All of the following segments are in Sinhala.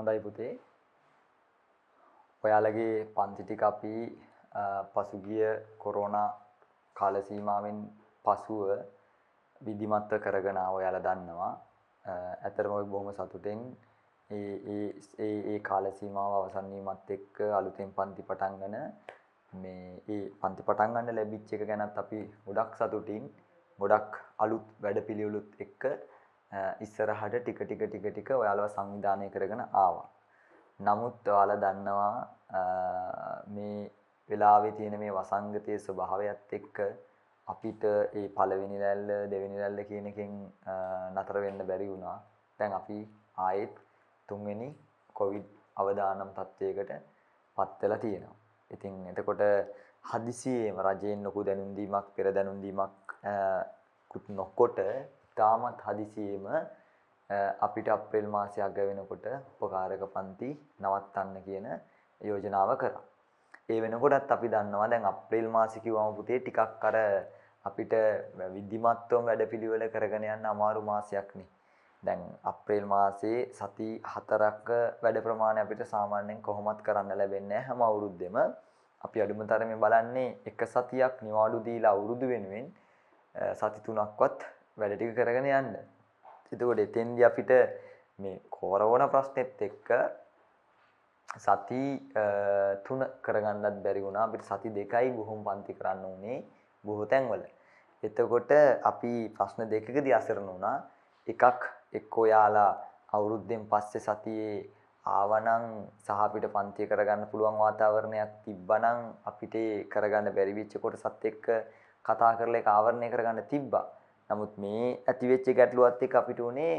හොඳයි පුතේ. ඔයාලගේ පන්ති ටික අපි පසුගිය කොරෝනා කාල සීමාවෙන් පසුව විධිමත්ව කරගෙන ආව ඔයාලා දන්නවා. ඇත්තටම ඔය බොහොම සතුටෙන් ඒ කාල සීමාව අවසන් වීමත් එක්ක අලුතෙන් පන්ති පටන් මේ පන්ති පටන් ගන්න ලැබිච්ච එක ගැනත් අපි ගොඩක් සතුටින් ගොඩක් අලුත් වැඩපිළිවෙලුත් එක්ක ඉස්සරහට ටික ඔයාලව සංවිධානය කරගෙන ආවා. නමුත් ඔයාලා දන්නවා මේ වෙලාවේ තියෙන මේ වසංගතයේ ස්වභාවයත් එක්ක අපිට ඒ පළවෙනි රැල්ල දෙවෙනි රැල්ල කියන එකෙන් නතර වෙන්න බැරි වුණා. දැන් අපි ආයෙත් තුන්වෙනි කොවිඩ් අවදානම් තත්වයකට පත් වෙලා තියෙනවා. ඉතින් එතකොට හදිසියෙම රජයෙන් ලොකු දැනුම් දීමක් පෙර දැනුම් දීමක් කුත් නොකොට තාමත් හදිසියෙම අපිට අප්‍රේල් මාසය අග වෙනකොට උපකාරක පන්ති නවත්තන්න කියන යෝජනාව කරා. ඒ වෙනකොටත් අපි දන්නවා දැන් අප්‍රේල් මාසෙ කිව්වම පුතේ ටිකක් අර අපිට විධිමත්වම වැඩපිළිවෙල කරගෙන යන්න අමාරු මාසයක් නේ. දැන් අප්‍රේල් මාසයේ සති 4ක වැඩ ප්‍රමාණය අපිට සාමාන්‍යයෙන් කොහොමත් කරන්න ලැබෙන්නේ හැම අවුරුද්දෙම. අපි අඩුම තරමේ බලන්නේ එක සතියක් නිවාඩු දීලා අවුරුදු වෙනුවෙන් සති 3ක්වත් වැඩ ටික කරගෙන යන්න. එතකොට එතෙන්දී අපිට මේ කොරෝනා ප්‍රශ්නෙත් එක්ක සති 3 කරගන්නත් බැරි වුණා. අපිට සති 2යි බොහොම පන්ති කරන්න උනේ බොහෝ තැන්වල. එතකොට අපි ප්‍රශ්න දෙකකදී අසරණ වුණා. එකක් එක්ක ඔයාලා අවුරුද්දෙන් පස්සේ සතියේ ආවනම් සහ අපිට පන්ති කරගන්න පුළුවන් වාතාවරණයක් තිබ්බනම් අපිට කරගන්න බැරි වෙච්ච කොටසත් එක්ක කතා කරලා ඒක ආවරණය කරගන්න තිබ්බා. නමුත් මේ ඇති වෙච්ච ගැටලුවත් එක්ක අපිට උනේ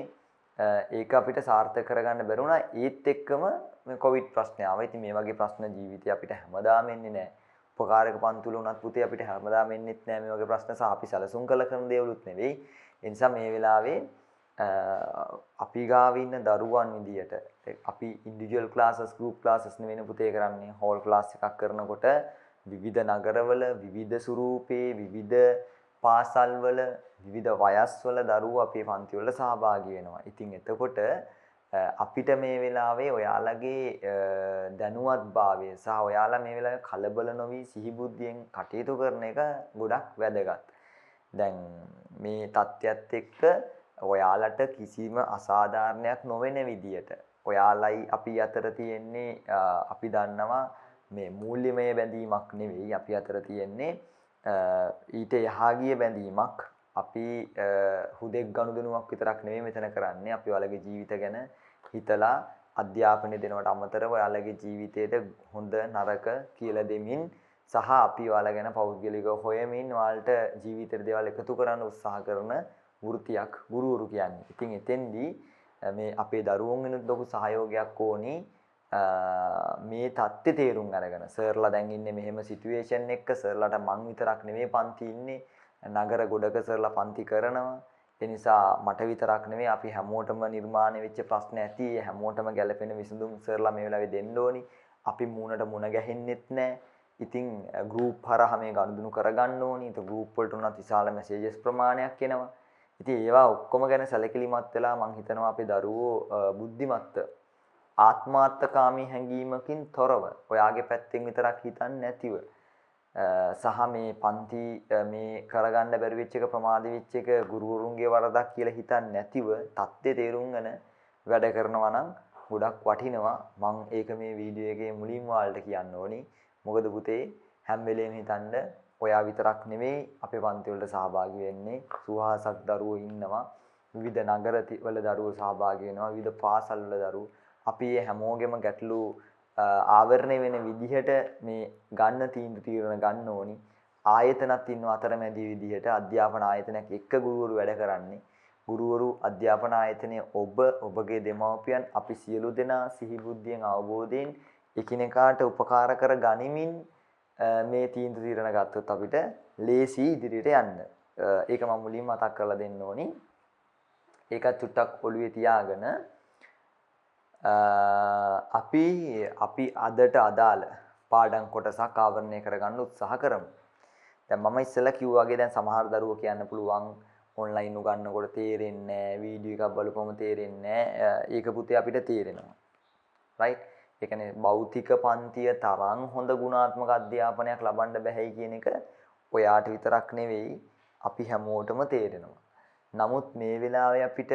ඒක අපිට සාර්ථක කරගන්න බැරුණා. ඒත් එක්කම මේ කොවිඩ් ප්‍රශ්නය ආවා. ඉතින් මේ වගේ ප්‍රශ්න ජීවිතේ අපිට හැමදාම එන්නේ නැහැ. උපකාරක පන්තුල උනත් පුතේ අපිට හැමදාම එන්නෙත් නැහැ මේ වගේ ප්‍රශ්න. සහ අපි සැලසුම් කළ කරන දේවලුත් නෙවෙයි. ඒ නිසා මේ වෙලාවේ අපි ගාව ඉන්න දරුවන් විදියට අපි ඉන්ඩිවිජුවල් ක්ලාසස් ගෲප් ක්ලාසස් නෙවෙයි පුතේ කරන්නේ. හෝල් ක්ලාස් එකක් කරනකොට විවිධ නගරවල විවිධ ස්වරූපේ විවිධ පාසල්වල විවිධ වයස්වල දරුවෝ අපේ පන්ති වල සහභාගී වෙනවා. ඉතින් එතකොට අපිට මේ වෙලාවේ ඔයාලගේ දැනුවත්භාවය සහ ඔයාලා මේ වෙලාවේ කලබල නොවි සිහිබුද්ධියෙන් කටයුතු කරන එක ගොඩක් වැදගත්. දැන් මේ தත්ත්වයට එක්ක ඔයාලට කිසිම අසාධාරණයක් නොවන විදියට ඔයාලයි අපි අතර තියෙන්නේ අපි දන්නවා මේ මූල්‍යමය බැඳීමක් නෙවෙයි අපි අතර තියෙන්නේ ඊට යහා ගිය බැඳීමක්. අපි හුදෙක් ගනුදෙනුවක් විතරක් නෙවෙයි මෙතන කරන්නේ. අපි ඔයාලගේ ජීවිත ගැන හිතලා අධ්‍යාපනය දෙනවට අමතරව ඔයාලගේ ජීවිතයට හොඳ නරක කියලා දෙමින් සහ අපි ඔයාලා ගැන පෞද්ගලිකව හොයමින් ඔයාලට ජීවිතේ දේවල් එකතු කරන්න උත්සාහ කරන වෘත්තියක් ගුරුවරු කියන්නේ. ඉතින් එතෙන්දී මේ අපේ දරුවෝන් වෙනුත් ලොකු සහයෝගයක් ඕනි. මේ தත්ත්වය තේරුම් අරගෙන සර්ලා දැන් ඉන්නේ මෙහෙම සිටුේෂන් එකක සර්ලාට මං විතරක් නෙමෙයි පන්ති ඉන්නේ. නගර ගොඩක සර්ලා පන්ති කරනවා. ඒ නිසා මට විතරක් නෙමෙයි අපි හැමෝටම නිර්මාණය වෙච්ච ප්‍රශ්න ඇති. ඒ හැමෝටම ගැළපෙන විසඳුම් සර්ලා මේ වෙලාවේ දෙන්න ඕනි. අපි මූණට මුණ ගැහෙන්නෙත් නැහැ. ඉතින් ගෲප් හරහා මේ ගනුදෙනු කරගන්න ඕනි. ඒක ගෲප් වලට උනත් විශාල මැසේජස් ප්‍රමාණයක් එනවා. ඉතින් ඒවා ඔක්කොම ගැන සැලකිලිමත් වෙලා මම හිතනවා අපේ දරුවෝ බුද්ධිමත්ව ආත්මාර්ථකාමී හැඟීමකින් තොරව ඔයාගේ පැත්තෙන් විතරක් හිතන්නේ නැතිව සහ මේ පන්ති මේ කරගන්න බැරි වෙච්ච එක ප්‍රමාද වෙච්ච එක ගුරුවරුන්ගේ වරදක් කියලා හිතන්නේ නැතිව தත්ත්වය තේරුම්ගෙන වැඩ කරනවා නම් ගොඩක් වටිනවා. මම ඒක මේ වීඩියෝ එකේ මුලින්ම ඔයාලට කියන්න ඕනි. මොකද පුතේ හැම වෙලේම හිතන්න ඔයා විතරක් නෙවෙයි අපේ පන්ති වලට සහභාගී වෙන්නේ. සුවහසක් දරුවෝ ඉන්නවා. විවිධ නගර වල දරුවෝ සහභාගී වෙනවා. විවිධ පාසල් වල දරුවෝ. අපි හැමෝගෙම ගැටලු ආවරණය වෙන විදිහට මේ ගන්න තීරණ ගන්න ඕනි. ආයතනත් ඉන්න අතරමැදි විදිහට අධ්‍යාපන ආයතනයක් එක්ක ගුරුවරු වැඩ කරන්නේ. ගුරුවරු අධ්‍යාපන ආයතනයේ ඔබගේ දෙමව්පියන් අපි සියලු දෙනා සිහිබුද්ධියෙන් අවබෝධයෙන් එකිනෙකාට උපකාර කර ගනිමින් මේ තීරණ ගත්තොත් අපිට ලේසි ඉදිරියට යන්න. ඒක මම මුලින්ම මතක් කරලා දෙන්න ඕනි. ඒකත් චුට්ටක් ඔළුවේ තියාගෙන අපි අදට අදාළ පාඩම් කොටසක් ආවරණය කරගන්න උත්සාහ කරමු. දැන් මම ඉස්සෙල්ලා කිව්වා වගේ දැන් සමහර දරුවෝ කියන්න පුළුවන් ඔන්ලයින් උගන්නකොට තේරෙන්නේ නැහැ, වීඩියෝ එකක් බලපුවම තේරෙන්නේ නැහැ. ඒක පුතේ අපිට තේරෙනවා. right? ඒ කියන්නේ භෞතික පන්තිය තරම් හොඳ ගුණාත්මක අධ්‍යාපනයක් ලබන්න බැහැයි කියන එක ඔයාට විතරක් නෙවෙයි අපි හැමෝටම තේරෙනවා. නමුත් මේ වෙලාවේ අපිට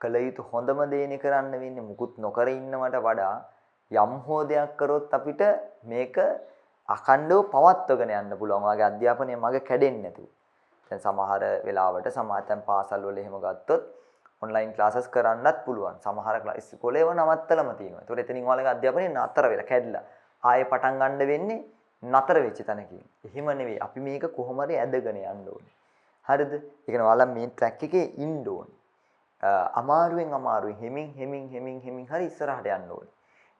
කළ යුතු හොඳම දේ කරන්න වෙන්නේ මුකුත් නොකර ඉන්නවට වඩා යම් හෝ දෙයක් කරොත් අපිට මේක අඛණ්ඩව පවත්වගෙන යන්න පුළුවන්. වාගේ අධ්‍යාපනයේ මග කැඩෙන්නේ නැතුව. දැන් සමහර වෙලාවට සමාජයන් පාසල් වල එහෙම ගත්තොත් ඔන්ලයින් ක්ලාසස් කරන්නත් පුළුවන්. සමහර ඉස්කෝලේව නවත්තලම තියෙනවා. ඒතකොට එතනින් ඔයාලගේ අධ්‍යාපනය නතර වෙලා කැඩිලා ආයෙ පටන් ගන්න වෙන්නේ නතර වෙච්ච තැනකින්. එහෙම නෙවෙයි. අපි මේක කොහොම හරි ඇදගෙන යන්න ඕනේ. හරිද? ඒ කියන්නේ ඔයාලා මේ ට්‍රැක් එකේ ඉන්න ඕනේ. අමාරුවෙන් හෙමින් හරි ඉස්සරහට යන්න ඕනේ.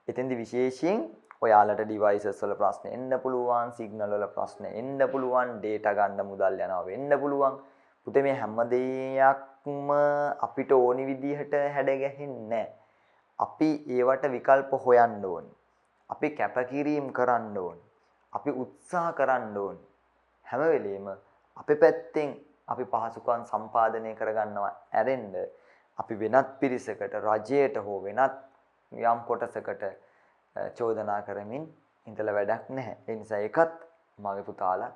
එතෙන්දි විශේෂයෙන් ඔයාලට ඩිවයිසස් වල ප්‍රශ්න එන්න පුළුවන්, සිග්නල් වල ප්‍රශ්න එන්න පුළුවන්, data ගන්න මුදල් යනවා වෙන්න පුළුවන්. පුතේ මේ හැම දෙයක්ම අපිට ඕනි විදිහට හැඩ ගැහෙන්නේ අපි ඒවට විකල්ප හොයන්න ඕනේ. අපි කැපකිරීම කරන්න ඕනේ. අපි උත්සාහ කරන්න ඕනේ. හැම වෙලෙම අපේ පැත්තෙන් අපි පහසුකම් සම්පාදනය කරගන්නවා ඇරෙන්න අපි වෙනත් පිරිසකට රජයට හෝ වෙනත් යම් කොටසකට චෝදනා කරමින් ඉඳලා වැඩක් නැහැ. ඒ නිසා ඒකත් මගේ පුතාලා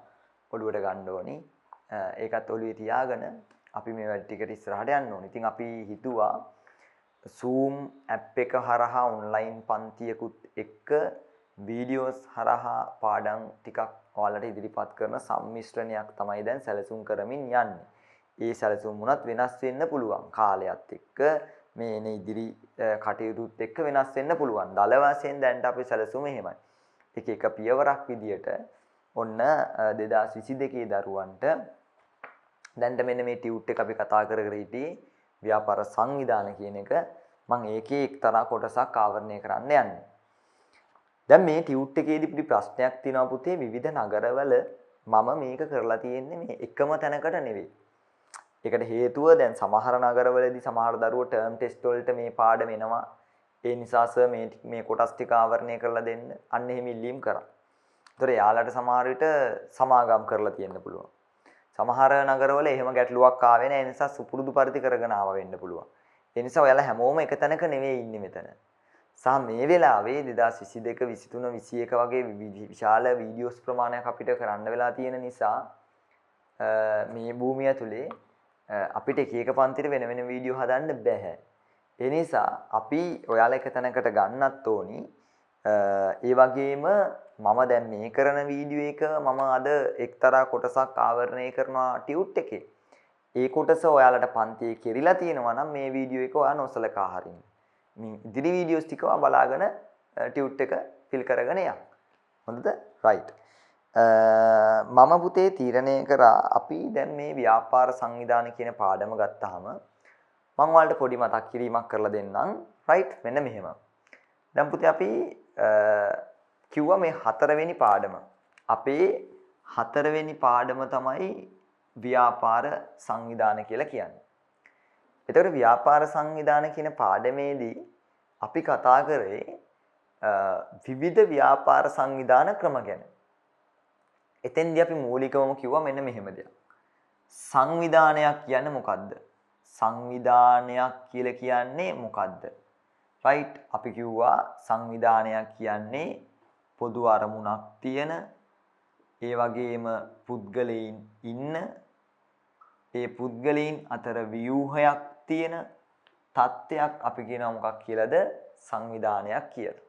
ඔළුවට ගන්න ඕනි. ඒකත් ඔළුවේ තියාගෙන අපි මේ වැඩ ටිකට ඉස්සරහට යන්න ඕනේ. ඉතින් අපි හිතුවා Zoom app එක හරහා ඔන්ලයින් පන්තියකුත් එක්ක වීඩියෝස් හරහා පාඩම් ටිකක් ඔයාලට ඉදිරිපත් කරන සම්මිශ්‍රණයක් තමයි දැන් සැලසුම් කරමින් යන්නේ. ඒ සැලසුම් වුණත් වෙනස් වෙන්න පුළුවන්. කාලයත් එක්ක මේ එන ඉදිරි කටයුතුත් එක්ක වෙනස් වෙන්න පුළුවන්. දල වශයෙන් දැන් අපි සැලසුම එහෙමයි. එක පියවරක් විදියට ඔන්න 2022 දරුවන්ට දැන්ට මෙන්න මේ ටියුට් එක අපි කතා කර හිටියේ ව්‍යාපාර සංවිධාන කියන එක මම ඒකේ එක්තරා කොටසක් ආවරණය කරන්න යන්නේ. දැන් මේ ටියුට් එකේදී පිටි ප්‍රශ්නයක් තියෙනවා පුතේ විවිධ නගරවල මම මේක කරලා තියෙන්නේ මේ එකම තැනකට නෙවෙයි. ඒකට හේතුව දැන් සමහර නගරවලදී සමහර දරුවෝ ටර්ම් ටෙස්ට් වලට මේ පාඩම එනවා. ඒ නිසා සර් මේ කොටස් ටික ආවරණය කරලා දෙන්න. අන්න එහෙම ඉල්ලීම් කරා. ඒතර යාළට සමහර විට සමාගම් කරලා තියෙන්න පුළුවන්. සමහර නගරවල එහෙම ගැටලුවක් ආවේ නැහැ. ඒ නිසා සුපුරුදු පරිදි කරගෙන ආව වෙන්න පුළුවන්. ඒ නිසා ඔයාලා හැමෝම එක තැනක නෙවෙයි ඉන්නේ මෙතන. සහ මේ වෙලාවේ 2022 23 21 වගේ විශාල වීඩියෝස් ප්‍රමාණයක් අපිට කරන්න වෙලා තියෙන නිසා මේ භූමිය ඇතුලේ අපිට එක පන්තිර වෙන වීඩියෝ හදන්න බෑ. ඒ නිසා අපි ඔයාලා එක තැනකට ගන්නත් ඕනි. ඒ වගේම මම දැන් මේ කරන වීඩියෝ එක මම අද එක්තරා කොටසක් ආවරණය කරනවා ටියුට් එකේ. ඒ කොටස ඔයාලට පන්තියේ කෙරිලා තියෙනවා නම් මේ වීඩියෝ එක ඔයා නොසලකා හරින්න. මේ ඉදිරි වීඩියෝස් ටික බලාගෙන ටියුට් එක ෆිල් කරගෙන යන්න. හොඳද? රයිට්. මම පුතේ තීරණය කරා අපි දැන් මේ ව්‍යාපාර සංවිධාන කියන පාඩම ගත්තාම මම ඔයාලට පොඩි මතක් කිරීමක් කරලා දෙන්නම්. රයිට් මෙන්න මෙහෙම. දැන් පුතේ අපි කිව්වා මේ හතරවෙනි පාඩම. අපේ හතරවෙනි පාඩම තමයි ව්‍යාපාර සංවිධාන කියලා කියන්නේ. එතකොට ව්‍යාපාර සංවිධාන කියන පාඩමේදී අපි කතා කරේ විවිධ ව්‍යාපාර සංවිධාන ක්‍රම ගැන. එතෙන්දී අපි මූලිකවම කිව්වා මෙන්න මෙහෙම දෙයක්. සංවිධානයක් කියන්නේ මොකද්ද? සංවිධානයක් කියලා කියන්නේ මොකද්ද? රයිට් අපි කිව්වා සංවිධානයක් කියන්නේ පොදු අරමුණක් තියෙන ඒ වගේම පුද්ගලයන් ඉන්න ඒ පුද්ගලයන් අතර ව්‍යුහයක් තියෙන තත්ත්වයක් අපි කියනවා මොකක් කියලාද? සංවිධානයක් කියලා.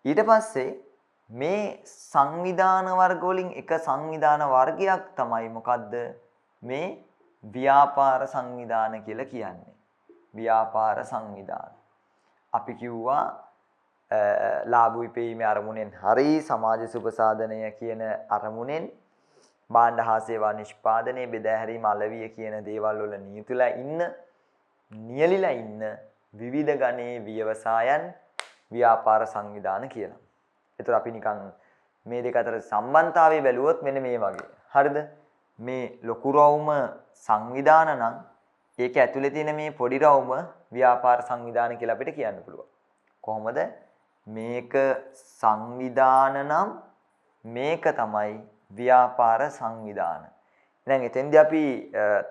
ඊට පස්සේ මේ සංවිධාන වර්ග වලින් එක සංවිධාන වර්ගයක් තමයි මොකද්ද? මේ ව්‍යාපාර සංවිධාන කියලා කියන්නේ. ව්‍යාපාර සංවිධාන. අපි කිව්වා ලාභ විපීමේ අරමුණෙන් හරි සමාජ සුබසාධනය කියන අරමුණෙන් භාණ්ඩ හා සේවා නිෂ්පාදනයේ බෙදාහැරීම අලවිය කියන දේවල් වල නියලිලා ඉන්න විවිධ ගණයේ ව්‍යවසායන් ව්‍යාපාර සංවිධාන කියලා. ඒතර අපි නිකන් මේ දෙක අතර සම්බන්ධතාවය බැලුවොත් මෙන්න මේ වගේ. හරිද? මේ ලොකු රවුම සංවිධාන නම් ඒක ඇතුලේ තියෙන මේ පොඩි රවුම ව්‍යාපාර සංවිධාන කියලා අපිට කියන්න පුළුවන්. කොහොමද? මේක සංවිධාන නම් මේක තමයි ව්‍යාපාර සංවිධාන. දැන් එතෙන්දී අපි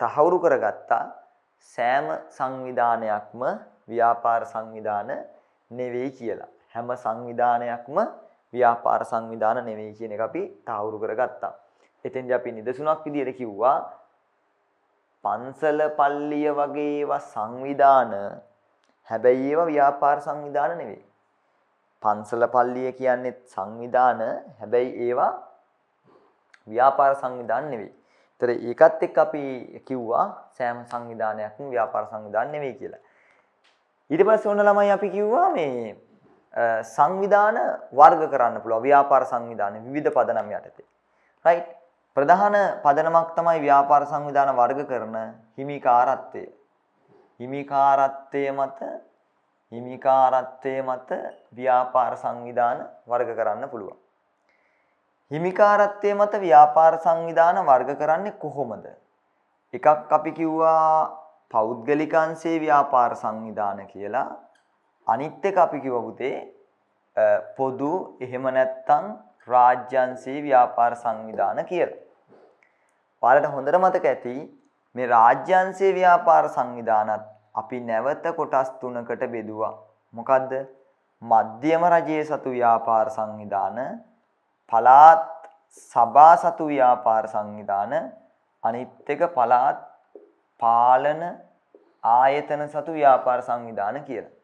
තහවුරු කරගත්තා සෑම සංවිධානයක්ම ව්‍යාපාර සංවිධාන නෙවෙයි කියලා. හැම සංවිධානයක්ම ව්‍යාපාර සංවිධාන නෙවෙයි කියන එක අපි තහවුරු කරගත්තා. එතෙන්දී අපි නිදසුනක් විදියට කිව්වා පන්සල පල්ලිය වගේ ඒවා සංවිධාන හැබැයි ඒවා ව්‍යාපාර සංවිධාන නෙවෙයි. පන්සල පල්ලිය කියන්නේ සංවිධාන හැබැයි ඒවා ව්‍යාපාර සංවිධාන නෙවෙයි. ඒතර ඒකත් එක්ක අපි කිව්වා සෑම සංවිධානයක්ම ව්‍යාපාර සංවිධාන නෙවෙයි කියලා. ඊට පස්සේ ඔන්න ළමයි අපි කිව්වා මේ සංවිධාන වර්ග කරන්න පුළුවන් ව්‍යාපාර සංවිධාන විවිධ පදනම් යටතේ. රයිට්. ප්‍රධාන පදනමක් තමයි ව්‍යාපාර සංවිධාන වර්ග කරන හිමිකාරත්වය. හිමිකාරත්වයේ මත ව්‍යාපාර සංවිධාන වර්ග කරන්න පුළුවන්. හිමිකාරත්වයේ මත ව්‍යාපාර සංවිධාන වර්ග කරන්නේ කොහොමද? එකක් අපි කිව්වා පෞද්ගලික අංශයේ ව්‍යාපාර සංවිධාන කියලා. අනිත් එක අපි කිව්ව පුතේ පොදු එහෙම නැත්නම් රාජ්‍ය අංශයේ ව්‍යාපාර සංවිධාන කියලා. ඔයාලට හොඳට මතක ඇති මේ රාජ්‍ය අංශයේ ව්‍යාපාර සංවිධානත් අපි නැවත කොටස් තුනකට බෙදුවා. මොකද්ද? මධ්‍යම රජයේ සතු ව්‍යාපාර සංවිධාන, පළාත් සභා සතු ව්‍යාපාර සංවිධාන, අනිත් එක පළාත් පාලන ආයතන සතු ව්‍යාපාර සංවිධාන කියලා.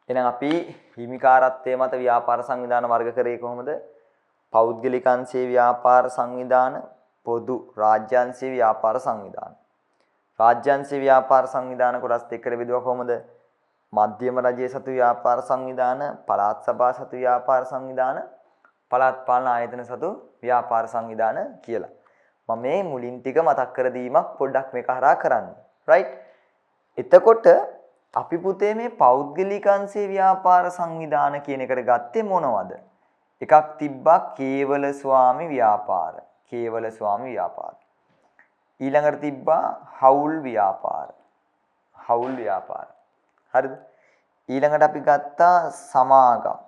එහෙනම් අපි හිමිකාරත්වයේ මත ව්‍යාපාර සංවිධාන වර්ග කරේ කොහොමද? පෞද්ගලික අංශයේ ව්‍යාපාර සංවිධාන, පොදු රාජ්‍ය අංශයේ ව්‍යාපාර සංවිධාන. රාජ්‍ය අංශයේ ව්‍යාපාර සංවිධාන කොටස් දෙකකට බෙදුවා කොහොමද? මධ්‍යම රජයේ සතු ව්‍යාපාර සංවිධාන, පළාත් සභා සතු ව්‍යාපාර සංවිධාන, පළාත් පාලන ආයතන සතු ව්‍යාපාර සංවිධාන කියලා. මම මේ මුලින් ටික මතක් කර දීමක් පොඩ්ඩක් මේක හරහා කරන්න. රයිට්? එතකොට අපි පුතේ මේ පෞද්ගලික අංශයේ ව්‍යාපාර සංවිධාන කියන එකට ගත්තේ මොනවද? එකක් තිබ්බා කේවල ස්වාමි ව්‍යාපාර. කේවල ස්වාමි ව්‍යාපාර. ඊළඟට තිබ්බා හවුල් ව්‍යාපාර. හවුල් ව්‍යාපාර. හරිද? ඊළඟට අපි ගත්තා සමාගම්.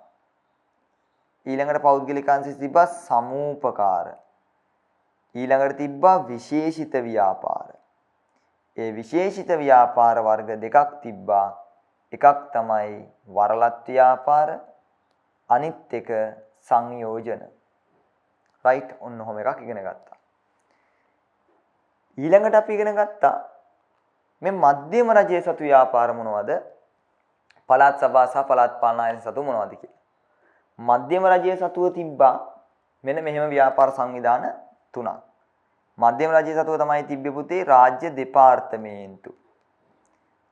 ඊළඟට පෞද්ගලික අංශයේ තිබ්බා සමූපකාර. ඊළඟට තිබ්බා විශේෂිත ව්‍යාපාර. ඒ විශේෂිත ව්‍යාපාර වර්ග දෙකක් තිබ්බා. එකක් තමයි වරලත් ව්‍යාපාර, අනිත් එක සංයෝජන. රයිට්? ඔන්න ඔහොම එකක් ඉගෙන ගත්තා. ඊළඟට අපි ඉගෙන ගත්තා මේ මධ්‍යම රජයේ සතු ව්‍යාපාර මොනවද? පළාත් සභා සහ පළාත් පාලන ආයතන සතු මොනවද කියලා. මධ්‍යම රජයේ සතුව තිබ්බා මෙන්න මෙහෙම ව්‍යාපාර සංවිධාන තුනක්. මධ්‍යම රජයේ සතුව තමයි තිබ්බේ පුතේ රාජ්‍ය දෙපාර්තමේන්තු,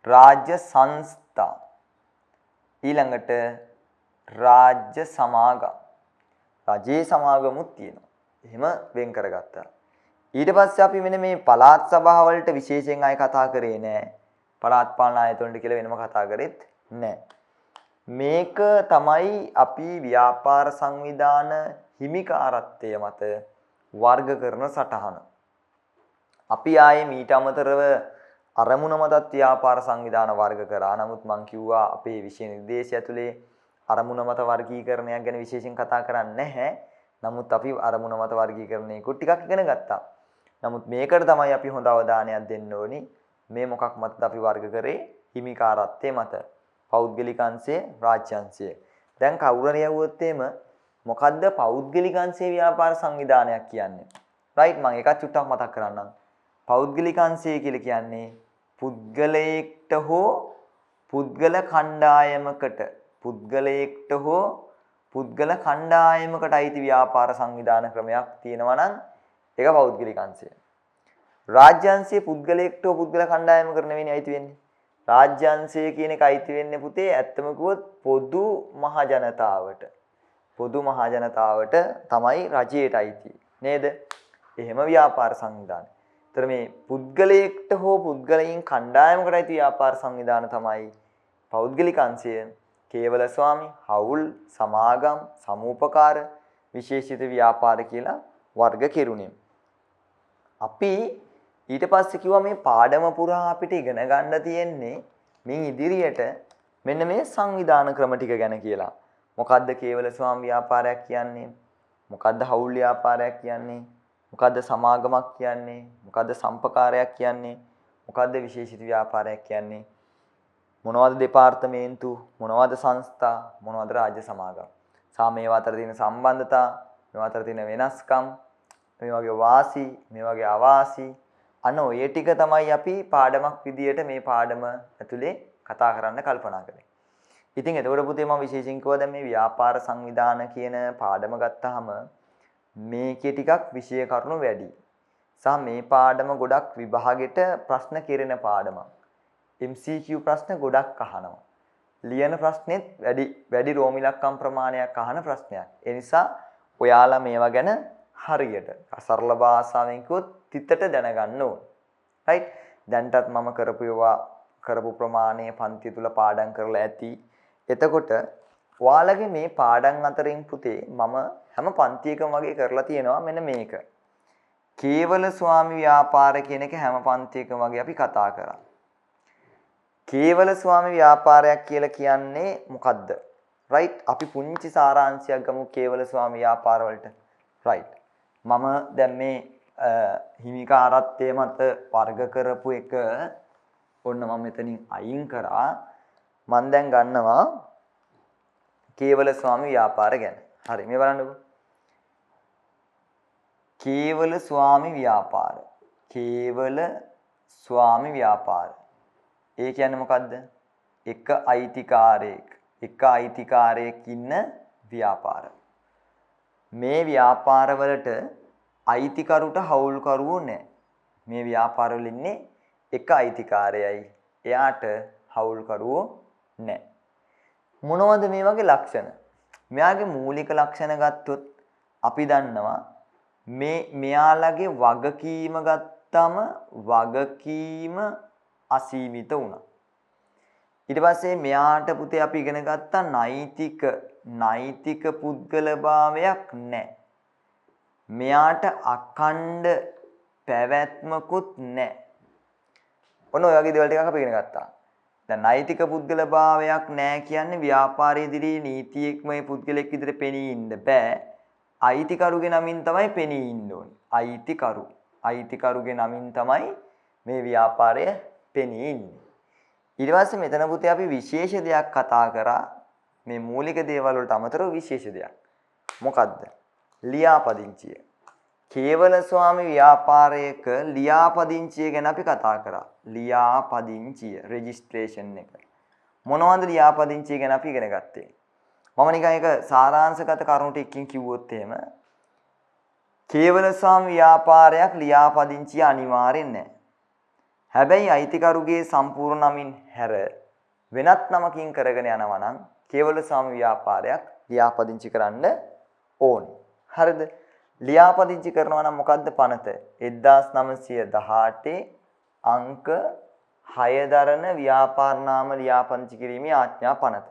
රාජ්‍ය සංස්ථා, ඊළඟට රාජ්‍ය සමාගම්. රජයේ සමාගමුත් තියෙනවා. එහෙම වෙන් කරගත්තා. ඊට පස්සේ අපි මෙන්න මේ පළාත් සභා වලට විශේෂයෙන් ආයෙ කතා කරේ නෑ. පළාත් පාලන ආයතන වලට කියලා වෙනම කතා කරෙත් නෑ. මේක තමයි අපි ව්‍යාපාර සංවිධාන හිමිකාරත්වය මත වර්ග කරන සටහන. අපි ආයේ මීට අමතරව අරමුණ මතත් ව්‍යාපාර සංවිධාන වර්ග කරා. නමුත් මම කිව්වා අපේ විෂය නිර්දේශය ඇතුලේ අරමුණ මත වර්ගීකරණයක් ගැන විශේෂයෙන් කතා කරන්නේ නැහැ. නමුත් අපි අරමුණ මත වර්ගීකරණයක ටිකක් ඉගෙන ගත්තා. නමුත් මේකට තමයි අපි හොඳ අවධානයක් දෙන්න ඕනි. මේ මොකක් මතද අපි වර්ග කරේ? හිමිකාරත්වයේ මත. පෞද්ගලික අංශය, රාජ්‍ය අංශය. දැන් කවුරු හරි යවුවොත් එහෙම මොකද්ද පෞද්ගලික අංශයේ ව්‍යාපාර සංවිධානයක් කියන්නේ? රයිට්? මම ඒකත් චුට්ටක් මතක් කරන්නම්. පෞද්ගලික අංශය කියලා කියන්නේ පුද්ගලයෙක්ට හෝ පුද්ගල කණ්ඩායමකට පුද්ගල කණ්ඩායමකට අයිති ව්‍යාපාර සංවිධාන ක්‍රමයක් තියෙනවා නම් ඒක පෞද්ගලික අංශය. රාජ්‍ය අංශයේ පුද්ගලයෙක්ට හෝ පුද්ගල කණ්ඩායමකට නෙවෙයි අයිති වෙන්නේ. රාජ්‍ය අංශය කියන එක අයිති වෙන්නේ පුතේ ඇත්තම කිව්වොත් පොදු මහ ජනතාවට. පොදු මහ ජනතාවට තමයි රජයට අයිති. නේද? එහෙම ව්‍යාපාර සංවිධාන. ඒතර මේ පුද්ගලයෙක්ට හෝ පුද්ගලයන් කණ්ඩායමකට අයිති ව්‍යාපාර සංවිධාන තමයි පෞද්ගලික අංශය. කේවල ස්වාමි, හවුල්, සමාගම්, සමූපකාර, විශේෂිත ව්‍යාපාර කියලා වර්ග කෙරුණේ. අපි ඊට පස්සේ කිව්වා මේ පාඩම පුරා අපිට ඉගෙන ගන්න තියෙන්නේ මේ ඉදිරියට මෙන්න මේ සංවිධාන ක්‍රම ටික ගැන කියලා. මොකද්ද කේවල ස්වාමි ව්‍යාපාරයක් කියන්නේ? මොකද්ද හවුල් ව්‍යාපාරයක් කියන්නේ? මොකද්ද සමාගමක් කියන්නේ? මොකද්ද සම්පකාරයක් කියන්නේ? මොකද්ද විශේෂිත ව්‍යාපාරයක් කියන්නේ? මොනවද දෙපාර්තමේන්තු, මොනවද සංස්ථා, මොනවද රාජ්‍ය සමාගම්. මේවා අතර තියෙන සම්බන්ධතා, මේවා අතර තියෙන වෙනස්කම්, මේ වගේ වාසි, මේ වගේ අවාසි, අන්න ඔය ටික තමයි අපි පාඩමක් විදියට මේ පාඩම ඇතුලේ කතා කරන්න කල්පනා කරන්නේ. ඉතින් එතකොට පුතේ මම විශේෂයෙන් කිව්වා දැන් මේ ව්‍යාපාර සංවිධාන කියන පාඩම ගත්තාම මේකේ ටිකක් විෂය කරුණු වැඩි. සහ මේ පාඩම ගොඩක් විභාගෙට ප්‍රශ්න කෙරෙන පාඩමක්. MCQ ප්‍රශ්න ගොඩක් අහනවා. ලියන ප්‍රශ්නෙත් වැඩි රෝම ඉලක්කම් ප්‍රමාණයක් අහන ප්‍රශ්නයක්. ඒ නිසා ඔයාලා මේවා ගැන හරියට සරල භාෂාවෙන් කිව්වොත් තිතට දැනගන්න ඕන. රයිට්? දැන්ටත් මම කරපු ප්‍රමාණය පන්ති තුල පාඩම් කරලා ඇති. එතකොට ඔයාලගේ මේ පාඩම් අතරින් පුතේ මම හැම පන්තියකම වගේ කරලා තියෙනවා මෙන්න මේක. කේවල ස්වාමි ව්‍යාපාර කියන එක හැම පන්තියකම වගේ අපි කතා කරා. කේවල ස්වාමි ව්‍යාපාරයක් කියලා කියන්නේ මොකද්ද? රයිට්? අපි පුංචි සාරාංශයක් ගමු කේවල ස්වාමි ව්‍යාපාර වලට. රයිට්. මම දැන් මේ හිමිකාරත්වයේ මත වර්ග කරපු එක ඔන්න මම මෙතනින් අයින් කරා. මම දැන් ගන්නවා කේවල ස්වාමි ව්‍යාපාර ගැන. හරි මේ බලන්නකෝ. කේවල ස්වාමි ව්‍යාපාර. කේවල ස්වාමි ව්‍යාපාර. ඒ කියන්නේ මොකද්ද? එක අයිතිකාරයෙක් ඉන්න ව්‍යාපාර. මේ ව්‍යාපාරවලට අයිතිකරුට හවුල්කරුවෝ නැහැ. මේ ව්‍යාපාරවල ඉන්නේ එක අයිතිකාරයයි. එයාට හවුල්කරුවෝ නැහැ. මොනවද මේ වගේ ලක්ෂණ? මෙයාගේ මූලික ලක්ෂණ ගත්තොත් අපි දන්නවා මෙයාලගේ වගකීම ගත්තම වගකීම අසීමිත වුණා. ඊට පස්සේ මෙයාට පුතේ අපි ඉගෙන ගත්තා නෛතික පුද්ගලභාවයක් නැහැ. මෙයාට අඛණ්ඩ පැවැත්මකුත් නැහැ. ඔන්න ඔය වගේ දේවල් ටිකක් අපි ඉගෙන ගත්තා. දැන් නෛතික පුද්ගලභාවයක් නැහැ කියන්නේ ව්‍යාපාරයේ ඉදිරියේ නීතියක්ම මේ පුද්ගලෙක් විදිහට පෙනී ඉන්න බෑ. අයිතිකරුගේ නමින් තමයි පෙනී ඉන්න ඕනේ. අයිතිකරුගේ නමින් තමයි මේ ව්‍යාපාරය පෙනී ඉන්නේ. ඊට පස්සේ මෙතන පුතේ අපි විශේෂ දෙයක් කතා කරා. මේ මූලික දේවල් වලට අමතරව විශේෂ දෙයක්. මොකද්ද? ලියාපදිංචිය. කේවල ස්වාමි ව්‍යාපාරයක ලියාපදිංචිය ගැන අපි කතා කරා. ලියාපදිංචිය රෙජිස්ට්‍රේෂන් එක. මොනවද ලියාපදිංචිය ගැන අපි ඉගෙන ගත්තේ? මම නිකන් ඒක සාරාංශගත කරුණු ටිකකින් කිව්වොත් එහෙම කේවල ස්වාමි ව්‍යාපාරයක් ලියාපදිංචිය අනිවාර්යෙන් නැහැ. හැබැයි අයිතිකරුගේ සම්පූර්ණ නමින් හැර වෙනත් නමකින් කරගෙන යනවා නම් කේවල ස්වාමි ව්‍යාපාරයක් ලියාපදිංචි කරන්න ඕනේ. හරිද? ලියාපදිංචි කරනවා නම් මොකද්ද පනත? 1918 අංක 6 දරන ව්‍යාපාර නාම ලියාපදිංචි කිරීමේ ආඥා පනත.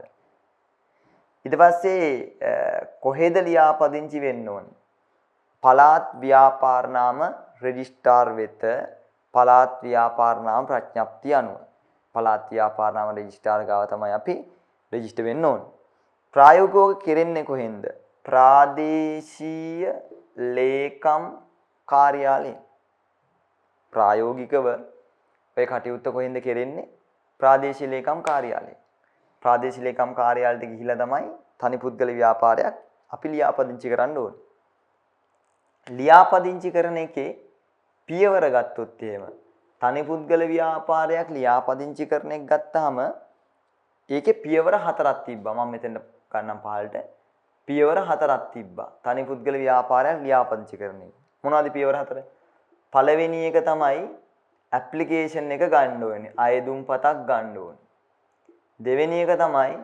ඊට පස්සේ කොහෙද ලියාපදිංචි වෙන්න ඕනේ? පළාත් ව්‍යාපාර නාම රෙජිස්ට්‍රාර් වෙත පළාත් ව්‍යාපාර නාම ප්‍රඥප්තිය අනුව පළාත් ව්‍යාපාර නාම රෙජිස්ට්‍රාර් ගාව තමයි අපි රෙජිස්ටර් වෙන්න ඕනේ. ප්‍රායෝගිකව කෙරෙන්නේ කොහෙන්ද? ප්‍රාදේශීය ලේකම් කාර්යාලයෙන්. ප්‍රායෝගිකව ඔය කටයුත්ත කොහෙන්ද කෙරෙන්නේ? ප්‍රාදේශීය ලේකම් කාර්යාලයෙන්. ප්‍රාදේශීය ලේකම් කාර්යාලයට ගිහිලා තමයි තනි පුද්ගල ව්‍යාපාරයක් අපි ලියාපදිංචි කරන්න ඕනේ. ලියාපදිංචි කරන එකේ පියවර ගත්තොත් එහෙම තනි පුද්ගල ව්‍යාපාරයක් ලියාපදිංචි කරන එක ගත්තාම ඒකේ පියවර 4ක් තිබ්බා. මම මෙතෙන් ගන්නම් පහළට. පියවර 4ක් තිබ්බා. තනි පුද්ගල ව්‍යාපාරයක් ලියාපදිංචි කරන එක. මොනවද පියවර 4? පළවෙනි එක තමයි ඇප්ලිකේෂන් එක ගන්න ඕනේ. අයදුම්පතක් ගන්න ඕනේ. දෙවෙනි එක තමයි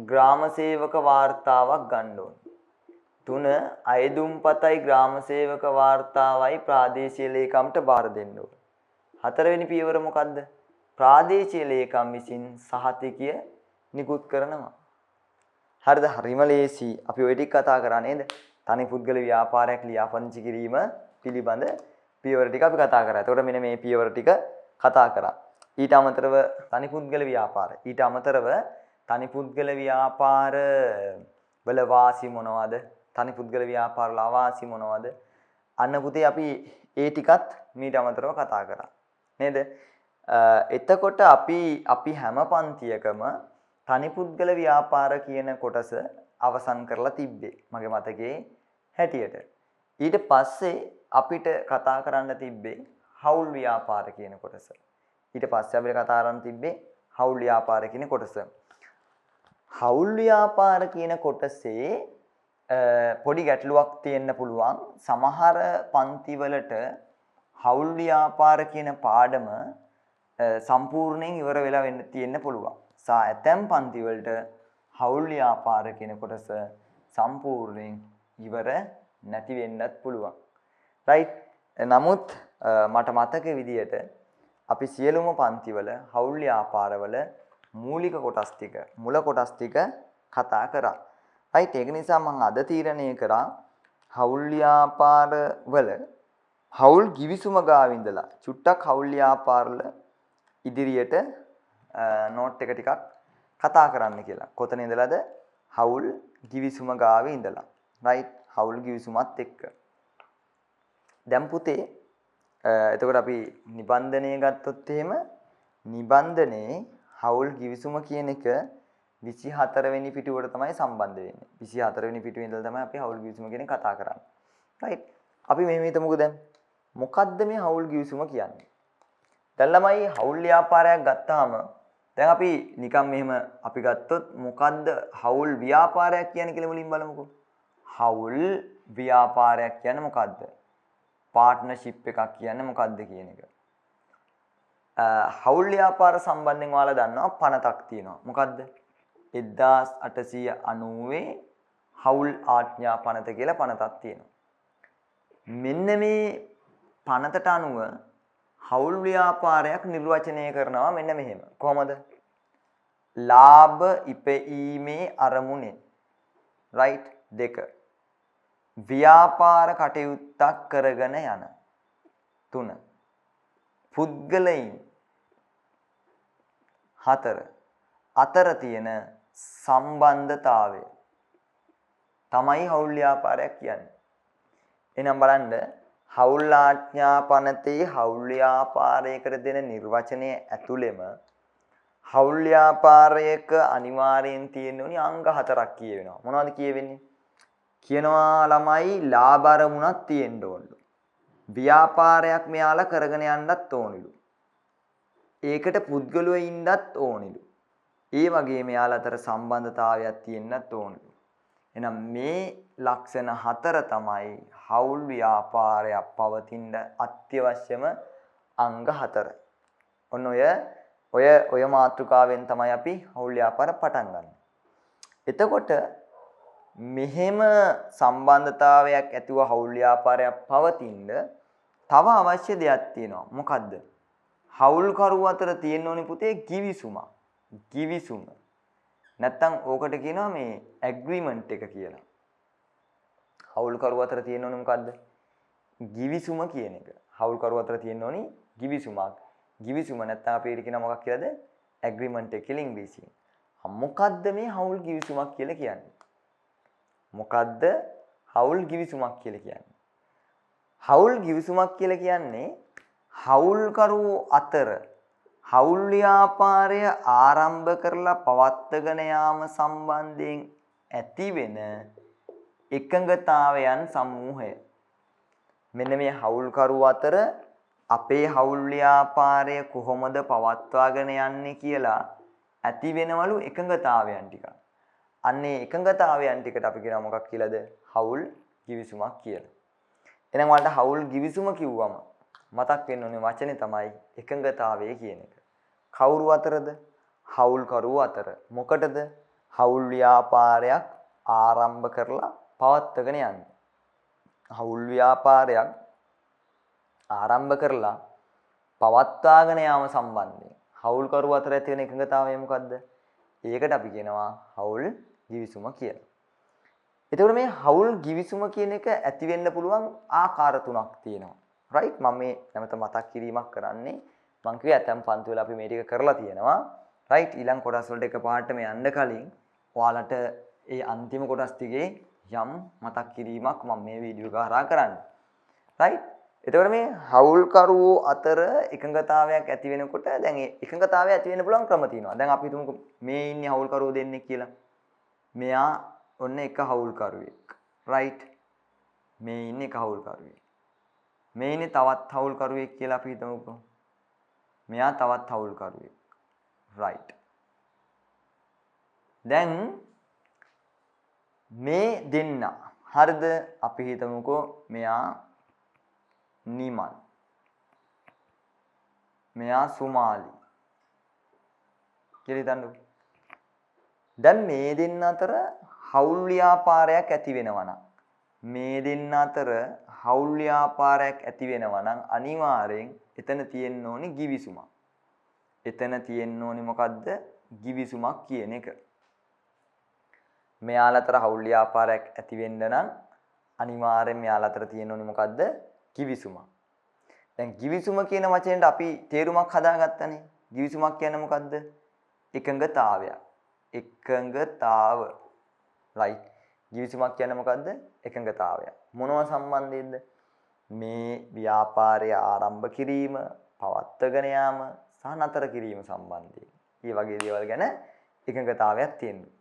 ග්‍රාම සේවක වාර්තාවක් ගන්න ඕනේ. 3 අයදුම්පතයි ග්‍රාම සේවක වාර්තාවයි ප්‍රාදේශීය ලේකම්ට බාර දෙන්න ඕනේ. 4 වෙනි පියවර මොකද්ද? ප්‍රාදේශීය ලේකම් විසින් සහතිකය නිකුත් කරනවා. හරිද? හරිම ලේසි. අපි ওই ටික කතා කරා නේද? තනි පුද්ගල ව්‍යාපාරයක් ලියාපදිංචි කිරීම පිළිබඳ පියවර ටික අපි කතා කරා. එතකොට මෙන්න මේ පියවර ටික කතා කරා. ඊට අමතරව තනි පුද්ගල ව්‍යාපාර. ඊට අමතරව තනි පුද්ගල ව්‍යාපාර වල වාසි මොනවද? තනි පුද්ගල ව්‍යාපාර වල අවාසි මොනවද? අන්න පුතේ අපි ඒ ටිකත් මීට අමතරව කතා කරා. නේද? එතකොට අපි හැම පන්තියකම තනි පුද්ගල ව්‍යාපාර කියන කොටස අවසන් කරලා තිබ්බේ මගේ මතකයේ හැටියට. ඊට පස්සේ අපිට කතා කරන්න තිබ්බේ හවුල් ව්‍යාපාර කියන කොටස. ඊට පස්සේ අපිට කතා කරන්න තිබ්බේ හවුල් ව්‍යාපාර කියන කොටස. හවුල් ව්‍යාපාර කියන කොටසේ පොඩි ගැටලුවක් තියෙන්න පුළුවන්. සමහර පන්තිවලට හවුල් ව්‍යාපාර කියන පාඩම සම්පූර්ණයෙන් ඉවර වෙලා වෙන්න තියෙන්න පුළුවන්. ඇතැම් පන්තිවලට හවුල් ව්‍යාපාර කියන කොටස සම්පූර්ණයෙන් ඉවර නැති වෙන්නත් පුළුවන්. රයිට්. නමුත් මට මතක විදියට අපි සියලුම පන්තිවල හවුල් ව්‍යාපාරවල මූලික කොටස් ටික, මුල කොටස් ටික කතා කරා. රයිට්. ඒක නිසා මම අද තීරණය කරා හවුල් ව්‍යාපාරවල හවුල් givisuma ගාව ඉඳලා චුට්ටක් හවුල් ව්‍යාපාරවල ඉදිරියට නෝට් එක ටිකක් කතා කරන්න කියලා. කොතන ඉඳලාද? හවුල් givisuma ගාවේ ඉඳලා. රයිට්. හවුල් givisumත් එක්ක. දැන් පුතේ එතකොට අපි නිබන්ධනය ගත්තොත් එහෙම නිබන්ධනයේ හවුල් givisuma කියන එක 24 වෙනි පිටුවට තමයි සම්බන්ධ වෙන්නේ. 24 වෙනි පිටුවේ ඉඳලා තමයි අපි හවුල් givisuma කියන කතා කරන්නේ. රයිට්. අපි මෙහෙම හිතමුකෝ දැන්. මොකද්ද මේ හවුල් givisuma කියන්නේ? දැන් ළමයි හවුල් ව්‍යාපාරයක් ගත්තාම දැන් අපි නිකන් මෙහෙම අපි ගත්තොත් මොකද්ද හවුල් ව්‍යාපාරයක් කියන්නේ කියලා මුලින් බලමුකෝ. හවුල් ව්‍යාපාරයක් කියන්නේ මොකද්ද? පාර්ට්නර්ෂිප් එකක් කියන්නේ මොකද්ද කියන එක. හවුල් ව්‍යාපාර සම්බන්ධයෙන් ඔයාලා දන්නවා පනතක් තියෙනවා. මොකද්ද? 1890 හවුල් ආඥා පනත කියලා පනතක් තියෙනවා. මෙන්න මේ පනතට අනුව හවුල් ව්‍යාපාරයක් නිර්වචනය කරනවා මෙන්න මෙහෙම. කොහොමද? ලාභ ඉපීමේ අරමුණෙන්. රයිට්. 2. ව්‍යාපාර කටයුත්තක් කරගෙන යන. 3. පුද්ගලයින් 4. අතර තියෙන සම්බන්ධතාවය තමයි හවුල් ව්‍යාපාරයක් කියන්නේ. එහෙනම් බලන්න හවුල් ආඥාපනතේ හවුල් ව්‍යාපාරයකට දෙන නිර්වචනය ඇතුළෙම හවුල් ව්‍යාපාරයක අනිවාර්යෙන් තියෙන්න ඕනි අංග 4ක් කියවෙනවා. මොනවද කියවෙන්නේ? කියනවා ළමයි ලාභ අරමුණක් තියෙන්න ඕනලු. ව්‍යාපාරයක් මෙයාලා කරගෙන යන්නත් ඕනිලු. ඒකට පුද්ගලයෝ ඉන්නත් ඕනිලු. ඒ වගේ මෙයාලා අතර සම්බන්ධතාවයක් තියෙන්නත් ඕනිලු. එහෙනම් මේ ලක්ෂණ 4 තමයි හවුල් ව්‍යාපාරයක් පවතින අත්‍යවශ්‍යම අංග 4. ඔන්න ඔය මාතෘකාවෙන් තමයි අපි හවුල් ව්‍යාපාර පටන් ගන්න. එතකොට මෙහෙම සම්බන්ධතාවයක් ඇතිව හවුල් ව්‍යාපාරයක් පවතින තව අවශ්‍ය දෙයක් තියෙනවා. මොකද්ද? හවුල් කරුව අතර තියෙන්න ඕනි පුතේ givisuma. givisum. නැත්තම් ඕකට කියනවා මේ ඇග්‍රීමන්ට් එක කියලා. හවුල් කරුව අතර තියෙන්න ඕනේ මොකද්ද? givisuma කියන එක. හවුල් කරුව අතර තියෙන්න ඕනි givisuma. givisuma නැත්තම් අපි ඒක කියනවා මොකක් කියලාද? ඇග්‍රීමන්ට් එක කියලා ඉංග්‍රීසියෙන්. මොකද්ද මේ හවුල් givisuma කියලා කියන්නේ? මොකද්ද හවුල් givisuma කියලා කියන්නේ? හවුල් givisuma කියලා කියන්නේ හවුල් කරුව අතර හවුල් ව්‍යාපාරය ආරම්භ කරලා පවත්වාගෙන යාම සම්බන්ධයෙන් ඇතිවෙන එකඟතාවයන් සමූහය. මෙන්න මේ හවුල් කරුව අතර අපේ හවුල් ව්‍යාපාරය කොහොමද පවත්වාගෙන යන්නේ කියලා ඇති වෙනවලු එකඟතාවයන් ටික. අන්නේ එකඟතාවයන් ටිකට අපි කියනවා මොකක් කියලාද? හවුල් givisumක් කියලා. එහෙනම් ඔයාලට හවුල් givisuma කිව්වම මතක් වෙන්න ඕනේ වචනේ තමයි එකඟතාවය කියන එක. කවුරු අතරද? හවුල් කරුව අතර. මොකටද? හවුල් ව්‍යාපාරයක් ආරම්භ කරලා පවත්වාගෙන යන්නේ. හවුල් ව්‍යාපාරයක් ආරම්භ කරලා පවත්වාගෙන යාම සම්බන්ධයෙන් හවුල් කරුව අතර ඇති වෙන එකඟතාවය මොකද්ද? ඒකට අපි කියනවා හවුල් givisuma කියලා. එතකොට මේ හවුල් givisuma කියන එක ඇති වෙන්න පුළුවන් ආකාර තුනක් තියෙනවා. රයිට්. මම මේ නැවත මතක් කිරීමක් කරන්නේ මම කිව්වේ ඇතම් පන්ති වල අපි මේ ටික කරලා තියෙනවා. රයිට්. ඊළඟ කොටස් වලට එකපාරටම යන්න කලින් ඔයාලට ඒ අන්තිම කොටස් ටිකේ යම් මතක් කිරීමක් මම මේ වීඩියෝ එක හරහා කරන්නේ. රයිට්. එතකොට මේ හවුල්කරුවෝ අතර එකඟතාවයක් ඇති වෙනකොට දැන් ඒ එකඟතාවය ඇති වෙන්න පුළුවන් ක්‍රම තියෙනවා. දැන් අපි හිතමුකෝ මේ ඉන්නේ හවුල්කරුවෝ දෙන්නෙක් කියලා. මෙයා ඔන්න එක හවුල්කරුවෙක්. රයිට්. මේ ඉන්නේ එක හවුල්කරුවෙක්. මේ ඉන්නේ තවත් හවුල්කරුවෙක් කියලා අපි හිතමුකෝ. මෙයා තවත් හවුල්කරුවෙක්. රයිට්. දැන් මේ දෙන්න හරිද අපි හිතමුකෝ මෙයා නිමල්. මෙයා සුමාලි. කියලා හිතන්නකෝ. දැන් මේ දෙන්න අතර හවුල් ව්‍යාපාරයක් ඇති වෙනවා නම් මේ දෙන්න අතර හවුල් ව්‍යාපාරයක් ඇති වෙනවා නම් අනිවාර්යෙන් එතන තියෙන්න ඕනි givisuma. එතන තියෙන්න ඕනි මොකද්ද? givisuma කියන එක. මෙයාලා අතර හවුල් ව්‍යාපාරයක් ඇති වෙන්න නම් අනිවාර්යෙන් මෙයාලා අතර තියෙන්න ඕනි මොකද්ද? givisuma. දැන් givisuma කියන වචනේට අපි තේරුමක් හදාගත්තනේ. givisuma කියන්නේ මොකද්ද? එකඟතාවය. එකඟතාව. right. givisuma කියන්නේ මොකද්ද? එකඟතාවය. මොනවා සම්බන්ධයෙන්ද? මේ ව්‍යාපාරය ආරම්භ කිරීම, පවත්වාගෙන යාම සහ නතර කිරීම සම්බන්ධයෙන්. මේ වගේ දේවල් ගැන එකඟතාවයක් තියෙනවා.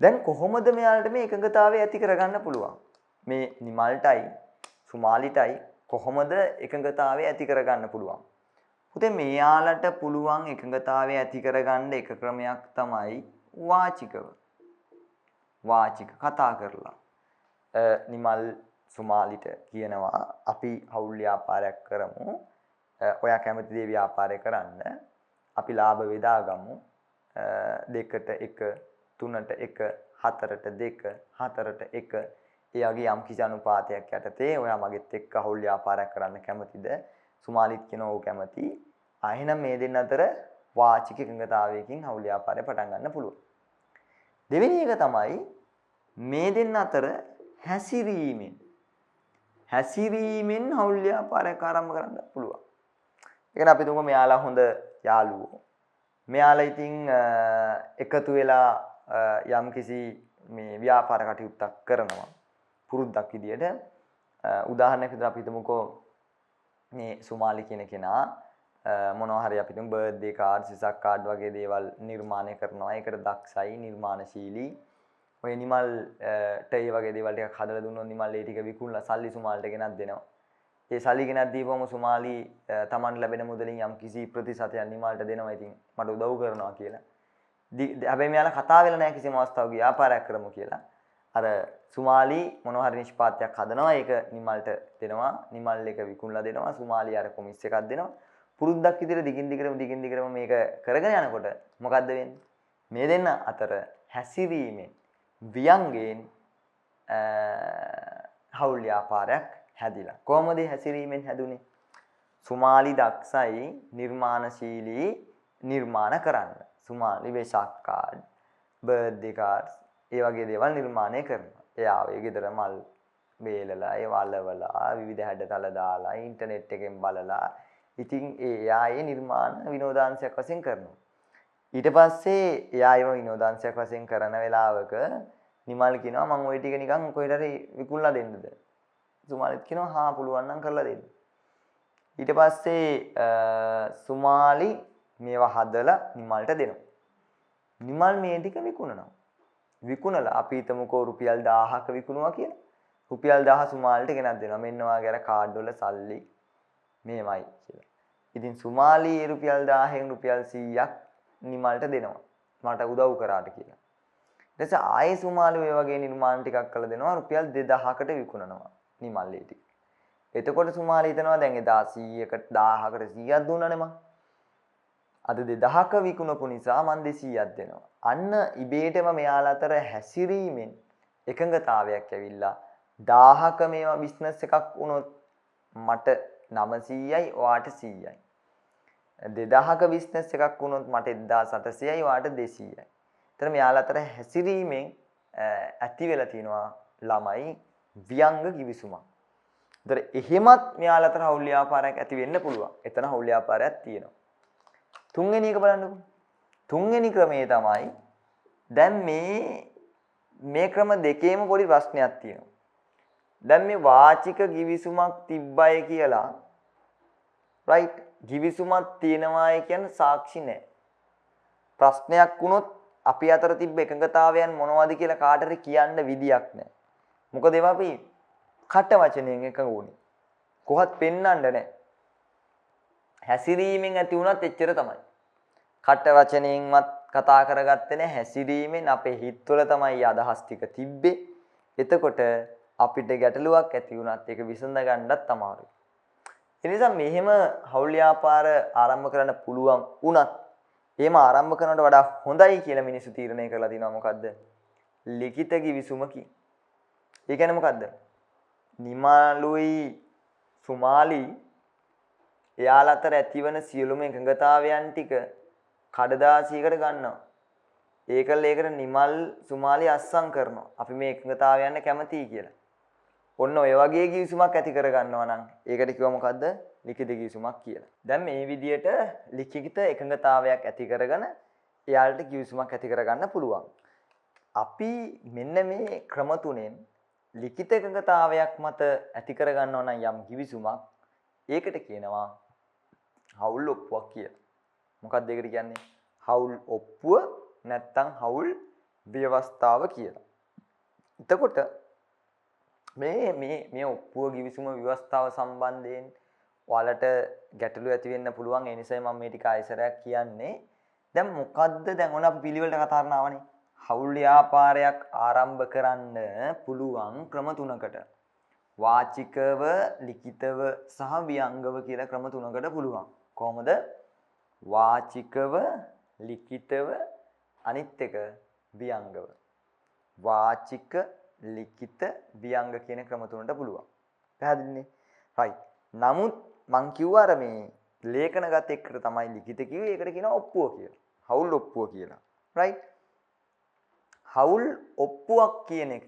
දැන් කොහොමද මෙයාලට මේ එකඟතාවය ඇති කරගන්න පුළුවන්? මේ නිමල්ටයි සුමාලිටයි කොහොමද එකඟතාවය ඇති කරගන්න පුළුවන්? පුතේ මෙයාලට පුළුවන් එකඟතාවය ඇති කරගන්න එක ක්‍රමයක් තමයි වාචිකව. වාචික කතා කරලා. නිමල් සුමාලිට කියනවා අපි හවුල් ව්‍යාපාරයක් කරමු. ඔයා කැමති දේ ව්‍යාපාරය කරන්න. අපි ලාභ බෙදාගමු. 2ට 1 3ට 1 4ට 2 4ට 1 ඒ වගේ යම් කිසි අනුපාතයක් යටතේ ඔයා මගෙත් එක්ක හවුල් ව්‍යාපාරයක් කරන්න කැමතිද? සුමාලිත් කියනවා ඔව් කැමති. එහෙනම් මේ දෙන්න අතර වාචික එකඟතාවයකින් හවුල් ව්‍යාපාරය පටන් ගන්න පුළුවන්. දෙවෙනි එක තමයි මේ දෙන්න අතර හැසිරීමෙන් හවුල් ව්‍යාපාරයක් ආරම්භ කරන්න පුළුවන්. ඒ කියන්නේ අපි තුමු මෙයාලා හොඳ යාළුවෝ. මෙයාලා ඉතින් එකතු වෙලා යම්කිසි මේ ව්‍යාපාර කටයුත්තක් කරනවා. පුරුද්දක් විදියට උදාහරණයක් විදිහට අපි හිතමුකෝ මේ සුමාලි කියන කෙනා මොනවා හරි අපි හිතමු බර්ත්ඩේ කාඩ්, සිසක් කාඩ් වගේ දේවල් නිර්මාණය කරනවා. ඒකට දක්ෂයි, නිර්මාණශීලී. ඔය නිමල්ට ඒ වගේ දේවල් ටිකක් හදලා දුන්නොත් නිමල් ඒ ටික විකුණලා සල්ලි සුමාලට ගෙනත් දෙනවා. ඒ සල්ලි ගෙනත් දීපුවම සුමාලි Taman ලැබෙන මුදලින් යම් කිසි ප්‍රතිශතයක් නිමල්ට දෙනවා. ඉතින් මට උදව් කරනවා කියලා. හැබැයි මෙයාලා කතා වෙලා නැහැ කිසිම අවස්ථාවක ව්‍යාපාරයක් කරමු කියලා. අර සුමාලි මොනවා හරි නිෂ්පාදයක් හදනවා. ඒක නිමල්ට දෙනවා. නිමල් එක විකුණලා දෙනවා. සුමාලි අර කොමිස් එකක් දෙනවා. පුරුද්දක් විදිහට දිගින් දිගටම මේක කරගෙන යනකොට මොකද්ද වෙන්නේ? මේ දෙන්න අතර හැසිරීමෙන් ව්‍යංගයෙන් හවුල් ව්‍යාපාරයක් හැදිලා. කොහොමද හැසිරීමෙන් හැදුනේ? සුමාලි දක්ෂයි නිර්මාණශීලී නිර්මාණ කරන්න. සුමාලි වෙසක් කාඩ්, බර්ත්ඩේ කාඩ්ස් ඒ වගේ දේවල් නිර්මාණය කරනවා. එයා ඒ ගෙදර මල් වේලලා, ඒ වලවලා, විවිධ හැඩතල දාලා, ඉන්ටර්නෙට් එකෙන් බලලා ඉතින් එයා ඒ නිර්මාණ විනෝදාංශයක් වශයෙන් කරනවා. ඊට පස්සේ එයා ඒව විනෝදාංශයක් වශයෙන් කරන වෙලාවක නිමල් කියනවා මම ওই ටික නිකන් කොහෙට හරි විකුණලා දෙන්නද? සුමාලිත් කියනවා හා පුළුවන් නම් කරලා දෙන්න. ඊට පස්සේ සුමාලි මේවා හදලා නිමල්ට දෙනවා. නිමල් මේ ටික විකුණනවා. විකුණලා අපි හිතමුකෝ රුපියල් 1000ක විකුණුවා කියලා. රුපියල් 1000 සුමාලිට ගෙනත් දෙනවා. මෙන්න වාගේ අර කාඩ් වල සල්ලි මේමයි කියලා. ඉතින් සුමාලි රුපියල් 1000න් රුපියල් 100ක් නිමල්ට දෙනවා. මට උදව් කරාට කියලා. ඊට පස්සේ ආයේ සුමාලි ඔය වගේ නිර්මාණ ටිකක් කරලා දෙනවා රුපියල් 2000කට විකුණනවා නිමල් ඒ ටික. එතකොට සුමාලි හිතනවා දැන් එදා 100කට 1000කට 100ක් දුන්නානේ මං. අද 2000ක විකුණපු නිසා මං 200ක් දෙනවා. අන්න ඉබේටම මෙයාලා අතර හැසිරීමෙන් එකඟතාවයක් ඇවිල්ලා 1000ක මේවා බිස්නස් එකක් වුණොත් මට 900යි ඔයාට 100යි. 2000ක බිස්නස් එකක් වුණොත් මට 1800යි ඔයාට 200යි. එතන මෙයාලා අතර හැසිරීමෙන් ඇති වෙලා තියෙනවා ළමයි ව්‍යංග කිවිසුමක්. ඒතර එහෙමත් මෙයාලා අතර හවුල් ව්‍යාපාරයක් ඇති වෙන්න පුළුවන්. එතන හවුල් ව්‍යාපාරයක් තියෙනවා. තුන්වෙනි එක බලන්නකෝ. තුන්වෙනි ක්‍රමේ තමයි දැන් මේ ක්‍රම දෙකේම පොඩි ප්‍රශ්නයක් තියෙනවා. දැන් මේ වාචික givisුමක් තිබ්බයි කියලා right givisුමක් තියෙනවායි කියන්නේ සාක්ෂි නැහැ. ප්‍රශ්නයක් වුණොත් අපි අතර තිබ්බ එකඟතාවයන් මොනවද කියලා කාටරි කියන්න විදියක් නැහැ. මොකද ඒවා අපි කට වචනයෙන් එකඟ වුණේ. කොහොත් පෙන්වන්න නැහැ. හැසිරීමෙන් ඇති වුණත් එච්චර තමයි. කට වචනයෙන්වත් කතා කරගත්තේ නැහැ. හැසිරීමෙන් අපේ හිතවල තමයි අදහස් ටික තිබ්බේ. එතකොට අපිට ගැටලුවක් ඇති වුණත් ඒක විසඳ ගන්නත් අමාරුයි. ඒ නිසා මෙහෙම හවුල් ව්‍යාපාර ආරම්භ කරන්න පුළුවන් වුණත් එහෙම ආරම්භ කරනවට වඩා හොඳයි කියලා මිනිස්සු තීරණය කරලා තිනවා මොකද්ද? ලිඛිත කිවිසුමකින්. ඒ කියන්නේ මොකද්ද? නිමාලුයි සුමාලි එයාලා අතර ඇතිවන සියලුම එකඟතාවයන් ටික කඩදාසියකට ගන්නවා. ඒකල ඒකට නිමල් සුමාලි අස්සම් කරනවා. අපි මේ එකඟතාවයන් කැමතියි කියලා. ඔන්න ඔය වගේ කිවිසුමක් ඇති කර ගන්නවා නම් ඒකට කිව්ව මොකද්ද? ලිඛිත කිවිසුමක් කියලා. දැන් මේ විදියට ලිඛිත එකඟතාවයක් ඇති කරගෙන එයාලට කිවිසුමක් ඇති කරගන්න පුළුවන්. අපි මෙන්න මේ ක්‍රම තුනෙන් ලිඛිත එකඟතාවයක් මත ඇති කරගන්නවා නම් යම් කිවිසුමක් ඒකට කියනවා හවුල් ඔප්පුවක් කියලා. මොකක්ද ඒකට කියන්නේ? හවුල් ඔප්පුව නැත්තම් හවුල් ව්‍යවස්ථාව කියලා. එතකොට මේ ඔප්පුව කිවිසුම ව්‍යවස්ථාව සම්බන්ධයෙන් ඔයාලට ගැටලු ඇති වෙන්න පුළුවන්. ඒ නිසා මම මේ ටික ආයෙසරයක් කියන්නේ. දැන් මොකද්ද දැන් ඔන්න අපි පිළිවෙලට කතා කරනවානේ. හවුල් ව්‍යාපාරයක් ආරම්භ කරන්න පුළුවන් ක්‍රම තුනකට. වාචිකව, ලිඛිතව සහ ව්‍යංගව කියලා ක්‍රම තුනකට පුළුවන්. කොහොමද? වාචිකව, ලිඛිතව අනිත් එක ව්‍යංගව. වාචික, ලිඛිත, ව්‍යංග කියන ක්‍රම තුනට පුළුවන්. පැහැදිලිනේ? right. නමුත් මං කිව්වා අර මේ ලේඛනගත එකට තමයි ලිඛිත කිව්වේ. ඒකට කියනවා ඔප්පුව කියලා. හවුල් ඔප්පුව කියලා. right. හවුල් ඔප්පුවක් කියන එක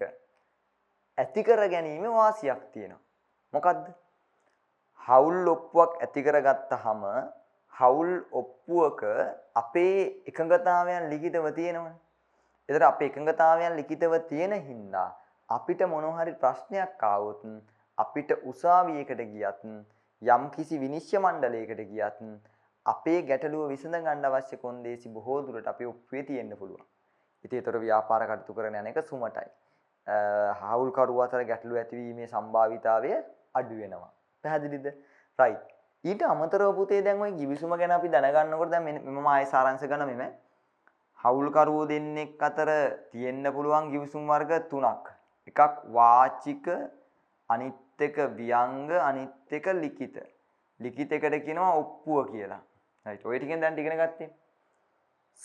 ඇති කර ගැනීම වාසියක් තියෙනවා. මොකද්ද? හවුල් ඔප්පුවක් ඇති කරගත්තාම හවුල් ඔප්පුවක අපේ එකඟතාවයන් ලිඛිතව තියෙනවනේ. ඒතර අපේ එකඟතාවයන් ලිඛිතව තියෙන හින්දා අපිට මොන හරි ප්‍රශ්නයක් ආවොත් අපිට උසාවියකට ගියත් යම් කිසි විනිශ්චය මණ්ඩලයකට ගියත් අපේ ගැටලුව විසඳ ගන්න අවශ්‍ය කොන්දේසි බොහෝ දුරට අපේ ඔප්පුවේ තියෙන්න පුළුවන්. ඉතින් ඒතර ව්‍යාපාර කටයුතු කරන යන එක සුමටයි. හවුල් කරුව අතර ගැටලු ඇතිවීමේ සම්භාවිතාවය අඩු වෙනවා. පැහැදිලිද? right. ඊට අමතරව පුතේ දැන් ওই givisuma ගැන අපි දැනගන්නකොට දැන් මම ආයෙ සාරාංශ ගන්න මෙමෙ. හවුල් කරුවෝ දෙන්නෙක් අතර තියෙන්න පුළුවන් givisum වර්ග තුනක්. එකක් වාචික, අනිත් එක ව්‍යංග, අනිත් එක ලිඛිත. ලිඛිත එකට කියනවා ඔප්පුව කියලා. right. ඔය ටිකෙන් දැන් ඉගෙන ගත්තේ.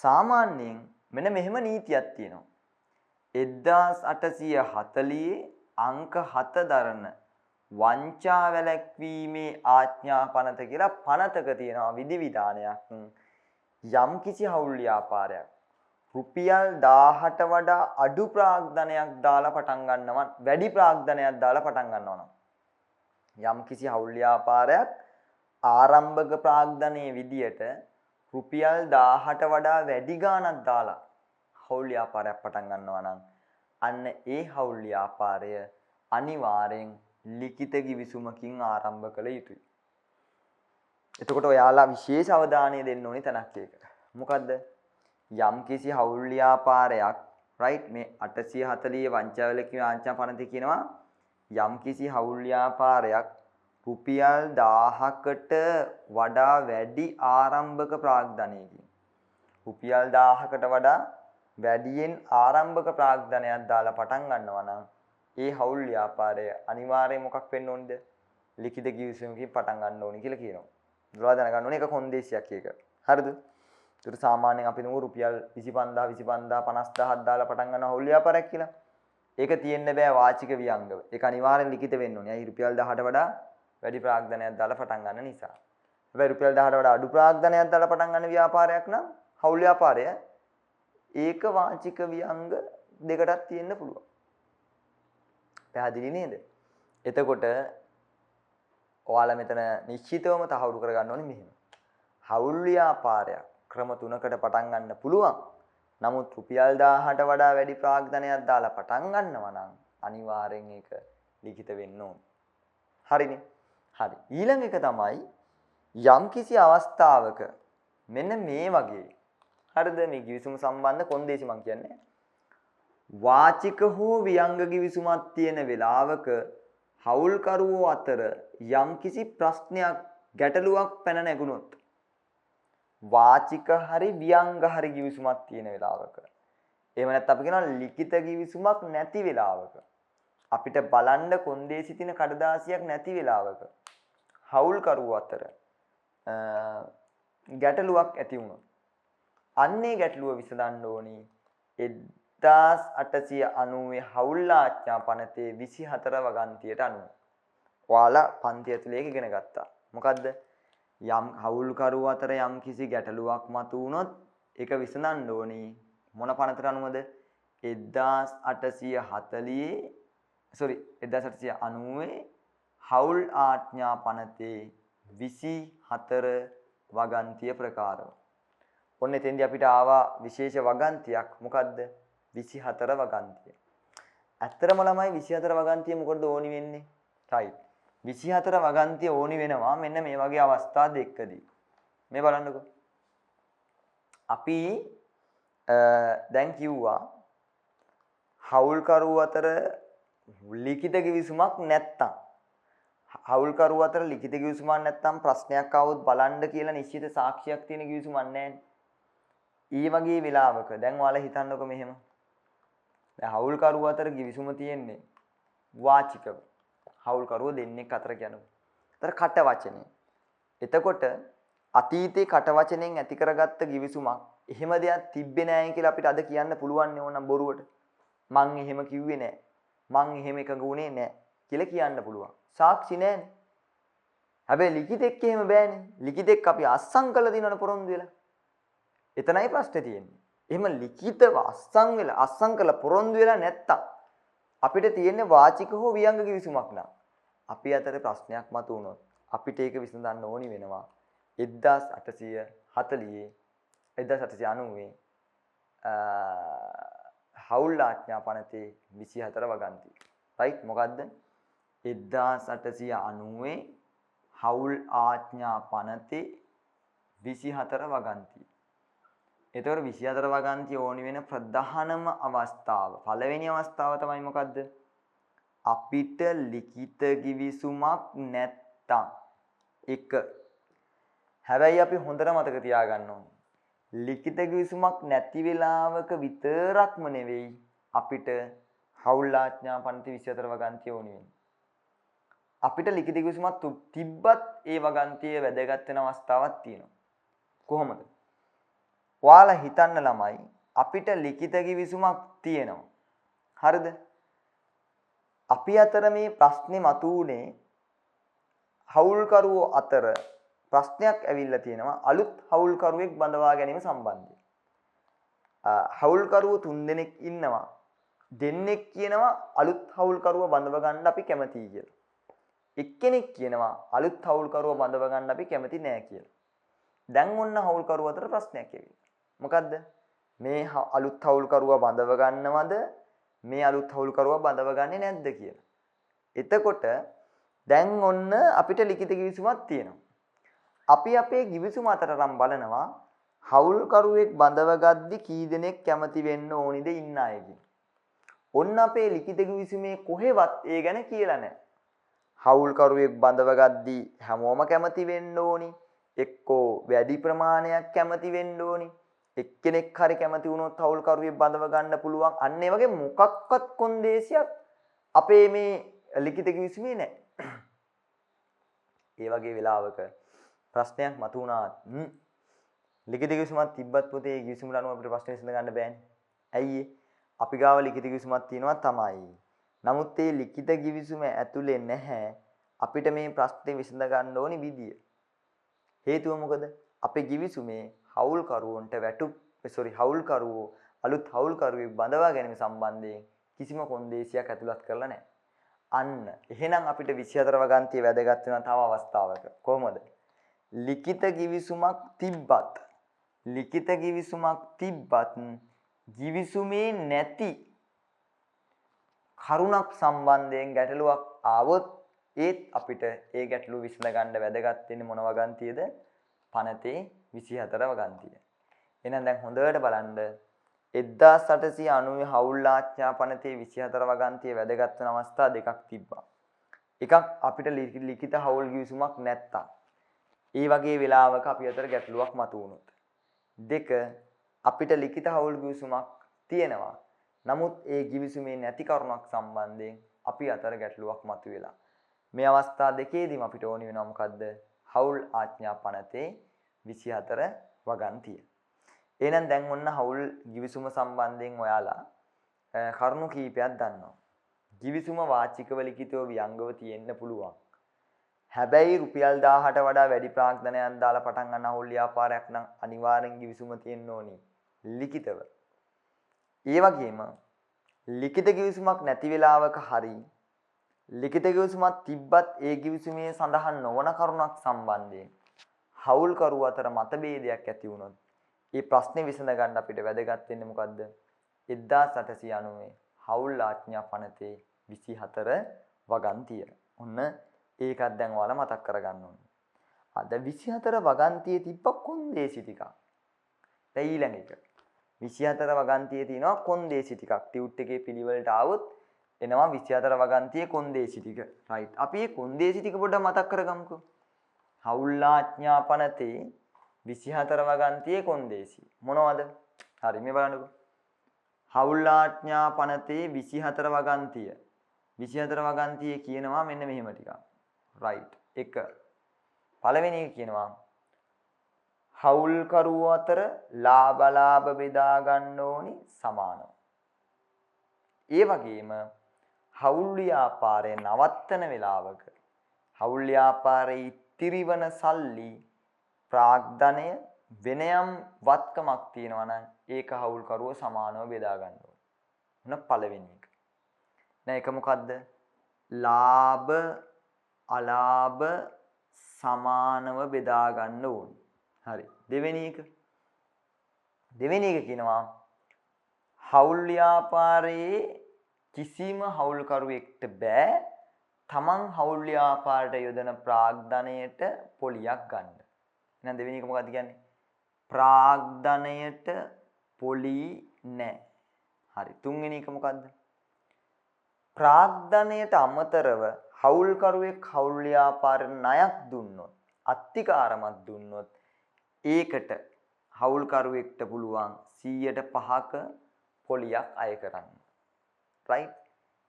සාමාන්‍යයෙන් මෙන්න මෙහෙම නීතියක් තියෙනවා. 1840 අංක 7 දරන වංචා වැළැක්වීමේ ආඥා පනත කියලා පනතක තියෙනවා විධිවිධානයක්. යම් කිසි හවුල් ව්‍යාපාරයක් රුපියල් 1000ට වඩා අඩු ප්‍රාග්ධනයක් දාලා පටන් ගන්නවා, වැඩි ප්‍රාග්ධනයක් දාලා පටන් ගන්නවා නම් යම් කිසි හවුල් ව්‍යාපාරයක් ආරම්භක ප්‍රාග්ධනයේ විදියට රුපියල් 1000ට වඩා වැඩි ගාණක් දාලා හවුල් ව්‍යාපාරයක් පටන් ගන්නවා නම් අන්න ඒ හවුල් ව්‍යාපාරය අනිවාර්යෙන් ලිඛිත කිවිසුමකින් ආරම්භ කළ යුතුයි. එතකොට ඔයාලා විශේෂ අවධානය දෙන්න ඕනේ තැනක් ඒකට. මොකද්ද? යම් කිසි හවුල් ව්‍යාපාරයක් right මේ 840 වංචාවලකී ආංචා පනතේ කියනවා යම් කිසි හවුල් ව්‍යාපාරයක් රුපියල් 1000කට වඩා වැඩි ආරම්භක ප්‍රාග්ධනයකින් රුපියල් 1000කට වඩා වැඩියෙන් ආරම්භක ප්‍රාග්ධනයක් දාලා පටන් ගන්නවා නම් ඒ හවුල් ව්‍යාපාරය අනිවාර්යයෙන් මොකක් වෙන්න ඕනද? ලිඛිත කිවිසුමකින් පටන් ගන්න ඕනි කියලා කියනවා. දුරලා දැනගන්න ඕනේ ඒක කොන්දේසියක් ඒක. හරිද? ඒතර සාමාන්‍යයෙන් අපි නෝ රුපියල් 25000 50000 දාලා පටන් ගන්න හවුල් ව්‍යාපාරයක් කියලා. ඒක තියෙන්න බෑ වාචික ව්‍යංගව. ඒක අනිවාර්යෙන් ලිඛිත වෙන්න ඕනේ. අයි රුපියල් 1000ට වඩා වැඩි ප්‍රාග්ධනයක් දාලා පටන් ගන්න නිසා. හැබැයි රුපියල් 1000ට වඩා අඩු ප්‍රාග්ධනයක් දාලා පටන් ගන්න ව්‍යාපාරයක් නම් හවුල් ව්‍යාපාරය ඒක වාචික ව්‍යංග දෙකටත් තියෙන්න පුළුවන්. පැහැදිලි නේද? එතකොට ඔයාලා මෙතන නිශ්චිතවම තහවුරු කරගන්න ඕනේ මෙහෙම. හවුල් ව්‍යාපාරයක් ක්‍රම තුනකට පටන් ගන්න පුළුවන්. නමුත් රුපියල් 1000ට වඩා වැඩි ප්‍රාග්ධනයක් දාලා පටන් ගන්නවා නම් අනිවාර්යෙන් ඒක ලිඛිත වෙන්න ඕන. හරිනේ. හරි. ඊළඟ එක තමයි යම්කිසි අවස්ථාවක මෙන්න මේ වගේ හරිද මේ කිවිසුම සම්බන්ධ කොන්දේසි මං කියන්නේ වාචික හෝ ව්‍යංග කිවිසුමක් තියෙන වෙලාවක හවුල්කරුවෝ අතර යම්කිසි ප්‍රශ්නයක් ගැටලුවක් පැන නැගුණොත් වාචික හරි ව්‍යංග හරි කිවිසුමක් තියෙන වෙලාවක එහෙම නැත්නම් අපි කියනවා ලිඛිත කිවිසුමක් නැති වෙලාවක අපිට බලන්න කොන්දේසි තියෙන කඩදාසියක් නැති වෙලාවක හවුල්කරුවෝ අතර ගැටලුවක් ඇති වුණොත් අන්නේ ගැටලුව විසඳන්න ඕනි 1890 හවුල් ආඥා පනතේ 24 වගන්තියට අනුව. ඔයාලා පන්ති ඇතුලේ ඉගෙන ගත්තා. මොකද්ද? යම් හවුල්කරුවෝ අතර යම් කිසි ගැටලුවක් මතු වුණොත් ඒක විසඳන්න ඕනි මොන පනතට අනුවද? 1890 හවුල් ආඥා පනතේ 24 වගන්තිය ප්‍රකාරව. ඔන්න එතෙන්දී අපිට ආවා විශේෂ වගන්තියක්. මොකද්ද? 24 වගන්තිය. ඇත්තරම ළමයි 24 වගන්තිය මොකටද ඕනි වෙන්නේ? right. 24 වගන්තිය ඕනි වෙනවා මෙන්න මේ වගේ අවස්ථා දෙකකදී. මේ බලන්නකෝ. අපි දැන් කිව්වා හවුල්කරුවෝ අතර ලිඛිත කිවිසුමක් නැත්තම් හවුල්කරුවෝ අතර ලිඛිත කිවිසුමක් නැත්තම් ප්‍රශ්නයක් ආවොත් බලන්න කියලා නිශ්චිත සාක්ෂියක් තියෙන කිවිසුමක් නැහැ. ඊ වගේ වෙලාවක දැන් ඔයාලා හිතන්නකො මෙහෙම. දැන් හවුල්කරුවෝ අතර කිවිසුම තියෙන්නේ වාචිකව. හවුල්කරුවෝ දෙන්නෙක් අතර කියනවා. අතර කට වචනේ. එතකොට අතීතේ කට වචනෙන් ඇති කරගත්ත කිවිසුමක් එහෙම දෙයක් තිබ්බේ නැහැ කියලා අපිට අද කියන්න පුළුවන් නේ ඕනම් බොරුවට. මං එහෙම කිව්වේ නැහැ. මං එහෙම එකඟ වුණේ නැහැ කියලා කියන්න පුළුවන්. සාක්ෂි නැහැනේ. හැබැයි ලිඛිතෙක් එහෙම බෑනේ. ලිඛිතෙක් අපි අස්සම් කළ දිනවන පොරොන්දු වෙලා. එතනයි ප්‍රශ්නේ තියෙන්නේ. එහෙම ලිඛිතව අස්සම් කළ පොරොන්දු වෙලා නැත්තම් අපිට තියෙන්නේ වාචික හෝ ව්‍යංග කිවිසුමක් නා. අපි අතරේ ප්‍රශ්නයක් මතු වුණොත් අපිට ඒක විසඳන්න ඕනි වෙනවා 1890 හවුල් ආඥා පනතේ 24 වගන්තිය. right මොකද්ද? 1890 හවුල් ආඥා පනතේ 24 වගන්තිය. එතකොට 24 වගන්තිය ඕනි වෙන ප්‍රධානම අවස්ථාව පළවෙනි අවස්ථාව තමයි මොකද්ද? අපිට ලිඛිත කිවිසුමක් නැත්තම් එක. හැබැයි අපි හොඳට මතක තියාගන්න ඕනේ. ලිඛිත කිවිසුමක් නැති වෙලාවක විතරක්ම නෙවෙයි අපිට හවුල් ආඥා පනතේ 24 වගන්තිය ඕනි වෙන්නේ. අපිට ලිඛිත කිවිසුමක් තිබ්බත් ඒ වගන්තිය වැදගත් වෙන අවස්ථාවක් තියෙනවා. කොහොමද? ඔයාලා හිතන්න ළමයි අපිට ලිඛිත කිවිසුමක් තියෙනවා. හරිද? අපි අතර මේ ප්‍රශ්නේ මතුවුනේ හවුල්කරුවෝ අතර ප්‍රශ්නයක් ඇවිල්ලා තියෙනවා අලුත් හවුල්කරුවෙක් බඳවා ගැනීම සම්බන්ධයෙන්. හවුල්කරුවෝ 3 දෙනෙක් ඉන්නවා. දෙන්නෙක් කියනවා අලුත් හවුල්කරුව බඳව ගන්න අපි කැමතියි කියලා. එක්කෙනෙක් කියනවා අලුත් හවුල්කරුව බඳව ගන්න අපි කැමති නෑ කියලා. දැන් ඔන්න හවුල්කරුව අතර ප්‍රශ්නයක් ඇවිල්ලා. මොකද්ද? මේ අලුත් හවුල්කරුව බඳව ගන්නවද? මේ අලුත් හවුල්කරුව බඳව ගන්නේ නැද්ද කියලා. එතකොට දැන් ඔන්න අපිට ලිඛිත කිවිසුමක් තියෙනවා. අපි අපේ කිවිසුම අතරම් බලනවා හවුල්කරුවෙක් බඳව ගද්දි කී දෙනෙක් කැමති වෙන්න ඕනිද ඉන්න අයගෙන්. ඔන්න අපේ ලිඛිත කිවිසුමේ කොහෙවත් ඒ ගැන කියලා නැහැ. හවුල්කරුවෙක් බඳව ගද්දි හැමෝම කැමති වෙන්න ඕනි. එක්කෝ වැඩි ප්‍රමාණයක් කැමති වෙන්න ඕනි. එක්කෙනෙක් හරි කැමති වුණොත් හවුල්කරුවෙක් බඳව ගන්න පුළුවන්. අන්න ඒ වගේ මොකක්වත් කොන්දේසියක් අපේ මේ ලිඛිත කිවිසුමේ නැහැ. ඒ වගේ වෙලාවක ප්‍රශ්නයක් මතුවුණාත් ලිඛිත කිවිසුමක් තිබ්බත් පොතේ ඒ කිවිසුමට අනුව අපිට ප්‍රශ්න විසඳ ගන්න බෑනේ. ඇයි අපි ගාව ලිඛිත කිවිසුමක් තියෙනවා තමයි. නමුත් ඒ ලිඛිත කිවිසුම ඇතුලේ නැහැ අපිට මේ ප්‍රශ්නේ විසඳ ගන්න ඕනි විදිය. හේතුව මොකද? අපේ කිවිසුමේ හවුල්කරුවන්ට හවුල්කරුවෝ අලුත් හවුල්කරුවෙක් බඳවා ගැනීම සම්බන්ධයෙන් කිසිම කොන්දේසියක් ඇතුළත් කරලා නැහැ. අන්න එහෙනම් අපිට 24 වගන්තිය වැදගත් වෙන තව අවස්ථාවක. කොහොමද? ලිඛිත කිවිසුමක් තිබ්බත් කිවිසුමේ නැති කරුණක් සම්බන්ධයෙන් ගැටලුවක් ආවොත් ඒත් අපිට ඒ ගැටලු විසඳ ගන්න වැදගත් වෙන්නේ මොන වගන්තියද? පනතේ 24 වගන්තිය. එහෙනම් දැන් හොඳට බලන්න 1890 හවුල් ආඥා පනතේ 24 වගන්තිය වැදගත් වෙන අවස්ථා දෙකක් තිබ්බා. එකක් අපිට ලිඛිත හවුල් ගිවිසුමක් නැත්තම්. ඒ වගේ වෙලාවක අපි අතර ගැටලුවක් මතුවුණොත්. දෙක අපිට ලිඛිත හවුල් ගිවිසුමක් තියෙනවා. නමුත් ඒ ගිවිසුමේ නැති කරුණක් සම්බන්ධයෙන් අපි අතර ගැටලුවක් මතුවෙලා. මේ අවස්ථා දෙකේදීම අපිට ඕනි වෙනවා මොකද්ද? හවුල් ආඥා පනතේ 24 වගන්තිය. එහෙනම් දැන් ඔන්න හවුල් ගිවිසුම සම්බන්ධයෙන් ඔයාලා කරුණු කීපයක් දන්නවා. ගිවිසුම වාචිකව ලිඛිතව ව්‍යංගව තියෙන්න පුළුවන්. හැබැයි රුපියල් 1000ට වඩා වැඩි ප්‍රාග්ධනයක් දාලා පටන් ගන්න හවුල් ව්‍යාපාරයක් නම් අනිවාර්යෙන් ගිවිසුම තියෙන්න ඕනි ලිඛිතව. ඒ වගේම ලිඛිත ගිවිසුමක් නැති වෙලාවක හරි ලිඛිත ගිවිසුමක් තිබ්බත් ඒ ගිවිසුමේ සඳහන් නොවන කරුණක් සම්බන්ධයෙන් හවුල්කරුව අතර මතභේදයක් ඇති වුණොත් ඒ ප්‍රශ්නේ විසඳ ගන්න අපිට වැදගත් වෙන්නේ මොකද්ද? 1890 හවුල් ආඥා පනතේ 24 වගන්තිය. ඔන්න ඒකත් දැන් ඔයාලා මතක් කරගන්න ඕනේ. අද 24 වගන්තියේ තිබ්බ කොන්දේසි ටිකක්. දැන් ඊළඟ එක. 24 වගන්තියේ තියෙනවා කොන්දේසි ටිකක්. ටියුට් එකේ පිළිවෙලට ආවොත් එනවා 24 වගන්තියේ කොන්දේසි ටික. රයිට්. අපි මේ කොන්දේසි ටික පොඩ්ඩක් මතක් කරගමුකෝ. හවුල් ආඥා පනතේ 24 වගන්තියේ කොන්දේසි. මොනවද? හරි මේ බලන්නකෝ. හවුල් ආඥා පනතේ 24 වගන්තිය. 24 වගන්තියේ කියනවා මෙන්න මෙහෙම ටිකක්. රයිට්. 1. පළවෙනි එක කියනවා හවුල්කරුවෝ අතර ලාභ බෙදා ගන්න ඕනි සමානව. ඒ වගේම හවුල් ව්‍යාපාරය නවත්තන වෙලාවක හවුල් ව්‍යාපාරයේ ඉතිරිවන සල්ලි ප්‍රාග්ධනය වෙන යම් වත්කමක් තියෙනවා නම් ඒක හවුල්කරුවෝ සමානව බෙදා ගන්න ඕනේ. මොන පළවෙනි එක. දැන් ඒක මොකද්ද? ලාභ අලාභ සමානව බෙදා ගන්න ඕනේ. හරි. දෙවෙනි එක. දෙවෙනි එක කියනවා හවුල් ව්‍යාපාරයේ කිසිම හවුල්කරුවෙක්ට බෑ තමන් හවුල් ව්‍යාපාරයට යොදන ප්‍රාග්ධනයට පොලියක් ගන්න. එහෙනම් දෙවෙනි එක මොකක්ද කියන්නේ? ප්‍රාග්ධනයට පොලි නැහැ. හරි. තුන්වෙනි එක මොකද්ද? ප්‍රාග්ධනයට අමතරව හවුල්කරුවෙක් හවුල් ව්‍යාපාරයට ණයක් දුන්නොත්, අත්තිකාරමක් දුන්නොත් ඒකට හවුල්කරුවෙක්ට පුළුවන් 100%ක පොලියක් අය කරන්න. රයිට්?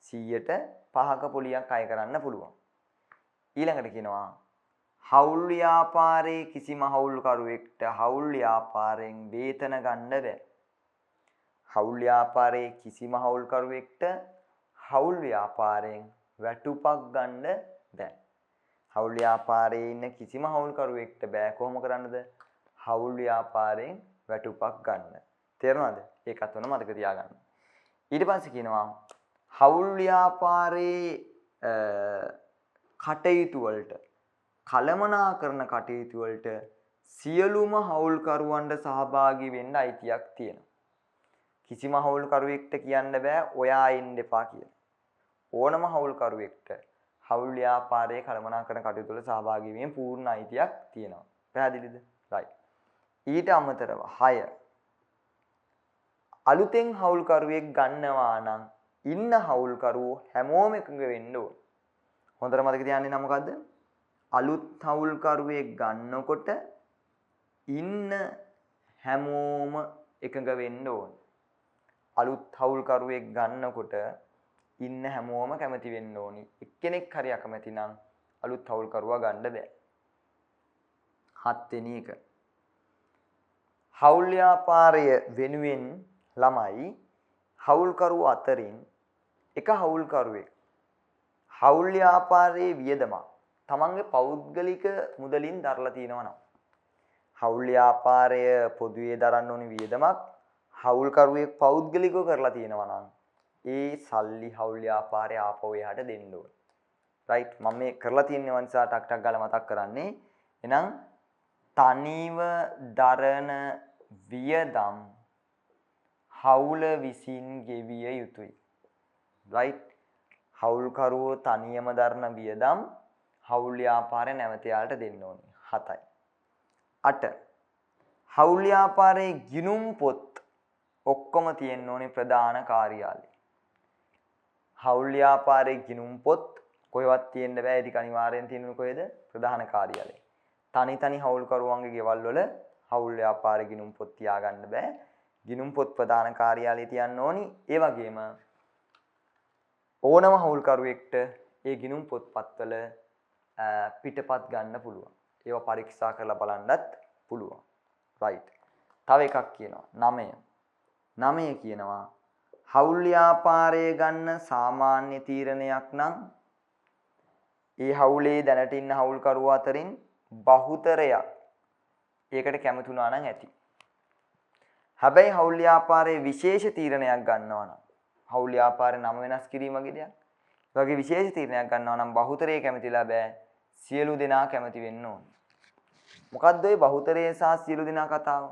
100%ක පොලියක් අය කරන්න පුළුවන්. ඊළඟට කියනවා හවුල් ව්‍යාපාරයේ කිසිම හවුල්කරුවෙක්ට හවුල් ව්‍යාපාරයෙන් වේතන ගන්න බෑ. හවුල් ව්‍යාපාරයේ කිසිම හවුල්කරුවෙක්ට හවුල් ව්‍යාපාරයෙන් වැටුපක් ගන්න බෑ. හවුල් ව්‍යාපාරයේ ඉන්න කිසිම හවුල්කරුවෙක්ට බෑ කොහොම කරන්නද? හවුල් ව්‍යාපාරයෙන් වැටුපක් ගන්න. තේරුණාද? ඒකත් උන මතක තියාගන්න. ඊට පස්සේ කියනවා හවුල් ව්‍යාපාරයේ කටයුතු වලට කළමනාකරන කටයුතු වලට සියලුම හවුල්කරුවන්ට සහභාගී වෙන්න අයිතියක් තියෙනවා. කිසිම හවුල්කරුවෙක්ට කියන්න බෑ ඔයා ඉන්න එපා කියලා. ඕනම හවුල්කරුවෙක්ට හවුල් ව්‍යාපාරයේ කළමනාකරන කටයුතු වල සහභාගී වීම පූර්ණ අයිතියක් තියෙනවා. පැහැදිලිද? right. ඊට අමතරව 6 අලුතෙන් හවුල්කරුවෙක් ගන්නවා නම් ඉන්න හවුල්කරුවෝ හැමෝම එකඟ වෙන්න ඕන. හොඳට මතක තියාගන්න නම් මොකද්ද? අලුත් හවුල්කරුවෙක් ගන්නකොට ඉන්න හැමෝම එකඟ වෙන්න ඕන. අලුත් හවුල්කරුවෙක් ගන්නකොට ඉන්න හැමෝම කැමති වෙන්න ඕනි. එක්කෙනෙක් හරි අකමැති නම් අලුත් හවුල්කරුවා ගන්න බෑ. 7 වෙනි එක. හවුල් ව්‍යාපාරය වෙනුවෙන් ළමයි හවුල්කරුවෝ අතරින් එක හවුල්කරුවෙක් හවුල් ව්‍යාපාරයේ වියදමක් තමන්ගේ පෞද්ගලික මුදලින් දරලා තියෙනවා නම් හවුල් ව්‍යාපාරය පොදුවේ දරන්න ඕනි වියදමක් හවුල්කරුවෙක් පෞද්ගලිකව කරලා තියෙනවා නම් ඒ සල්ලි හවුල් ව්‍යාපාරය ආපහු එහාට දෙන්න ඕන. රයිට්? මම මේ කරලා තියෙනවා නිසා ටක් ටක් ගාලා මතක් කරන්නේ. එහෙනම් තනිව දරන වියදම් හවුල විසින් ගෙවිය යුතුයි. රයිට්? හවුල්කරුවෝ තනියම දරන වියදම් හවුල් ව්‍යාපාරේ නැවතයාලට දෙන්න ඕනේ. 7යි. 8. හවුල් ව්‍යාපාරයේ ගිණුම් පොත් ඔක්කොම තියෙන්න ඕනේ ප්‍රධාන කාර්යාලේ. හවුල් ව්‍යාපාරයේ ගිණුම් පොත් කොහෙවත් තියෙන්න බෑ. ඒක අනිවාර්යෙන් තියෙන්නේ කොහෙද? ප්‍රධාන කාර්යාලේ. තනි හවුල්කරුවන්ගේ ගෙවල් වල හවුල් ව්‍යාපාරයේ ගිණුම් පොත් තියාගන්න බෑ. ගිණුම් පොත් ප්‍රධාන කාර්යාලයේ තියන්න ඕනි. ඒ වගේම ඕනම හවුල්කරුවෙක්ට ඒ ගිණුම් පොත්පත්වල පිටපත් ගන්න පුළුවන්. ඒවා පරීක්ෂා කරලා බලන්නත් පුළුවන්. right. තව එකක් කියනවා 9. 9 කියනවා හවුල් ව්‍යාපාරයේ ගන්න සාමාන්‍ය තීරණයක් නම් ඒ හවුලේ දැනට ඉන්න හවුල්කරුවෝ අතරින් බහුතරයක් ඒකට කැමති වුණා නම් ඇති. හැබැයි හවුල් ව්‍යාපාරයේ විශේෂ තීරණයක් ගන්නවා නම් හවුල් ව්‍යාපාරේ නම වෙනස් කිරීම වගේ දෙයක්. ඒ වගේ විශේෂ තීරණයක් ගන්නවා නම් බහුතරය කැමතිලා බෑ. සියලු දෙනා කැමති වෙන්න ඕන. මොකද්ද ඒ බහුතරය සහ සියලු දෙනා කතාව?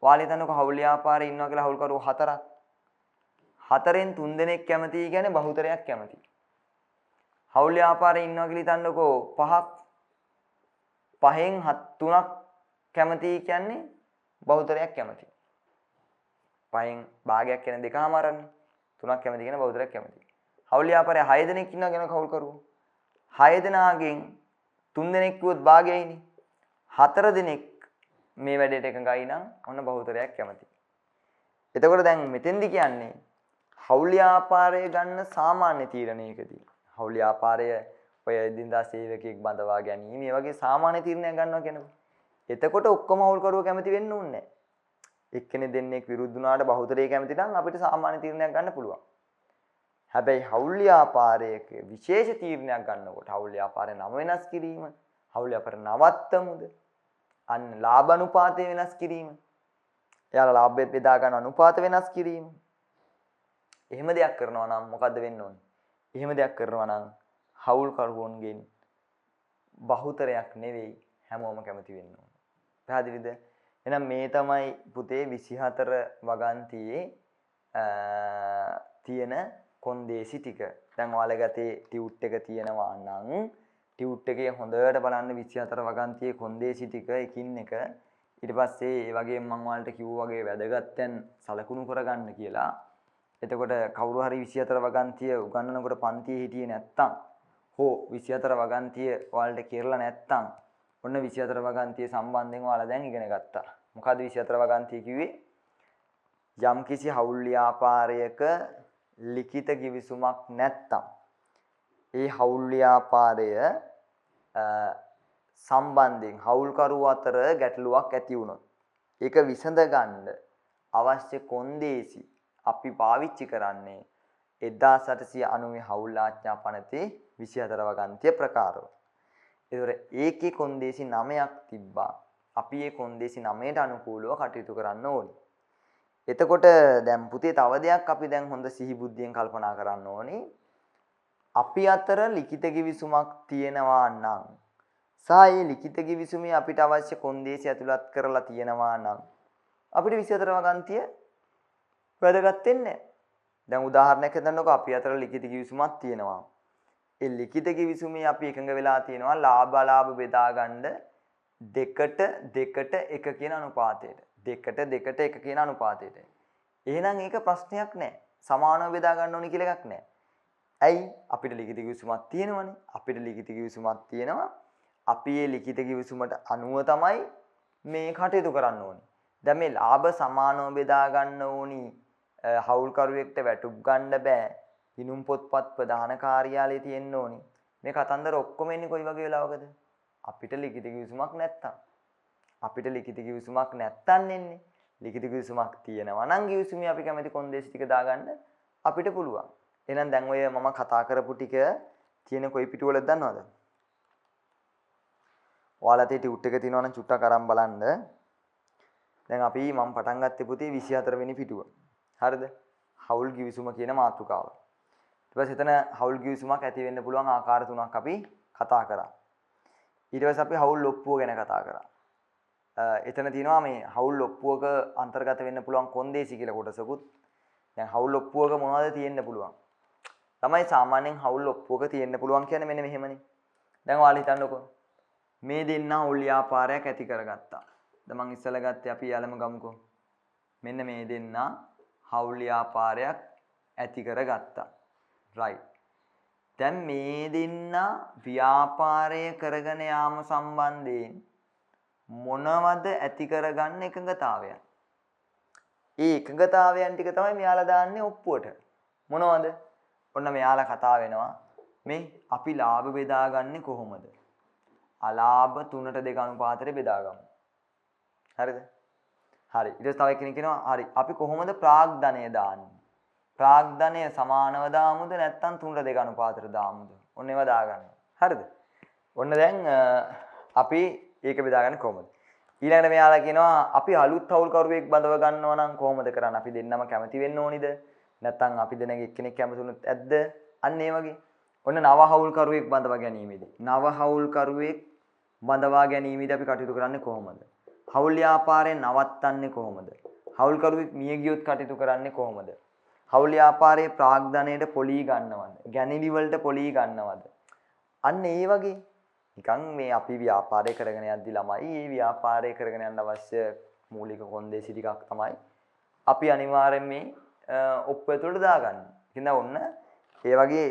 ඔයාලා හිතන්නකෝ හවුල් ව්‍යාපාරේ ඉන්නවා කියලා හවුල්කරුවෝ 4ක්. 4න් 3 දෙනෙක් කැමතියි කියන්නේ බහුතරයක් කැමතියි. හවුල් ව්‍යාපාරේ ඉන්නවා කියලා හිතන්නකෝ 5ක්. 5න් 3ක් කැමතියි කියන්නේ බහුතරයක් කැමතියි. 5න් භාගයක් කියන්නේ 2මාරන්නේ. 3ක් කැමති කියන බහුතරයක් කැමතියි. හවුල් ව්‍යාපාරේ 6 දෙනෙක් ඉන්නවා කියන හවුල්කරුවෝ. 6 දෙනාගෙන් 3 දෙනෙක් කිව්වොත් භාගයයිනේ. 4 දෙනෙක් මේ වැඩේට එකඟයි නම් ඔන්න බහුතරයක් කැමතියි. එතකොට දැන් මෙතෙන්දි කියන්නේ හවුල් ව්‍යාපාරය ගන්න සාමාන්‍ය තීරණයකදී හවුල් ව්‍යාපාරය ඔය එදිනදා සේවකයෙක් බඳවා ගැනීම මේ වගේ සාමාන්‍ය තීරණයක් ගන්නවා කියනකො. එතකොට ඔක්කොම හවුල්කරුවෝ කැමති වෙන්න ඕනේ නැහැ. එක්කෙනෙක් දෙන්නෙක් විරුද්ධ වුණාට බහුතරය කැමති නම් අපිට සාමාන්‍ය තීරණයක් ගන්න පුළුවන්. හැබැයි හවුල් ව්‍යාපාරයක විශේෂ තීරණයක් ගන්නකොට හවුල් ව්‍යාපාරේ නම වෙනස් කිරීම, හවුල් ව්‍යාපාර නවත්තමුද, අන්න ලාභ අනුපාතය වෙනස් කිරීම, එයාලා ලාභය බෙදා ගන්න අනුපාත වෙනස් කිරීම. එහෙම දෙයක් කරනවා නම් මොකද්ද වෙන්න ඕනේ? එහෙම දෙයක් කරනවා නම් හවුල්කරුවන්ගෙන් බහුතරයක් නෙවෙයි හැමෝම කැමති වෙන්න ඕනේ. පැහැදිලිද? එහෙනම් මේ තමයි පුතේ 24 වගන්තියේ තියෙන කොන්දේසි ටික. දැන් ඔයාලා ගතේ ටියුට් එක තියෙනවා නම් ටියුට් එකේ හොඳට බලන්න 24 වගන්තියේ කොන්දේසි ටික එකින් එක. ඊට පස්සේ ඒ වගේම මම ඔයාලට කිව්වා වගේ වැදගත්යන් සලකුණු කරගන්න කියලා. එතකොට කවුරු හරි 24 වගන්තිය උගන්වනකොට පන්තියේ හිටියේ නැත්තම් හෝ 24 වගන්තිය ඔයාලට කියලා නැත්තම් ඔන්න 24 වගන්තිය සම්බන්ධයෙන් ඔයාලා දැන් ඉගෙන ගත්තා. මොකද 24 වගන්තිය කිව්වේ? යම්කිසි හවුල් ව්‍යාපාරයක ලිඛිත කිවිසුමක් නැත්තම් ඒ හවුල් ව්‍යාපාරය සම්බන්ධයෙන් හවුල්කරුවෝ අතර ගැටලුවක් ඇති වුණොත් ඒක විසඳ ගන්න අවශ්‍ය කොන්දේසි අපි පාවිච්චි කරන්නේ 1890 හවුල් ආඥා පනතේ 24 වගන්තිය ප්‍රකාරව. ඒතර ඒකේ කොන්දේසි 9ක් තිබ්බා. අපි මේ කොන්දේසි 9ට අනුකූලව කටයුතු කරන්න ඕනේ. එතකොට දැන් පුතේ තව දෙයක් අපි දැන් හොඳ සිහි බුද්ධියෙන් කල්පනා කරන්න ඕනේ. අපි අතර ලිඛිත කිවිසුමක් තියෙනවා නම් සහ ඒ ලිඛිත කිවිසුමේ අපිට අවශ්‍ය කොන්දේසි ඇතුළත් කරලා තියෙනවා නම් අපිට 24 වගන්තිය වැදගත් වෙන්නේ. දැන් උදාහරණයක් හිතන්නකෝ අපි අතර ලිඛිත කිවිසුමක් තියෙනවා. ඒ ලිඛිත කිවිසුමේ අපි එකඟ වෙලා තියෙනවා ලාභ අලාභ බෙදා ගන්න 2:1 කියන අනුපාතයට. 2:1 කියන අනුපාතයට. එහෙනම් ඒක ප්‍රශ්නයක් නෑ. සමානව බෙදා ගන්න ඕනි කියලා එකක් නෑ. ඇයි? අපිට ලිඛිත කිවිසුමක් තියෙනවනේ. අපිට ලිඛිත කිවිසුමක් තියෙනවා. අපි මේ ලිඛිත කිවිසුමට අනුව තමයි මේ කටයුතු කරන්න ඕනි. දැන් මේ ලාභ සමානව බෙදා ගන්න ඕනි. හවුල්කරුවෙක්ට වැටුප් ගන්න බෑ. ගිණුම් පොත්පත් ප්‍රධාන කාර්යාලයේ තියෙන්න ඕනි. මේ කතන්දර ඔක්කොම එන්නේ කොයි වගේ වෙලාවකද? අපිට ලිඛිත කිවිසුමක් නැත්තම්. අපිට ලිඛිත කිවිසුමක් නැත්තන් එන්නේ. ලිඛිත කිවිසුමක් තියෙනවා නම් කිවිසුමේ අපි කැමති කොන්දේසි ටික දාගන්න අපිට පුළුවන්. එහෙනම් දැන් ඔය මම කතා කරපු ටික තියෙන කොයි පිටුවලද දන්නවද? ඔයාලා තේ ටියුට් එක තියෙනවා නම් චුට්ටක් අරන් බලන්න. දැන් අපි මම පටන් ගත්තේ පුතේ 24 වෙනි පිටුව. හරිද? හවුල් කිවිසුම කියන මාතෘකාව. ඊට පස්සේ එතන හවුල් කිවිසුමක් ඇති වෙන්න පුළුවන් ආකාර තුනක් අපි කතා කරා. ඊට පස්සේ අපි හවුල් ඔප්පුව ගැන කතා කරා. එතන තියෙනවා මේ හවුල් ඔප්පුවක අන්තර්ගත වෙන්න පුළුවන් කොන්දේසි කියලා කොටසකුත්. දැන් හවුල් ඔප්පුවක මොනවද තියෙන්න පුළුවන්? තමයි සාමාන්‍යයෙන් හවුල් ඔප්පුවක තියෙන්න පුළුවන් කියන්නේ මෙන්න මෙහෙමනේ. දැන් ඔයාලා හිතන්නකෝ. මේ දෙන්න හවුල් ව්‍යාපාරයක් ඇති කරගත්තා. දැන් මං ඉස්සෙල්ලා ගත්තේ අපි යාළම ගමුකෝ. මෙන්න මේ දෙන්න හවුල් ව්‍යාපාරයක් ඇති කරගත්තා. right. දැන් මේ දෙන්න ව්‍යාපාරය කරගෙන යාම සම්බන්ධයෙන් මොනවද ඇති කරගන්න එකඟතාවයන්? ඒ එකඟතාවයන් ටික තමයි මෙයාලා දාන්නේ ඔප්පුවට. මොනවද? ඔන්න මෙයාලා කතා වෙනවා මේ අපි ලාභ බෙදාගන්නේ කොහොමද? අලාභ 3ට 2 අනුපාතයට බෙදාගමු. හරිද? හරි. ඊට පස්සේ තව කෙනෙක් කියනවා හරි අපි කොහොමද ප්‍රාග්ධනය දාන්නේ? ප්‍රාග්ධනය සමානව දාමුද නැත්නම් 3ට 2 අනුපාතයට දාමුද? ඔන්න ඒවා දාගන්න. හරිද? ඔන්න දැන් අපි ඒක බෙදාගන්නේ කොහොමද? ඊළඟට මෙයාලා කියනවා අපි අලුත් හවුල්කරුවෙක් බඳව ගන්නවා නම් කොහොමද කරන්නේ? අපි දෙන්නම කැමති වෙන්න ඕනිද? නැත්නම් අපි දෙනගේ එක්කෙනෙක් කැමතුනොත් ඇද්ද? අන්න ඒ වගේ. ඔන්න නව හවුල්කරුවෙක් බඳවා ගැනීමේදී. නව හවුල්කරුවෙක් බඳවා ගැනීමේදී අපි කටයුතු කරන්නේ කොහොමද? හවුල් ව්‍යාපාරය නවත්තන්නේ කොහොමද? හවුල්කරුවෙක් මිය ගියොත් කටයුතු කරන්නේ කොහොමද? හවුල් ව්‍යාපාරයේ ප්‍රාග්ධනයට පොලී ගන්නවද? ගැනිලි වලට පොලී ගන්නවද? අන්න ඒ වගේ නිකන් මේ අපි ව්‍යාපාරය කරගෙන යද්දි ළමයි මේ ව්‍යාපාරය කරගෙන යන්න අවශ්‍ය මූලික කොන්දේසි ටිකක් තමයි අපි අනිවාර්යෙන් මේ ඔප්පුව ඇතුළට දාගන්න. ඉතින් ඔන්න ඒ වගේ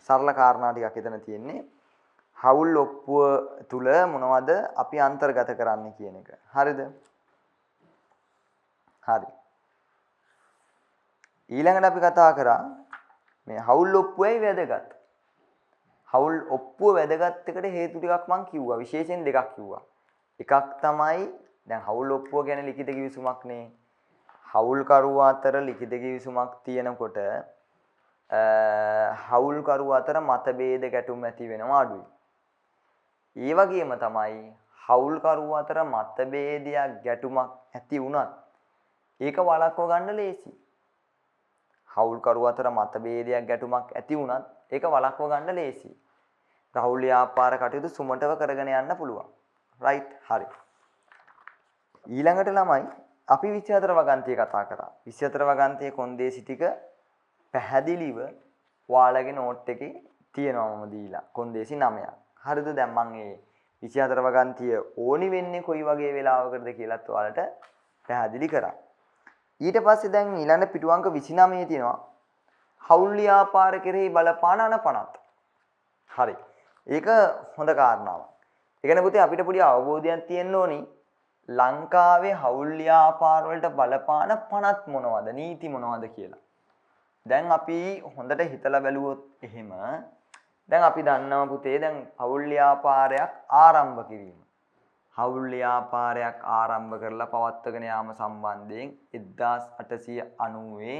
සරල කාරණා ටිකක් එතන තියෙන්නේ. හවුල් ඔප්පුව තුල මොනවද අපි අන්තර්ගත කරන්නේ කියන එක. හරිද? හරි. ඊළඟට අපි කතා කරා මේ හවුල් ඔප්පුවයි වැදගත්. හවුල් ඔප්පුව වැදගත් එකට හේතු ටිකක් මම කිව්වා. විශේෂයෙන් දෙකක් කිව්වා. එකක් තමයි දැන් හවුල් ඔප්පුව කියන්නේ ලිඛිත කිවිසුමක් නේ. හවුල්කරුවා අතර ලිඛිත කිවිසුමක් තියෙනකොට හවුල්කරුවා අතර මතභේද ගැටුම් ඇති වෙනවා අඩුයි. ඒ වගේම තමයි හවුල්කරුවා අතර මතභේදයක් ගැටුමක් ඇති වුණත් ඒක වළක්ව ගන්න ලේසි. හවුල්කරුවා අතර මතභේදයක් ගැටුමක් ඇති වුණත් ඒක වළක්ව ගන්න ලේසි. රහුල් ව්‍යාපාර කටයුතු සුමටව කරගෙන යන්න පුළුවන්. right හරි. ඊළඟට ළමයි අපි 24 වගන්තිය කතා කරා. 24 වගන්තියේ කොන්දේසි ටික පැහැදිලිව ඔයාලගේ නෝට් එකේ තියෙනවා මම දීලා. කොන්දේසි 9ක්. හරිද? දැන් මම මේ 24 වගන්තිය ඕනි වෙන්නේ කොයි වගේ වෙලාවකටද කියලාත් ඔයාලට පැහැදිලි කරා. ඊට පස්සේ දැන් ඊළඟ පිටුවංක 29 තියෙනවා. හවුල් ව්‍යාපාර කෙරෙහි බලපාන අනපනත්. හරි. ඒක හොඳ කාරණාවක්. ඒ කියන්නේ පුතේ අපිට පොඩි අවබෝධයක් තියෙන්න ඕනි. ලංකාවේ හවුල් ව්‍යාපාර වලට බලපාන පනත් මොනවද? නීති මොනවද කියලා. දැන් අපි හොඳට හිතලා බැලුවොත් එහෙම දැන් අපි දන්නවා පුතේ දැන් හවුල් ව්‍යාපාරයක් ආරම්භ කිරීම. හවුල් ව්‍යාපාරයක් ආරම්භ කරලා පවත්වාගෙන යාම සම්බන්ධයෙන් 1890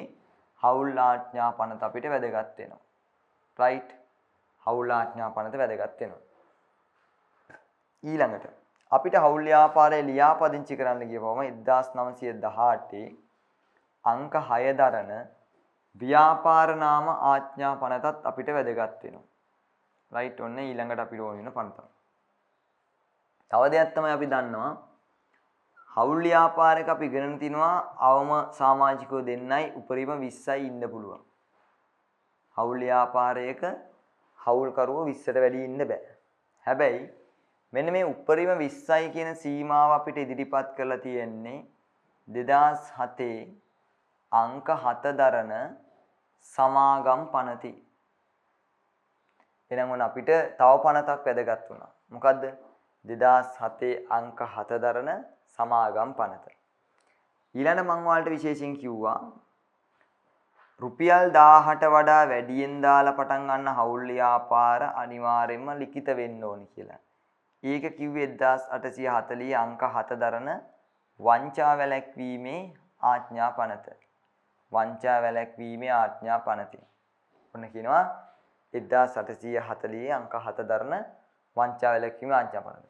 හවුල් ආඥා පනත අපිට වැදගත් වෙනවා. right? හවුල් ආඥා පනත වැදගත් වෙනවා. ඊළඟට අපිට හවුල් ව්‍යාපාරය ලියාපදිංචි කරන්න ගියවම 1918 අංක 6 දරන ව්‍යාපාර නාම ආඥා පනතත් අපිට වැදගත් වෙනවා. right? ඔන්න ඊළඟට අපිට ඕන වෙන පනත. තව දෙයක් තමයි අපි දන්නවා හවුල් ව්‍යාපාරයක අපි ඉගෙන තිනවා අවම සමාජිකයෝ දෙන්නයි උපරිම 20යි ඉන්න පුළුවන්. හවුල් ව්‍යාපාරයක හවුල්කරුවෝ 20ට වැඩි ඉන්න බෑ. හැබැයි මෙන්න මේ උපරිම 20යි කියන සීමාව අපිට ඉදිරිපත් කරලා තියෙන්නේ 2007 අංක 7 දරන සමාගම් පනති. එහෙනම් ඔන්න අපිට තව පනතක් වැදගත් වුණා. මොකද්ද? 2007 අංක 7 දරන සමාගම් පනත. ඊළඟ මම ඔයාලට විශේෂයෙන් කිව්වා රුපියල් 1000ට වඩා වැඩියෙන් දාලා පටන් ගන්න හවුල් ව්‍යාපාර අනිවාර්යයෙන්ම ලිඛිත වෙන්න ඕනි කියලා. ඒක කිව්වේ 1840 අංක 7 දරන වංචා වැළැක්වීමේ ආඥා පනත. වංචා වැළැක්වීමේ ආඥා පනති. ඔන්න කියනවා 1840 අංක 7 දරන වංචා වැළැක්වීමේ ආඥා පනත.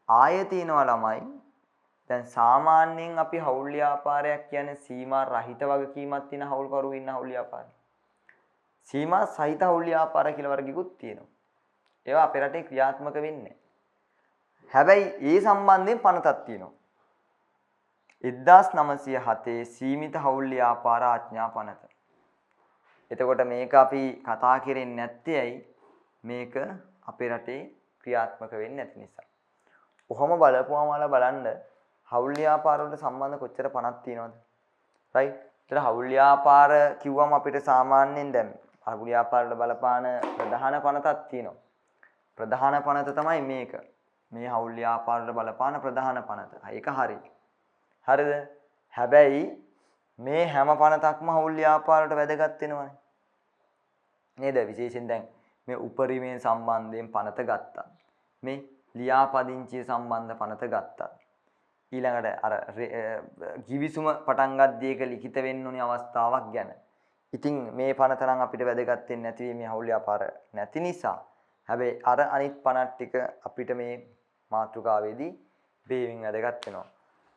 ආයෙ තියෙනවා ළමයි දැන් සාමාන්‍යයෙන් අපි හවුල් ව්‍යාපාරයක් කියන්නේ සීමා රහිත වගකීමක් තියෙන හවුල්කරුවෝ ඉන්න හවුල් ව්‍යාපාරය. සීමා සහිත හවුල් ව්‍යාපාර කියලා වර්ගිකුත් තියෙනවා. ඒවා අපේ රටේ ක්‍රියාත්මක වෙන්නේ. හැබැයි ඒ සම්බන්ධයෙන් පනතක් තියෙනවා. 1907 සීමිත හවුල් ව්‍යාපාර ආඥා පනත. එතකොට මේක අපි කතා කරන්නේ නැත්තේ ඇයි? මේක අපේ රටේ ක්‍රියාත්මක වෙන්නේ නැති නිසා. කොහොම බලපුවාම බලන්න හවුල් ව්‍යාපාර වලට සම්බන්ධ කොච්චර පණක් තියෙනවද? රයිට්. ඒතර හවුල් ව්‍යාපාර කිව්වම අපිට සාමාන්‍යයෙන් දැන් හවුල් ව්‍යාපාර වල බලපාන ප්‍රධාන පනතක් තියෙනවා. ප්‍රධාන පනත තමයි මේක. මේ හවුල් ව්‍යාපාර වල බලපාන ප්‍රධාන පනත. ඒක හරි. හරිද? හැබැයි මේ හැම පනතක්ම හවුල් ව්‍යාපාරයට වැදගත් වෙනවනේ. නේද? විශේෂයෙන් දැන් මේ උපරිමයෙන් සම්බන්ධයෙන් පනත ගත්තා. මේ ලියාපදිංචිය සම්බන්ධ පනත ගත්තා. ඊළඟට අර ගිවිසුම පටන් ගද්දී ඒක ලිඛිත වෙන්න ඕනි අවස්ථාවක් ගැන. ඉතින් මේ පනත නම් අපිට වැදගත් වෙන්නේ නැති මේ හවුල් ව්‍යාපාර නැති නිසා. හැබැයි අර අනිත් පනත් ටික අපිට මේ මාතෘකාවේදී බේවින් වැදගත් වෙනවා.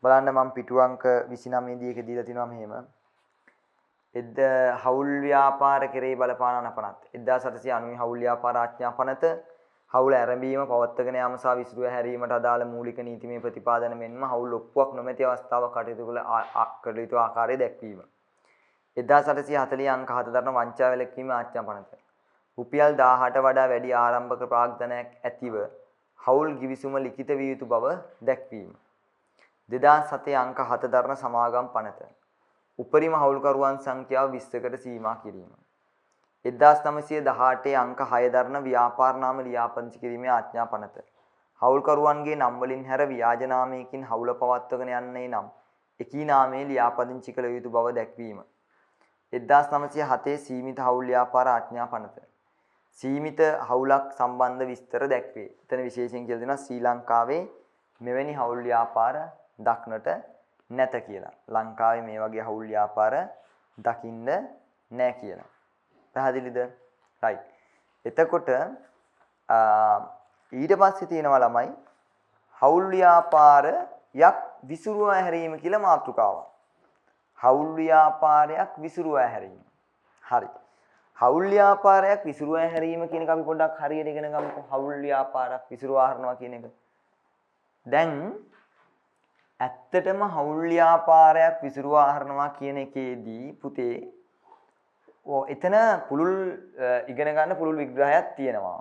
බලන්න මම පිටු අංක 29 දී එක දීලා තිනවා මෙහෙම. හවුල් ව්‍යාපාර කෙරෙහි බලපාන පනත් 1890 හවුල් ව්‍යාපාර ආඥා පනත හවුල ආරම්භීම පවත්වාගෙන යාම සහ විසුරුව හැරීමට අදාළ මූලික නීතිමය ප්‍රතිපාදන මෙන්ම හවුල් ඔප්පුවක් නොමැති අවස්ථාවක් කටයුතු ආකාරය දැක්වීම. 1840 අංක 7 දරන වංචා වැළැක්වීම ආඥා පනත. රුපියල් 1000ට වඩා වැඩි ආරම්භක ප්‍රාග්ධනයක් ඇතිව හවුල් ගිවිසුම ලිඛිත විය යුතු බව දැක්වීම. 2007 අංක 7 දරන සමාගම් පනත. උපරිම හවුල්කරුවන් සංඛ්‍යාව 20කට සීමා කිරීම. 1918 අංක 6 දරන ව්‍යාපාර නාම ලියාපදිංචි කිරීමේ ආඥා පනත. හවුල්කරුවන්ගේ නම් වලින් හැර ව්‍යාජ නාමයකින් හවුල පවත්වාගෙන යන්නේ නම් එකී නාමයේ ලියාපදිංචි කළ යුතු බව දැක්වීම. 1907 සීමිත හවුල් ව්‍යාපාර ආඥා පනත. සීමිත හවුලක් සම්බන්ධ විස්තර දැක්වේ. එතන විශේෂයෙන් කියලා දෙනවා ශ්‍රී ලංකාවේ මෙවැනි හවුල් ව්‍යාපාර දක්නට නැත කියලා. ලංකාවේ මේ වගේ හවුල් ව්‍යාපාර දකින්න නැහැ කියලා. පැහැදිලිද? right. එතකොට ඊට පස්සේ තියෙනවා ළමයි හවුල් ව්‍යාපාරයක් විසුරුවා හැරීම කියලා මාතෘකාවක්. හවුල් ව්‍යාපාරයක් විසුරුවා හැරීම. හරි. හවුල් ව්‍යාපාරයක් විසුරුවා හැරීම කියන එක අපි පොඩ්ඩක් හරියට ඉගෙන ගමුකෝ. හවුල් ව්‍යාපාරයක් විසුරුවා හරනවා කියන එක. දැන් ඇත්තටම හවුල් ව්‍යාපාරයක් විසුරුවා හරනවා කියන එකේදී පුතේ එතන පුළුල් ඉගෙන ගන්න පුළුල් විග්‍රහයක් තියෙනවා.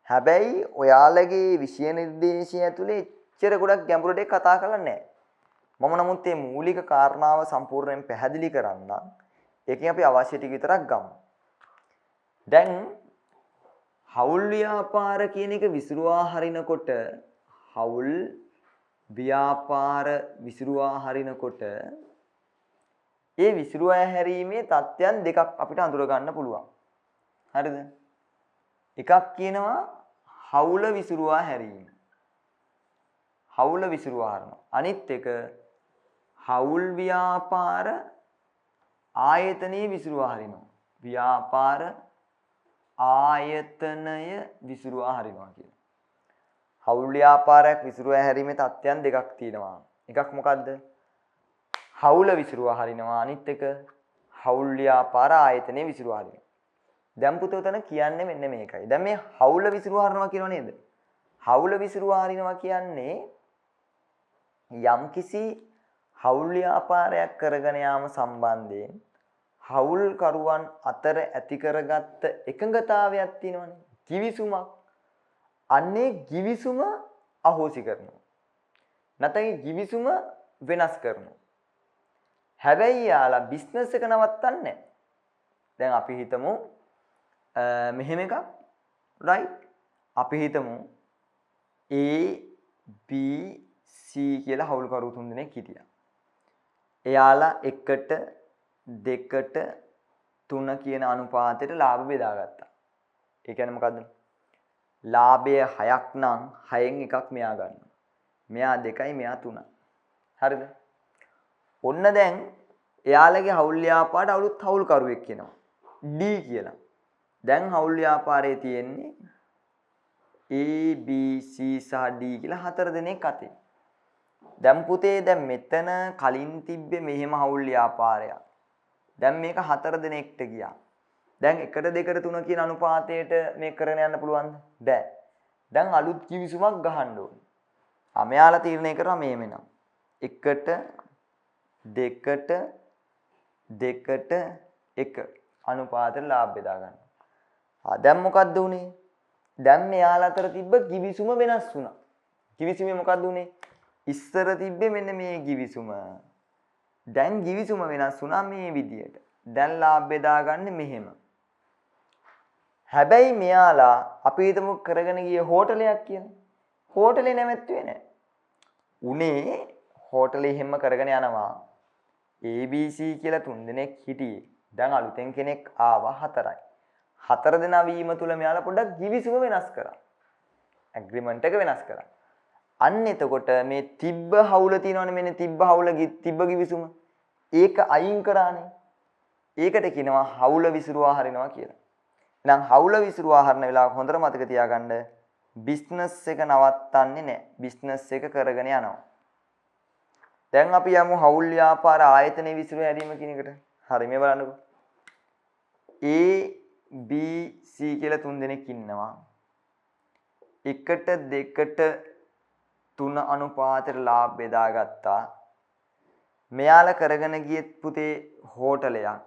හැබැයි ඔයාලගේ විෂය නිර්දේශය ඇතුලේ එච්චර ගොඩක් ගැඹුරට කතා කරලා නැහැ. මම නමුත් මේ මූලික කාරණාව සම්පූර්ණයෙන් පැහැදිලි කරන්න ඒකෙන් අපි අවශ්‍ය ටික විතරක් ගමු. දැන් හවුල් ව්‍යාපාර කියන එක විසුරුවා හරිනකොට හවුල් ව්‍යාපාර විසුරුවා හරිනකොට ඒ විසුරුවා හැරීමේ තත්ත්වයන් දෙකක් අපිට අඳුර ගන්න පුළුවන්. හරිද? එකක් කියනවා හවුල විසුරුවා හැරීම. හවුල විසුරුවා හරනවා. අනිත් එක හවුල් ව්‍යාපාර ආයතනයේ විසුරුවා හරිනවා. ව්‍යාපාර ආයතනය විසුරුවා හරිනවා කියන. හවුල් ව්‍යාපාරයක් විසුරුවා හැරීමේ තත්ත්වයන් දෙකක් තියෙනවා. එකක් මොකද්ද? හවුල විසුරුවා හරිනවා. අනිත් එක හවුල් ව්‍යාපාර ආයතනයේ විසුරුවා හරිනවා. දැන් පුතේ උතන කියන්නේ මෙන්න මේකයි. දැන් මේ හවුල විසුරුවා හරිනවා කියනව නේද? හවුල විසුරුවා හරිනවා කියන්නේ යම්කිසි හවුල් ව්‍යාපාරයක් කරගෙන යාම සම්බන්ධයෙන් හවුල් කරුවන් අතර ඇති කරගත්ත එකඟතාවයක් තියෙනවනේ. කිවිසුමක්. අන්නේ කිවිසුම අහෝසි කරනවා. නැත්නම් කිවිසුම වෙනස් කරනවා. හැබැයි යාලා බිස්නස් එක නවත්තන්නේ නැහැ. දැන් අපි හිතමු මෙහෙම එකක් right අපි හිතමු A B C කියලා හවුල්කරු තුන් දෙනෙක් හිටියා. එයාලා 1ට 2ට 3 කියන අනුපාතයට ලාභ බෙදාගත්තා. ඒ කියන්නේ මොකද්ද? ලාභය 6ක් නම් 6න් එකක් මෙයා ගන්නවා. මෙයා 2යි මෙයා 3යි. හරිද? ඔන්න දැන් එයාලගේ හවුල් ව්‍යාපාරට අලුත් හවුල්කරුවෙක් කියනවා. D කියලා. දැන් හවුල් ව්‍යාපාරයේ තියෙන්නේ A B C සහ D කියලා 4 දෙනෙක් අතේ. දැන් පුතේ දැන් මෙතන කලින් තිබ්බේ මෙහෙම හවුල් ව්‍යාපාරයක්. දැන් මේක 4 දෙනෙක්ට ගියා. දැන් 1ට 2ට 3 කියන අනුපාතයට මේක කරගෙන යන්න පුළුවන්ද? බෑ. දැන් අලුත් කිවිසුමක් ගහන්න ඕනේ. මෙයාලා තීරණය කරා මෙහෙම නම් 1ට 2ට 2ට 1 අනුපාතයට ලාභ බෙදා ගන්න. දැන් මොකද්ද උනේ? දැන් මෙයාලා අතර තිබ්බ කිවිසුම වෙනස් වුණා. කිවිසුමේ මොකද්ද උනේ? ඉස්සර තිබ්බේ මෙන්න මේ කිවිසුම. දැන් කිවිසුම වෙනස් වුණා මේ විදියට. දැන් ලාභ බෙදාගන්නේ මෙහෙම. හැබැයි මෙයාලා අපි හිතමු කරගෙන ගිය හෝටලයක් කියන. හෝටලේ නැමැත්තුවේ නැහැ. උනේ හෝටලේ හැම කරගෙන යනවා. ABC කියලා 3 දෙනෙක් හිටියේ. දැන් අලුතෙන් කෙනෙක් ආවා 4යි. 4 දෙනා වීම තුල මෙයාලා පොඩ්ඩක් කිවිසුම වෙනස් කරා. ඇග්‍රීමන්ට් එක වෙනස් කරා. අන්න එතකොට මේ තිබ්බ හවුල තියෙනවනේ මෙන්න තිබ්බ හවුල තිබ්බ කිවිසුම. ඒක අයින් කරානේ. ඒකට කියනවා හවුල විසිරුවා හරිනවා කියලා. එහෙනම් හවුල විසිරුවා හරින වෙලාවක හොඳට මතක තියාගන්න බිස්නස් එක නවත්තන්නේ නැහැ. බිස්නස් එක කරගෙන යනවා. දැන් අපි යමු හවුල් ව්‍යාපාර ආයතනයේ විසිරුව හැරීම කියන එකට. හරි මේ බලන්නකෝ. A B C කියලා 3 දෙනෙක් ඉන්නවා. 1ට 2ට 3 අනුපාතයට ලාභ බෙදාගත්තා. මෙයාලා කරගෙන ගියේ පුතේ හෝටලයක්.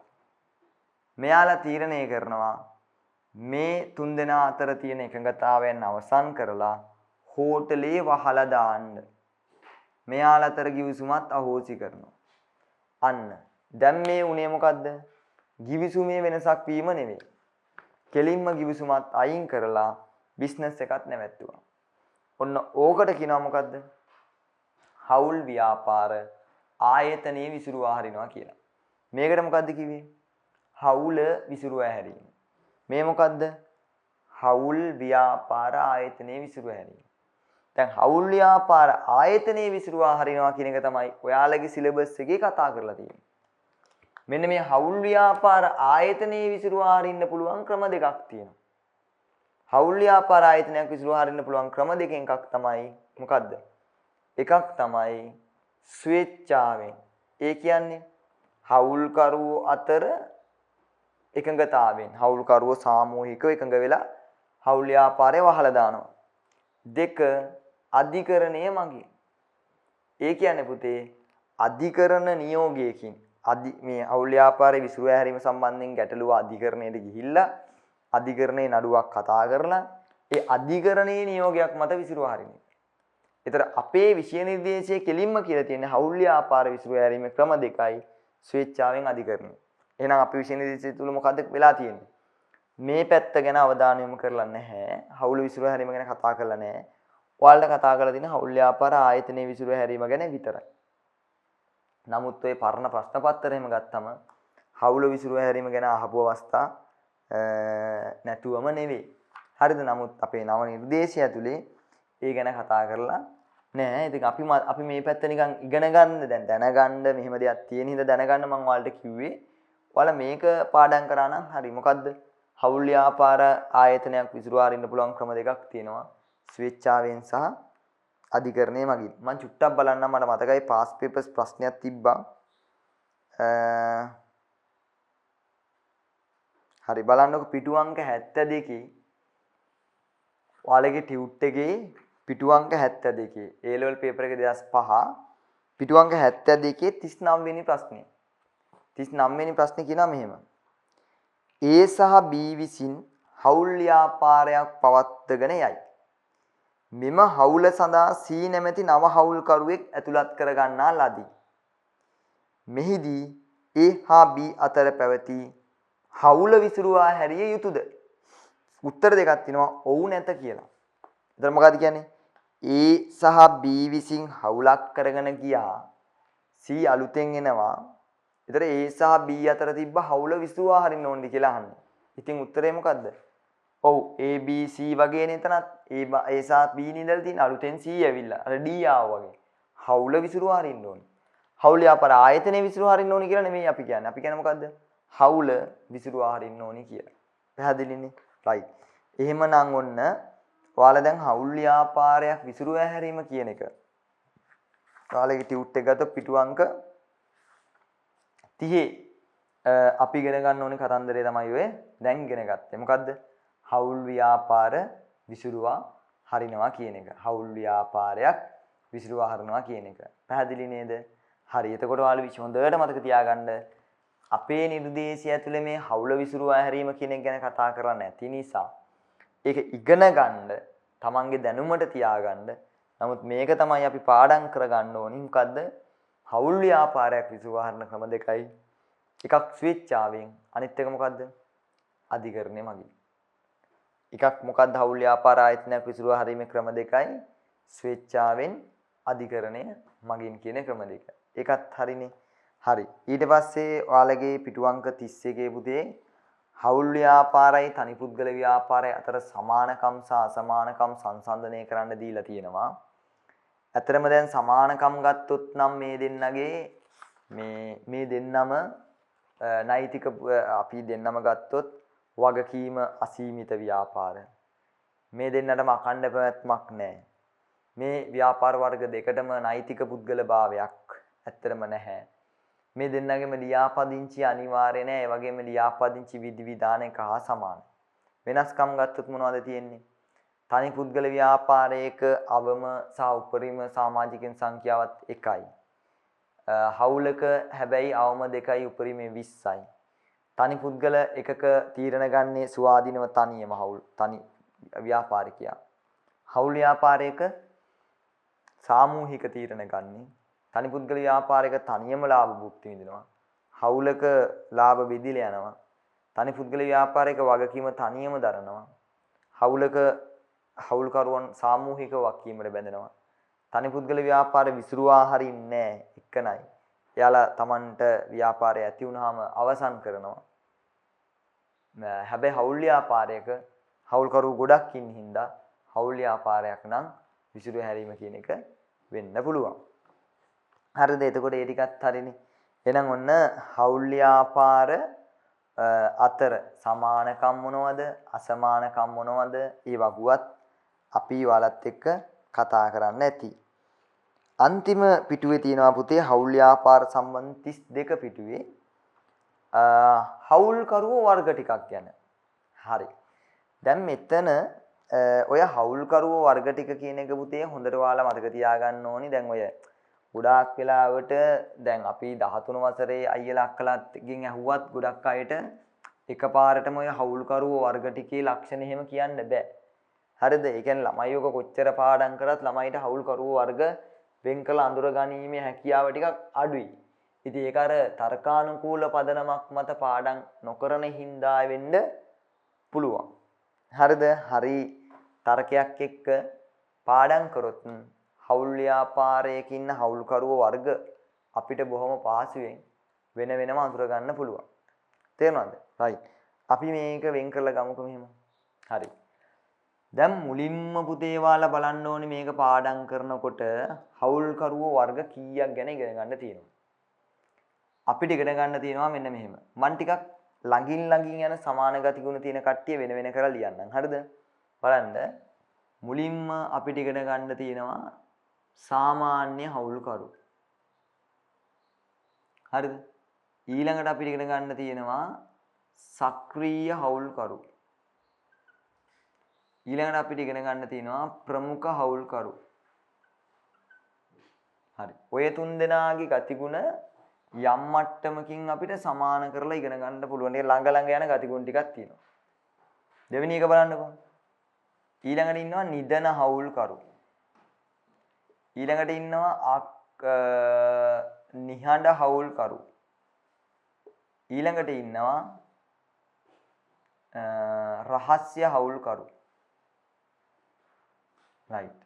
මෙයාලා තීරණය කරනවා මේ 3 දෙනා අතර තියෙන එකඟතාවයන් අවසන් කරලා හෝටලේ වහලා දාන්න. මෙයාලා අතර කිවිසුමත් අහෝසි කරනවා. අන්න දැන් මේ උනේ මොකද්ද? කිවිසුමේ වෙනසක් වීම නෙවෙයි. කෙලින්ම කිවිසුමත් අයින් කරලා බිස්නස් එකත් නැවැත්තුවා. ඔන්න ඕකට කියනවා මොකද්ද? හවුල් ව්‍යාපාර ආයතනයේ විසිරුවා හරිනවා කියලා. මේකට මොකද්ද කිව්වේ? හවුල විසිරුවා හැරීම. මේ මොකද්ද? හවුල් ව්‍යාපාර ආයතනයේ විසිරුවා හැරීම. දැන් හවුල් ව්‍යාපාර ආයතනයේ විසිරුවා හරිනවා කියන එක තමයි ඔයාලගේ සිලබස් එකේ කතා කරලා තියෙන්නේ. මෙන්න මේ හවුල් ව්‍යාපාර ආයතනයේ විසිරුවා හරින්න පුළුවන් ක්‍රම දෙකක් තියෙනවා. හවුල් ව්‍යාපාර ආයතනයක් විසිරුවා හරින්න පුළුවන් ක්‍රම දෙකෙන් එකක් තමයි මොකද්ද? එකක් තමයි ස්වේච්ඡාවෙන්. ඒ කියන්නේ හවුල්කරුවෝ අතර එකඟතාවෙන්. හවුල්කරුවෝ සාමූහිකව එකඟ වෙලා හවුල් ව්‍යාපාරය වහලා දානවා. දෙක අධිකරණය මගින්. ඒ කියන්නේ පුතේ අධිකරණ නියෝගයකින් මේ හවුල් ව්‍යාපාරයේ විසිරුවා හැරීම සම්බන්ධයෙන් ගැටලුව අධිකරණයට ගිහිල්ලා අධිකරණයේ නඩුවක් කතා කරලා ඒ අධිකරණයේ නියෝගයක් මත විසිරුවා හරිනවා. ඒතර අපේ විෂය නිර්දේශයේ කෙලින්ම කියලා තියෙන්නේ හවුල් ව්‍යාපාර විසිරුවා හැරීමේ ක්‍රම දෙකයි ස්වේච්ඡාවෙන් අධිකරණය. එහෙනම් අපේ විෂය නිර්දේශය තුල මොකද්ද වෙලා තියෙන්නේ? මේ පැත්ත ගැන අවධානය යොමු කරලා නැහැ. හවුල් විසිරුවා හැරීම ගැන කතා කරලා නැහැ. ඔයාලට කතා කරලා තියෙන හවුල් ව්‍යාපාර ආයතනයේ විසිරුවා හැරීම ගැන විතරයි. නමුත් ඔය පරණ ප්‍රශ්න පත්‍රයම ගත්තම හවුල විසිරුවා හැරීම ගැන අහපු අවස්ථා නැතුවම නෙවෙයි. හරිද? නමුත් අපේ නව නිර්දේශය ඇතුලේ ඒ ගැන කතා කරලා නෑ. ඉතින් අපි මේ පැත්ත නිකන් ඉගෙන ගන්න දැන් දැනගන්න මෙහෙම දෙයක් තියෙන හින්දා දැනගන්න මම ඔයාලට කිව්වේ. ඔයාලා මේක පාඩම් කරා නම් හරි. මොකද්ද? හවුල් ව්‍යාපාර ආයතනයක් විසිරුවා හරින්න පුළුවන් ක්‍රම දෙකක් තියෙනවා. ස්වේච්ඡාවෙන් සහ අධිකරණය මගින්. මම චුට්ටක් බලන්නම් මට මතකයි පාස් පේපර්ස් ප්‍රශ්නයක් තිබ්බා. හරි බලන්නකො පිටු අංක 72 ඔයාලගේ ටියුට් එකේ පිටු අංක 72 A level paper එකේ 2005 පිටු අංක 72 39 වෙනි ප්‍රශ්නේ. 39 වෙනි ප්‍රශ්නේ කියනවා මෙහෙම. A සහ B විසින් හවුල් ව්‍යාපාරයක් පවත්වාගෙන යයි. මෙම හවුල සඳහා C නැමැති නව හවුල්කරුවෙක් ඇතුළත් කර ගන්නා ලදී. මෙහිදී A හා B අතර පැවති හවුල විසිරුවා හැරිය යුතුයද? උත්තර දෙකක් තියෙනවා ඔව් නැත කියලා. එතන මොකක්ද කියන්නේ? A සහ B විසින් හවුලක් කරගෙන ගියා. C අලුතෙන් එනවා. එතන A සහ B අතර තිබ්බ හවුල විසිරුවා හරින්න ඕනද කියලා අහන්නේ. ඉතින් උත්තරේ මොකද්ද? ඔව් A B C වගේ නේ එතනත් A සහ B නිදලා තියෙන අලුතෙන් C ඇවිල්ලා අර D ආවා වගේ හවුල විසිරුවා හරින්න ඕනේ. හවුල ව්‍යාපාර ආයතනයේ විසිරුවා හරින්න ඕනේ කියලා නෙමෙයි අපි කියන්නේ. අපි කියන්නේ මොකද්ද? හවුල විසිරුවා හරින්න ඕනේ කියලා. පැහැදිලිනේ? right. එහෙමනම් ඔන්න ඔයාලා දැන් හවුල් ව්‍යාපාරයක් විසිරුවා හැරීම කියන එක. ඔයාලගේ ටියුට් එක ගත්ත පිටු අංක 30 අපි ඉගෙන ගන්න ඕනේ කතන්දරේ තමයි ඔය දැන් ඉගෙන ගත්තේ. මොකද්ද? හවුල් ව්‍යාපාර විසිරුවා හරිනවා කියන එක. හවුල් ව්‍යාපාරයක් විසිරුවා හරිනවා කියන එක. පැහැදිලි නේද? හරි. එතකොට ඔයාලා හොඳට මතක තියාගන්න අපේ නිර්දේශය ඇතුලේ මේ හවුල විසිරුවා හැරීම කියන එක ගැන කතා කරන්නේ නැති නිසා ඒක ඉගෙන ගන්න තමන්ගේ දැනුමට තියාගන්න. නමුත් මේක තමයි අපි පාඩම් කරගන්න ඕනි. මොකද්ද? හවුල් ව්‍යාපාරයක් විසිරුවා හරින ක්‍රම දෙකයි. එකක් ස්විච්චාවෙන් අනිත් එක මොකද්ද? අධිකරණය මගින්. එකක් මොකද්ද හවුල් ව්‍යාපාර ආයතනයක් විසිරුවා හරීමේ ක්‍රම දෙකයි. ස්විච්චාවෙන් අධිකරණය මගින් කියන ක්‍රම දෙක. ඒකත් හරිනේ. හරි. ඊට පස්සේ ඔයාලගේ පිටු අංක 31 පුතේ හවුල් ව්‍යාපාරයි තනි පුද්ගල ව්‍යාපාරයි අතර සමානකම් සහ අසමානකම් සංසන්දනය කරන්න දීලා තියෙනවා. ඇතරම දැන් සමානකම් ගත්තොත් නම් මේ දෙන්නගේ මේ දෙන්නම නෛතික අපි දෙන්නම ගත්තොත් වගකීම අසීමිත ව්‍යාපාර. මේ දෙන්නටම අඛණ්ඩ පැවැත්මක් නැහැ. මේ ව්‍යාපාර වර්ග දෙකටම නෛතික පුද්ගල භාවයක් ඇත්තරම නැහැ. මේ දෙන්නගේම ලියාපදිංචි අනිවාර්ය නැහැ. ඒ වගේම ලියාපදිංචි විධිවිධාන එක හා සමානයි. වෙනස්කම් ගත්තොත් මොනවද තියෙන්නේ? තනි පුද්ගල ව්‍යාපාරයක අවම සහ උපරිම සමාජිකයන් සංඛ්‍යාවත් එකයි. හවුලක හැබැයි අවම 2යි උපරිම 20යි. තනි පුද්ගල එකක තීරණ ගන්නේ ස්වාධීනව තනියම හවුල් තනි ව්‍යාපාරිකයා. හවුල් ව්‍යාපාරයක සාමූහික තීරණ ගන්නේ. තනි පුද්ගල ව්‍යාපාරයක තනියම ලාභ භුක්ති විඳිනවා. හවුලක ලාභ බෙදිලා යනවා. තනි පුද්ගල ව්‍යාපාරයක වගකීම තනියම දරනවා. හවුලක හවුල්කරුවන් සාමූහික වගකීමකට බැඳෙනවා. තනි පුද්ගල ව්‍යාපාරේ විසිරුවා හරින්නේ එක්කනයි. එයාලා Tamanට ව්‍යාපාරය ඇති වුනහම අවසන් කරනවා. හැබැයි හවුල් ව්‍යාපාරයක හවුල්කරු ගොඩක් ඉන්න හින්දා හවුල් ව්‍යාපාරයක් නම් විසිරුවා හැරීම කියන එක වෙන්න පුළුවන්. හරිද? එතකොට ඒ ටිකත් හරිනේ. එහෙනම් ඔන්න හවුල් ව්‍යාපාර අතර සමානකම් මොනවද? අසමානකම් මොනවද? ඒ වගුවත් අපි ඔයාලත් එක්ක කතා කරන්න ඇති. අන්තිම පිටුවේ තියෙනවා පුතේ හවුල් ව්‍යාපාර සම්බන්ධ 32 පිටුවේ හවුල්කරුවෝ වර්ග ටිකක් ගැන. හරි. දැන් මෙතන ඔය හවුල්කරුවෝ වර්ග ටික කියන එක පුතේ හොඳට ඔයාලා මතක තියාගන්න ඕනි. දැන් ඔය ගොඩාක් වෙලාවට දැන් අපි 13 වසරේ අයියලා අක්කලාගෙන් ඇහුවත් ගොඩක් අයට එකපාරටම ඔය හවුල්කරුවෝ වර්ග ටිකේ ලක්ෂණ එහෙම කියන්න බෑ. හරිද? ඒ කියන්නේ ළමයි ඔක කොච්චර පාඩම් කරත් ළමයිට හවුල්කරුවෝ වර්ග වෙන් කළ අඳුර ගැනීමේ හැකියාව ටිකක් අඩුයි. ඉතින් ඒක අර තර්කානුකූල පදනමක් මත පාඩම් නොකරන හින්දා වෙන්න පුළුවන්. හරිද? හරි තර්කයක් එක්ක පාඩම් කරොත් හවුල් ව්‍යාපාරයක ඉන්න හවුල්කරුවෝ වර්ග අපිට බොහොම පහසුවෙන් වෙන වෙනම අඳුර ගන්න පුළුවන්. තේරුණාද? right. අපි මේක වෙන් කරලා ගමුකෝ මෙහෙම. හරි. දැන් මුලින්ම පුතේ වාලා බලන්න ඕනේ මේක පාඩම් කරනකොට හවුල්කරුවෝ වර්ග කීයක් ගැන ඉගෙන ගන්න තියෙනවා. අපිට ඉගෙන ගන්න තියෙනවා මෙන්න මෙහෙම. මම ටිකක් ළඟින් යන සමාන ගති ගුණ තියෙන කට්ටිය වෙන වෙන කරලා ලියන්නම්. හරිද? බලන්න. මුලින්ම අපිට ඉගෙන ගන්න තියෙනවා සාමාන්‍ය හවුල්කරු. හරිද? ඊළඟට අපිට ඉගෙන ගන්න තියෙනවා සක්‍රීය හවුල්කරු. ඊළඟට අපිට ඉගෙන ගන්න තියෙනවා ප්‍රමුඛ හවුල්කරු. හරි. ඔය තුන් දෙනාගේ ගතිගුණ යම් මට්ටමකින් අපිට සමාන කරලා ඉගෙන ගන්න පුළුවන්. ඒ ළඟ යන ගතිගුණ ටිකක් තියෙනවා. දෙවෙනි එක බලන්නකෝ. ඊළඟට ඉන්නවා නිදන හවුල්කරු. ඊළඟට ඉන්නවා නිහඬ හවුල්කරු. ඊළඟට ඉන්නවා රහස්‍ය හවුල්කරු. right.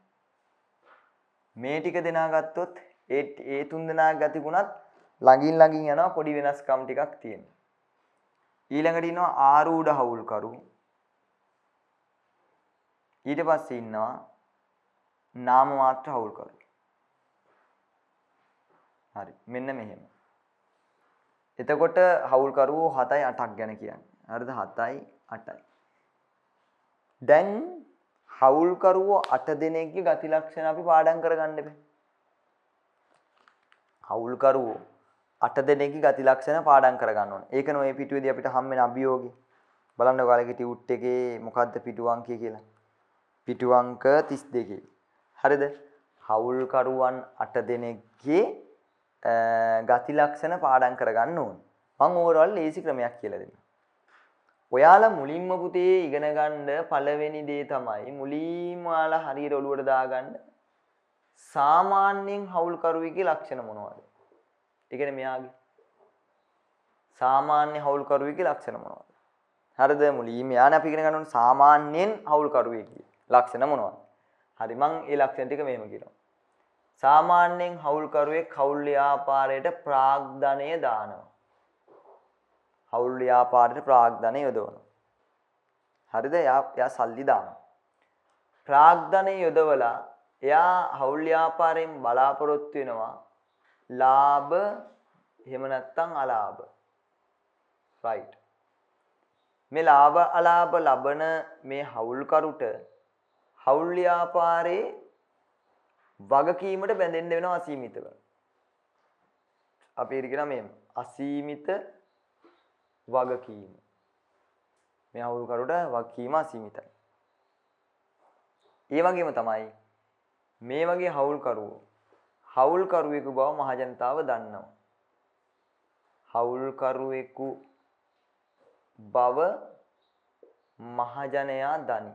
මේ ටික දෙනා ගත්තොත් ඒ තුන් දෙනාගේ ගතිගුණත් ළඟින් යනවා පොඩි වෙනස්කම් ටිකක් තියෙනවා. ඊළඟට ඉන්නවා ආරූඪ හවුල්කරු. ඊට පස්සේ ඉන්නවා නාම මාත්‍ර හවුල්කරු. හරි. මෙන්න මෙහෙම. එතකොට හවුල්කරුවෝ 7යි 8ක් ගැන කියන්නේ. හරිද? 7යි 8යි. දැන් හවුල්කරුවෝ 8 දෙනෙක්ගේ ගති ලක්ෂණ අපි පාඩම් කරගන්න බෑ. හවුල්කරුවෝ 8 දෙනෙක්ගේ ගති ලක්ෂණ පාඩම් කරගන්න ඕනේ. ඒකනේ ඔය පිටුවේදී අපිට හම් වෙන අභියෝගේ. බලන්න ඔයාලගේ ටියුට් එකේ මොකද්ද පිටු අංකය කියලා. පිටු අංක 32. හරිද? හවුල්කරුවන් 8 දෙනෙක්ගේ ගති ලක්ෂණ පාඩම් කරගන්න ඕනේ. මම ඕවරෝල් ලේසි ක්‍රමයක් කියලා දෙන්නම්. ඔයාලා මුලින්ම පුතේ ඉගෙන ගන්න පළවෙනි දේ තමයි මුලින්ම ඔයාලා හරියට ඔලුවට දාගන්න සාමාන්‍යයෙන් හවුල්කරුවෙකුගේ ලක්ෂණ මොනවද? ඒ කියන්නේ මෙයාගේ සාමාන්‍ය හවුල්කරුවෙකුගේ ලක්ෂණ මොනවද? හරිද? මුලින්ම යානේ අපි ඉගෙන ගන්න ඕනේ සාමාන්‍යයෙන් හවුල්කරුවෙකුගේ ලක්ෂණ මොනවද? හරි මං ඒ ලක්ෂණ ටික මෙහෙම කියනවා. සාමාන්‍යයෙන් හවුල්කරුවෙක් හවුල් ව්‍යාපාරයට ප්‍රාග්ධනය දානවා. හවුල් ව්‍යාපාරයට ප්‍රාග්ධනය යොදවනවා. හරිද? එයා සල්ලි දානවා. ප්‍රාග්ධනය යොදවලා එයා හවුල් ව්‍යාපාරයෙන් බලාපොරොත්තු වෙනවා ලාභ එහෙම නැත්නම් අලාභ. right. මේ ලාභ අලාභ ලබන මේ හවුල්කරුට හවුල් ව්‍යාපාරේ වගකීමට බැඳෙන්න වෙනවා අසීමිතව. අපි කියන මේ අසීමිත වගකීම. මේ හවුල්කරුට වගකීම අසීමිතයි. ඒ වගේම තමයි මේ වගේ හවුල්කරුවෙකු බව මහජනතාව දන්නවා. හවුල්කරුවෙකු බව මහජනයා දනි.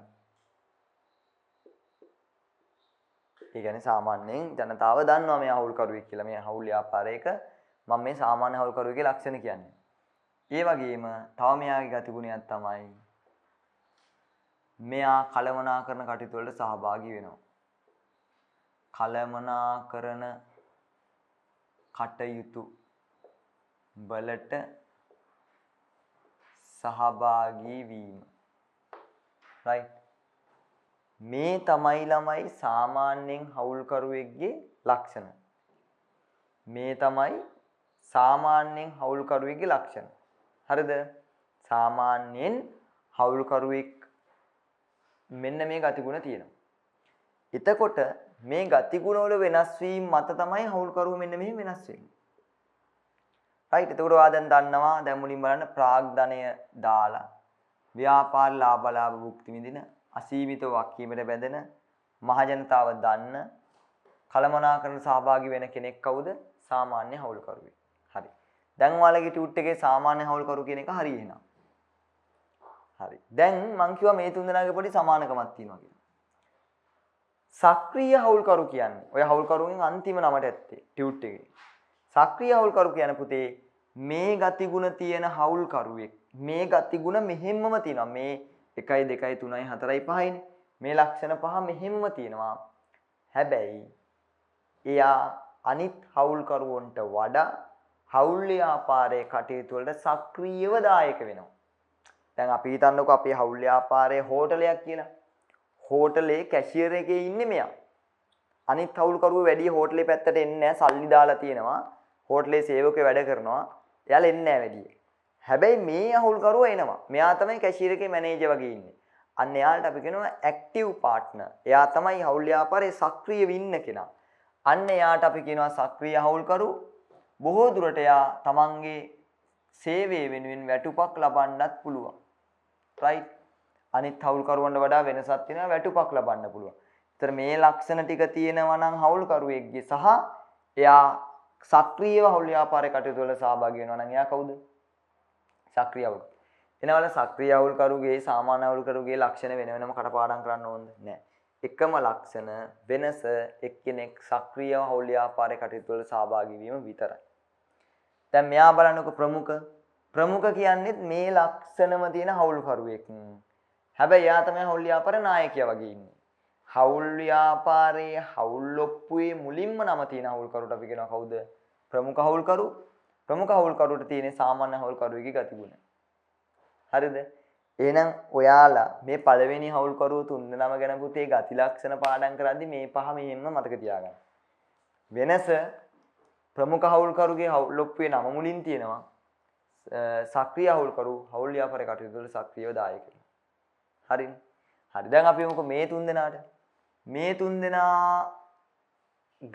ඒ කියන්නේ සාමාන්‍යයෙන් ජනතාව දන්නවා මේ හවුල්කරුවෙක් කියලා. මේ හවුල් ව්‍යාපාරයක මම මේ සාමාන්‍ය හවුල්කරුවෙකුගේ ලක්ෂණ කියන්නේ. ඒ වගේම තව මෙයාගේ ගතිගුණයක් තමයි මෙයා කලමනාකරන කටයුතු වලට සහභාගී වෙනවා. කලමනාකරන කටයුතු වලට සහභාගී වීම. right. මේ තමයි ළමයි සාමාන්‍යයෙන් හවුල්කරුවෙක්ගේ ලක්ෂණ. මේ තමයි සාමාන්‍යයෙන් හවුල්කරුවෙක්ගේ ලක්ෂණ. හරිද? සාමාන්‍යයෙන් හවුල්කරුවෙක් මෙන්න මේ ගතිගුණ තියෙනවා. එතකොට මේ ගතිගුණ වල වෙනස් වීම මත තමයි හවුල්කරුව මෙන්න මෙහෙම වෙනස් වෙන්නේ. right. එතකොට ඔයා දැන් දන්නවා දැන් මුලින් බලන්න ප්‍රාග්ධනය දාලා ව්‍යාපාර ලාභ භුක්ති විඳින අසීමිත වගකීමට බැඳෙන මහජනතාව දන්න කලමනාකරන සහභාගී වෙන කෙනෙක් කවුද? සාමාන්‍ය හවුල්කරුවෙක්. හරි. දැන් ඔයාලගේ ටියුට් එකේ සාමාන්‍ය හවුල්කරු කියන එක හරි එහෙනම්. හරි. දැන් මං කිව්වා මේ තුන් දෙනාගේ පොඩි සමානකමක් තියෙනවා කියලා. සක්‍රීය හවුල්කරු කියන්නේ ඔය හවුල්කරුගෙන් අන්තිම නමට ඇත්තේ ටියුට් එකේ. සක්‍රීය හවුල්කරු කියන පුතේ මේ ගතිගුණ තියෙන හවුල්කරුවෙක්. මේ ගතිගුණ මෙහෙම්මම තියෙනවා. මේ 1 2 3 4 5නේ. මේ ලක්ෂණ පහ මෙහෙම්ම තියෙනවා. හැබැයි එයා අනිත් හවුල්කරුවන්ට වඩා හවුල් ව්‍යාපාරයේ කටයුතු වලට සක්‍රීයව දායක වෙනවා. දැන් අපි හිතන්නකෝ අපේ හවුල් ව්‍යාපාරයේ හෝටලයක් කියලා. හෝටලේ කැෂියර් එකේ ඉන්නේ මෙයා. අනිත් හවුල්කරුවෝ වැඩි හෝටලේ පැත්තට එන්නේ නැහැ. සල්ලි දාලා තියෙනවා. හෝටලේ සේවකයෝ වැඩ කරනවා. එයාලා එන්නේ නැහැ වැඩි. හැබැයි මේ හවුල්කරුවෝ එනවා. මෙයා තමයි කැෂියර් එකේ මැනේජර් වගේ ඉන්නේ. අන්න එයාලට අපි කියනවා ඇක්ටිව් පාර්ට්නර්. එයා තමයි හවුල් ව්‍යාපාරයේ සක්‍රීයව ඉන්න කෙනා. අන්න එයාට අපි කියනවා සක්‍රීය හවුල්කරු. බොහෝ දුරට එයා තමන්ගේ සේවය වෙනුවෙන් වැටුපක් ලබන්නත් පුළුවන්. right. අනිත් හවුල්කරුවන්ට වඩා වෙනසක් තියෙනවා වැටුපක් ලබන්න පුළුවන්. ඒතර මේ ලක්ෂණ ටික තියෙනවා නම් හවුල්කරුවෙක්ගේ සහ එයා සක්‍රීයව හවුල් ව්‍යාපාරයේ කටයුතු වල සහභාගී වෙනවා නම් එයා කවුද? සක්‍රීය හවුල්. එනවල සක්‍රීය හවුල්කරුගේ සාමාන්‍ය හවුල්කරුගේ ලක්ෂණ වෙන වෙනම කටපාඩම් කරන්න ඕනද? නැහැ. එකම ලක්ෂණ වෙනස එක්කෙනෙක් සක්‍රීයව හවුල් ව්‍යාපාරයේ කටයුතු වල සහභාගී වීම විතරයි. දැන් මෙයා බලන්නකො ප්‍රමුඛ කියන්නේ මේ ලක්ෂණම තියෙන හවුල්කරුවෙක්. හැබැයි එයා තමයි හවුල් ව්‍යාපාරේ නායකයා වගේ ඉන්නේ. හවුල් ව්‍යාපාරයේ හවුල් ඔප්පුවේ මුලින්ම නම තියෙන හවුල්කරුට අපි කියනවා කවුද? ප්‍රමුඛ හවුල්කරු. ප්‍රමුඛ හවුල්කරුට තියෙන සාමාන්‍ය හවුල්කරුවෙක්ගේ ගතිගුණ. හරිද? එහෙනම් ඔයාලා මේ පළවෙනි හවුල්කරුව තුන් දෙනාම ගැන පුතේ ගති ලක්ෂණ පාඩම් කරද්දි මේ පහ මෙහෙම මතක තියාගන්න. වෙනස ප්‍රමුඛ හවුල්කරුගේ හවුල් ඔප්පුවේ නම මුලින් තියෙනවා. සක්‍රීය හවුල්කරු හවුල් ව්‍යාපාරයේ කටයුතු වල සක්‍රීයව දායක වෙනවා. හරිනේ. හරි. දැන් අපි මොකද මේ තුන් දෙනාට මේ තුන් දෙනා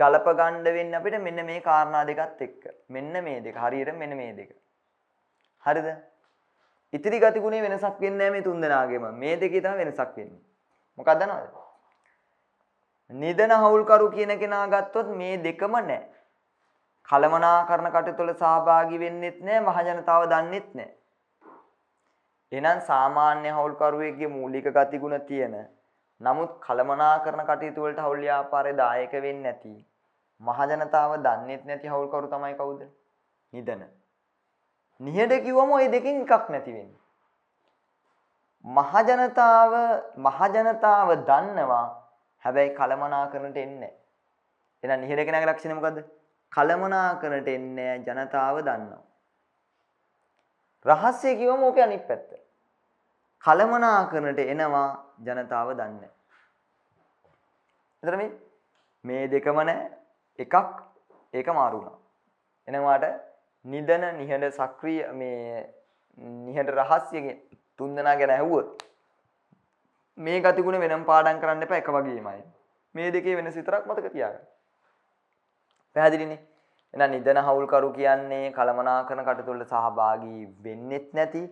ගලප ගන්න වෙන්නේ අපිට මෙන්න මේ කාරණා දෙකත් එක්ක. මෙන්න මේ දෙක. හරියට මෙන්න මේ දෙක. හරිද? ඉතිරි ගතිගුණේ වෙනසක් වෙන්නේ නැහැ මේ තුන් දෙනාගේම. මේ දෙකේ තමයි වෙනසක් වෙන්නේ. මොකක්ද දන්නවද? නිදන හවුල්කරු කියන කෙනා ගත්තොත් මේ දෙකම නැහැ. කළමනාකරන කටයුතු වල සහභාගී වෙන්නෙත් නැහැ, මහජනතාව දන්නෙත් නැහැ. එහෙනම් සාමාන්‍ය හවුල්කරුවෙක්ගේ මූලික ගතිගුණ තියෙන නමුත් කළමනාකරන කටයුතු වලට හවුල් ව්‍යාපාරයේ දායක වෙන්නේ නැති මහජනතාව දන්නෙත් නැති හවුල්කරු තමයි කවුද? නිදන. නිහඬ කිව්වම ওই දෙකෙන් එකක් නැති වෙන්නේ. මහජනතාව දන්නවා හැබැයි කළමනාකරනට එන්නේ නැහැ. එහෙනම් නිහඬ කෙනාගේ ලක්ෂණය මොකද්ද? කළමනාකරනට එන්නේ ජනතාව දන්නවා. රහස්‍ය කිව්වම ඕකේ අනිත් පැත්ත. කළමනාකරනට එනවා ජනතාව දන්නේ. එතන මේ දෙකම නැහැ. එකක් ඒක මාරු වුණා. එහෙනම් වාට නිදන නිහඬ සක්‍රීය මේ නිහඬ රහස්‍යයෙන් තුන්දෙනා ගැන ඇහුවොත් මේ ගතිගුණ වෙනම පාඩම් කරන්න එපා එක වගේමයි. මේ දෙකේ වෙනස විතරක් මතක තියාගන්න. පැහැදිලිනේ? එහෙනම් නිදන හවුල්කරු කියන්නේ කළමනාකරන කටයුතු වල සහභාගී වෙන්නෙත් නැති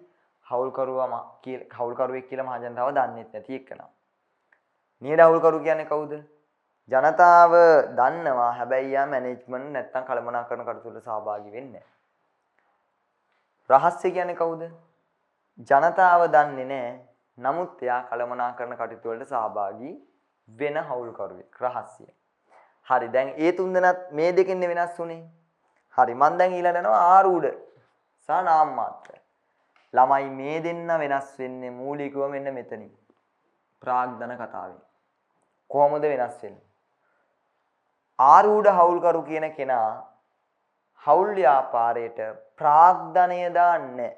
හවුල්කරුවෙක් කියලා මහජනතාව දන්නෙත් නැති එක්කනවා. නිහඬ හවුල්කරු කියන්නේ කවුද? ජනතාව දන්නවා හැබැයි යා මැනේජ්මන්ට් නැත්තම් කළමනාකරන කටයුතු වල සහභාගී වෙන්නේ නැහැ. රහස්‍ය කියන්නේ කවුද? ජනතාව දන්නේ නැහැ. නමුත් එයා කළමනාකරන කටයුතු වලට සහභාගී වෙන හවුල්කරුවෙක්. රහස්‍ය. හරි දැන් ඒ තුන්දෙනාත් මේ දෙකෙන් වෙනස් වුනේ. හරි මම දැන් ඊළඟට යනවා ආරූඪ සහ නාම මාත්‍ර. ළමයි මේ දෙන්න වෙනස් වෙන්නේ මූලිකව මෙන්න මෙතනින්. ප්‍රාග්ධන කතාවෙන්. කොහොමද වෙනස් වෙන්නේ? ආරූඪ හවුල්කරු කියන කෙනා හවුල් ව්‍යාපාරයට ප්‍රාග්ධනය දාන්නේ.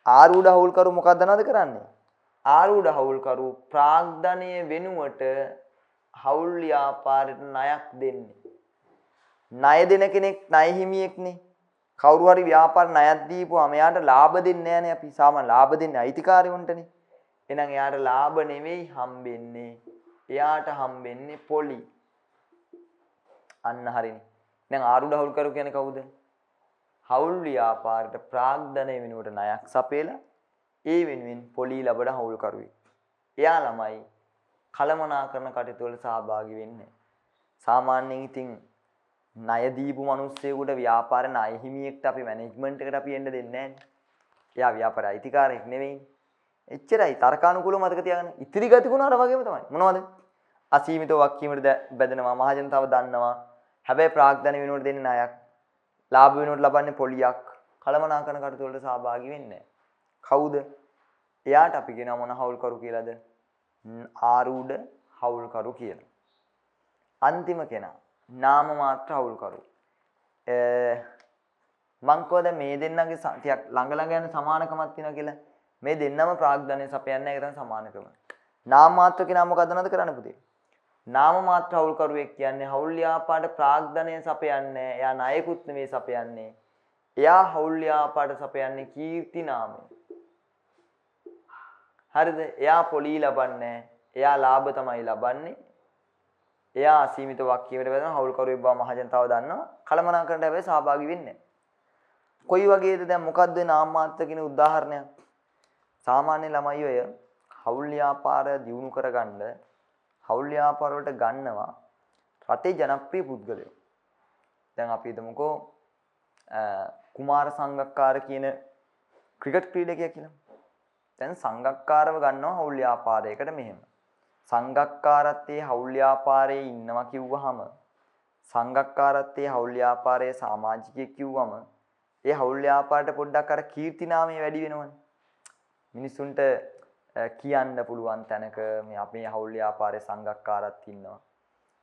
ආරූඪ හවුල්කරු මොකක්ද නේද කරන්නේ? ආරූඪ හවුල්කරු ප්‍රාග්ධනය වෙනුවට හවුල් ව්‍යාපාරයට ණයක් දෙන්නේ. ණය දෙන කෙනෙක් ණය හිමියෙක්නේ. කවුරු හරි ව්‍යාපාර ණයක් දීපුවාම එයාට ලාභ දෙන්නේ නැහනේ අපි. සාමාන්‍ය ලාභ දෙන්නේ අයිතිකාරයොන්ටනේ. එහෙනම් එයාට ලාභ නෙවෙයි හම්බෙන්නේ. එයාට හම්බෙන්නේ පොලි. අන්න හරිනේ. දැන් ආරූඪ හවුල්කරු කියන්නේ කවුද? හවුල් ව්‍යාපාරයට ප්‍රාග්ධනය වෙනුවට ණයක් සපයලා ඒ වෙනුවෙන් පොලි ලබන හවුල්කරුවෙක්. එයා ළමයි කළමනාකරන කටයුතු වල සහභාගී වෙන්නේ. සාමාන්‍යයෙන් ඉතින් ණය දීපු මිනිස්සෙකුට ව්‍යාපාර ණය හිමියෙක්ට අපි මැනේජ්මන්ට් එකට අපි එන්න දෙන්නේ නැහැ. එයා ව්‍යාපාර අයිතිකාරයෙක් නෙවෙයි. එච්චරයි තර්කානුකූලව මතක තියාගන්න. ඉතිරි ගතිගුණ අර වගේම තමයි. මොනවද? අසීමිතව වක්කීමට බැදෙනවා මහජනතාව දන්නවා. හැබැයි ප්‍රාග්ධන වෙනුවට දෙන්නේ ණයක්. ලාභ වෙනුවට ලබන්නේ පොලියක්. කළමනාකරන කටයුතු වලට සහභාගී වෙන්නේ නැහැ. කවුද? එයාට අපි කියනවා මොන හවුල්කරු කියලාද? ආරූඪ හවුල්කරු කියලා. අන්තිම කෙනා නාම මාත්‍ර හවුල්කරු. මං කෝද මේ දෙන්නගේ ටිකක් ළඟ ළඟ යන සමානකමක් තියෙනවා කියලා. මේ දෙන්නම ප්‍රාග්ධනය සපයන්නේ ඒක තමයි සමානකම. නාම මාත්‍ර කෙනා මොකද්ද නේද කරන්න පුතේ? නාම මාත්‍ර හවුල්කරුවෙක් කියන්නේ හවුල් ව්‍යාපාරට ප්‍රාග්ධනය සපයන්නේ. එයා ණයකුත් නෙවෙයි සපයන්නේ. එයා හවුල් ව්‍යාපාරට සපයන්නේ කීර්ති නාමය. හරිද? එයා පොලි ලබන්නේ. එයා ලාභ තමයි ලබන්නේ. එයා අසීමිත වක්කීමට බැඳෙන හවුල්කරුවෙක් බව මහජනතාව දන්නවා. කළමනාකරනට හැබැයි සහභාගී වෙන්නේ නැහැ. කොයි වගේද දැන් මොකද්ද නාම මාත්‍ර කියන උදාහරණයක්? සාමාන්‍ය ළමයි ඔය හවුල් ව්‍යාපාර දියුණු කරගන්න හවුල් ව්‍යාපාර වලට ගන්නවා රටේ ජනප්‍රිය පුද්ගලයෝ. දැන් අපි හිතමුකෝ කුමාර සංගක්කාර කියන ක්‍රිකට් ක්‍රීඩකයා කියලා. දැන් සංගක්කාරව ගන්නවා හවුල් ව්‍යාපාරයකට මෙහෙම. සංගක්කාරත්තේ හවුල් ව්‍යාපාරයේ ඉන්නවා කිව්වහම සංගක්කාරත්තේ හවුල් ව්‍යාපාරයේ සමාජිකයෙක් කිව්වම ඒ හවුල් ව්‍යාපාරයට පොඩ්ඩක් අර කීර්ති නාමය වැඩි වෙනවනේ. මිනිසුන්ට කියන්න පුළුවන් තැනක මේ අපේ හවුල් ව්‍යාපාරයේ සංගක්කාරත් ඉන්නවා.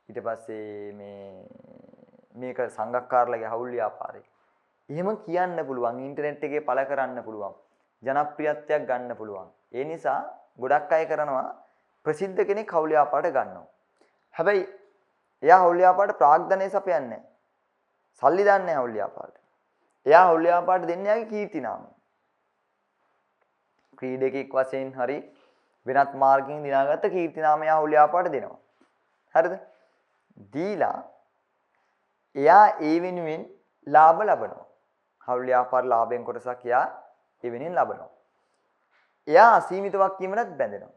ඊට පස්සේ මේක සංගක්කාරලගේ හවුල් ව්‍යාපාරේ. එහෙම කියන්න පුළුවන් ඉන්ටර්නෙට් එකේ පළ කරන්න පුළුවන්. ජනප්‍රියත්වයක් ගන්න පුළුවන්. ඒ නිසා ගොඩක් අය කරනවා ප්‍රසිද්ධ කෙනෙක් හවුල් ව්‍යාපාරයට ගන්නවා. හැබැයි එයා හවුල් ව්‍යාපාරයට ප්‍රාග්ධනය සපයන්නේ නැහැ. සල්ලි දාන්නේ නැහැ හවුල් ව්‍යාපාරයට. එයා හවුල් ව්‍යාපාරයට දෙන්නේ යාගේ කීර්ති නාමය. ක්‍රීඩකෙක් වශයෙන් හරි වෙනත් මාර්ගකින් දිනාගත්ත කීර්ති නාමය හවුල් ව්‍යාපාරයට දෙනවා. හරිද? දීලා එයා ඒ වෙනුවෙන් ලාභ ලබනවා. හවුල් ව්‍යාපාර ලාභයෙන් කොටසක් එයා ඒ වෙනුවෙන් ලබනවා. එයා අසීමිත වක්කීමකට බැඳෙනවා.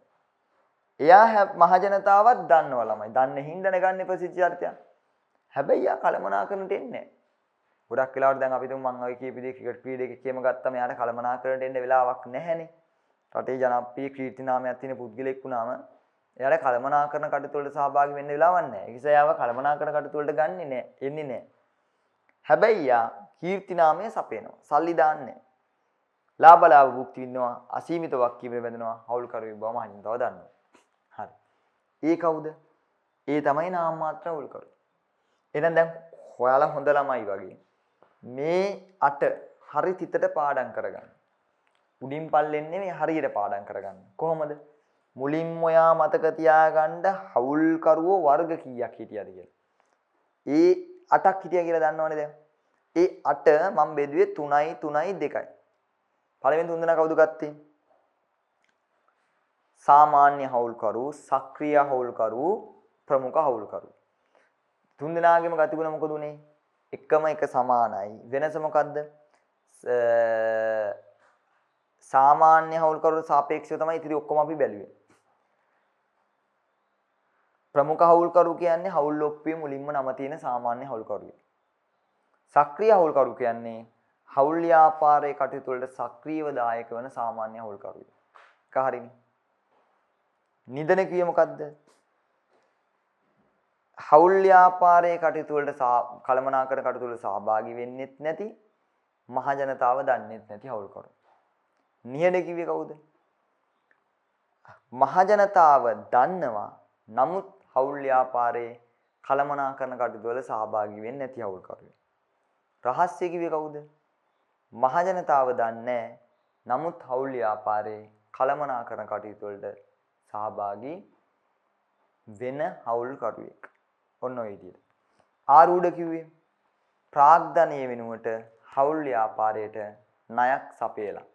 එයා මහජනතාවත් දන්නවා ළමයි. දන්නේ හින්දා ගන්න ප්‍රසිද්ධ චරිතයක්. හැබැයි එයා කළමනාකරනට එන්නේ නැහැ. ගොඩක් වෙලාවට දැන් අපි තුමු මම ඔය කියපු දේ ක්‍රිකට් ක්‍රීඩකයෙක්ම ගත්තම යාට කලමනාකරණයට එන්න වෙලාවක් නැහැනේ. රටේ ජනප්‍රිය කීර්ති නාමයක් තියෙන පුද්ගලෙක් වුණාම එයාට කලමනාකරණ කටයුතු වලට සහභාගී වෙන්න වෙලාවක් නැහැ. ඒ නිසා යාව කලමනාකරණ කටයුතු වලට ගන්නෙ නැහැ, එන්නේ නැහැ. හැබැයි යා කීර්ති නාමය සපයනවා. සල්ලි දාන්නේ. ලාභ භුක්ති විඳිනවා, අසීමිත වක්කීමේ බැඳෙනවා, හවුල් කරුවේ බව මහින් තව දන්නවා. හරි. ඒ කවුද? ඒ තමයි නාම මාත්‍ර හවුල් කරු. එහෙනම් දැන් ඔයාලා හොඳ ළමයි වගේ මේ 8 හරි තිතට පාඩම් කරගන්න. උඩින් පල්ලෙන් නෙමෙයි හරියට පාඩම් කරගන්න. කොහොමද? මුලින්ම ඔයා මතක තියාගන්න හවුල් කරුවෝ වර්ග කීයක් හිටියද කියලා. ඒ 8ක් හිටියා කියලා දන්නවනේ දැන්. ඒ 8 මම බෙදුවේ 3යි 3යි 2යි. පළවෙනි තුන්දෙනා කවුද ගත්තේ? සාමාන්‍ය හවුල්කරු, සක්‍රීය හවුල්කරු, ප්‍රමුඛ හවුල්කරු. තුන්දෙනාගේම ගතිගුණ මොකද උනේ? එකම එක සමානයි. වෙනස මොකද්ද? සාමාන්‍ය හවුල්කරුට සාපේක්ෂව තමයි ඉතිරි ඔක්කොම අපි බැලුවේ. ප්‍රමුඛ හවුල්කරු කියන්නේ හවුල් ඔප්පියේ මුලින්ම නම තියෙන සාමාන්‍ය හවුල්කරුයි. සක්‍රීය හවුල්කරු කියන්නේ හවුල් ව්‍යාපාරයේ කටයුතු වලට සක්‍රීයව දායක වන සාමාන්‍ය හවුල්කරුයි. ඒක හරිනේ. නිදන කියේ මොකද්ද? හවුල් ව්‍යාපාරයේ කටයුතු වලට කළමනාකරණ කටයුතු වලට සහභාගී වෙන්නෙත් නැති මහ ජනතාව දන්නෙත් නැති හවුල්කරු. නිහඬ කිව්වේ කවුද? මහ ජනතාව දන්නවා නමුත් හවුල් ව්‍යාපාරයේ කළමනාකරණ කටයුතු වල සහභාගී වෙන්නේ නැති හවුල්කරු. රහස්‍ය කිව්වේ කවුද? මහ ජනතාව දන්නේ නමුත් හවුල් ව්‍යාපාරයේ කළමනාකරණ කටයුතු වලට සහභාගී වෙන හවුල්කරුවෙක්. ඔන්න ඔය විදිහට. ආරූඪ කිව්වේ ප්‍රාග්ධනීය වෙනුවට හවුල් ව්‍යාපාරයට ණයක් සපයලා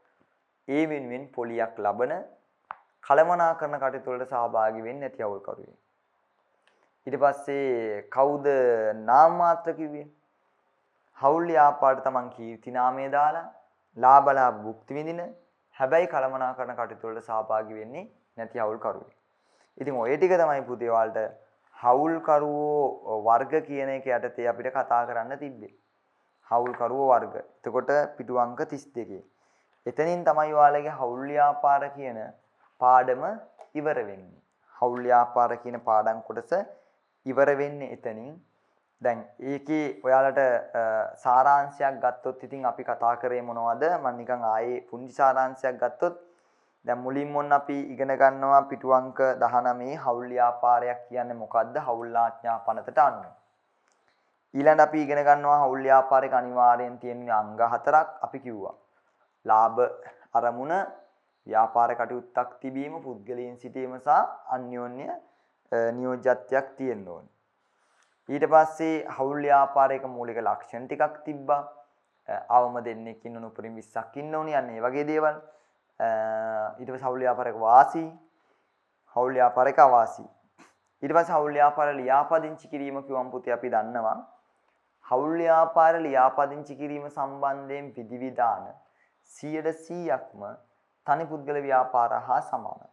ඒ වෙනුවෙන් පොලියක් ලබන කළමනාකරණ කටයුතු වලට සහභාගී වෙන්නේ නැති හවුල්කරුවෙක්. ඊට පස්සේ කවුද නාම මාත්‍ර කිව්වේ? හවුල් ව්‍යාපාරයට තමන් කීර්ති නාමය දාලා ලාභ භුක්ති විඳින හැබැයි කළමනාකරණ කටයුතු වලට සහභාගී වෙන්නේ නැති හවුල්කරුවෙක්. ඉතින් ඔය ටික තමයි පුතේ ඔයාලට හවුල්කරුවෝ වර්ග කියන එක යටතේ අපිට කතා කරන්න තිබ්බේ. හවුල්කරුවෝ වර්ග. එතකොට පිටු අංක 32. එතනින් තමයි ඔයාලගේ හවුල් ව්‍යාපාර කියන පාඩම ඉවර වෙන්නේ. හවුල් ව්‍යාපාර කියන පාඩම් කොටස ඉවර වෙන්නේ එතනින්. දැන් ඒකේ ඔයාලට සාරාංශයක් ගත්තොත් ඉතින් අපි කතා කරේ මොනවද? මම නිකන් ආයේ පුංචි සාරාංශයක් ගත්තොත් දැන් මුලින්ම ඔන්න අපි ඉගෙන ගන්නවා පිටු අංක 19 හවුල් ව්‍යාපාරයක් කියන්නේ මොකද්ද? හවුල් ආඥා පනතට අනුව. ඊළඟ අපි ඉගෙන ගන්නවා හවුල් ව්‍යාපාරයක අනිවාර්යෙන් තියෙන අංග 4ක් අපි කිව්වා. ලාභ අරමුණ, ව්‍යාපාර කටයුත්තක් තිබීම, පුද්ගලයන් සිටීම සහ අන්‍යෝන්‍ය නියෝජ්‍යත්වයක් තියෙන්න ඕනේ. ඊට පස්සේ හවුල් ව්‍යාපාරයක මූලික ලක්ෂණ ටිකක් තිබ්බා. අවම දෙන්නෙක් ඉන්න උපරිම 20ක් ඉන්න ඕනේ යන්නේ වගේ දේවල්. ඊට පස්සේ හවුල් ව්‍යාපාරයක වාසී, හවුල් ව්‍යාපාරයක අවාසී. ඊට පස්සේ හවුල් ව්‍යාපාර ලියාපදිංචි කිරීම කිව්වම් පුතේ අපි දන්නවා. හවුල් ව්‍යාපාර ලියාපදිංචි කිරීම සම්බන්ධයෙන් විධිවිධාන 100%ක්ම තනි පුද්ගල ව්‍යාපාර හා සමානයි.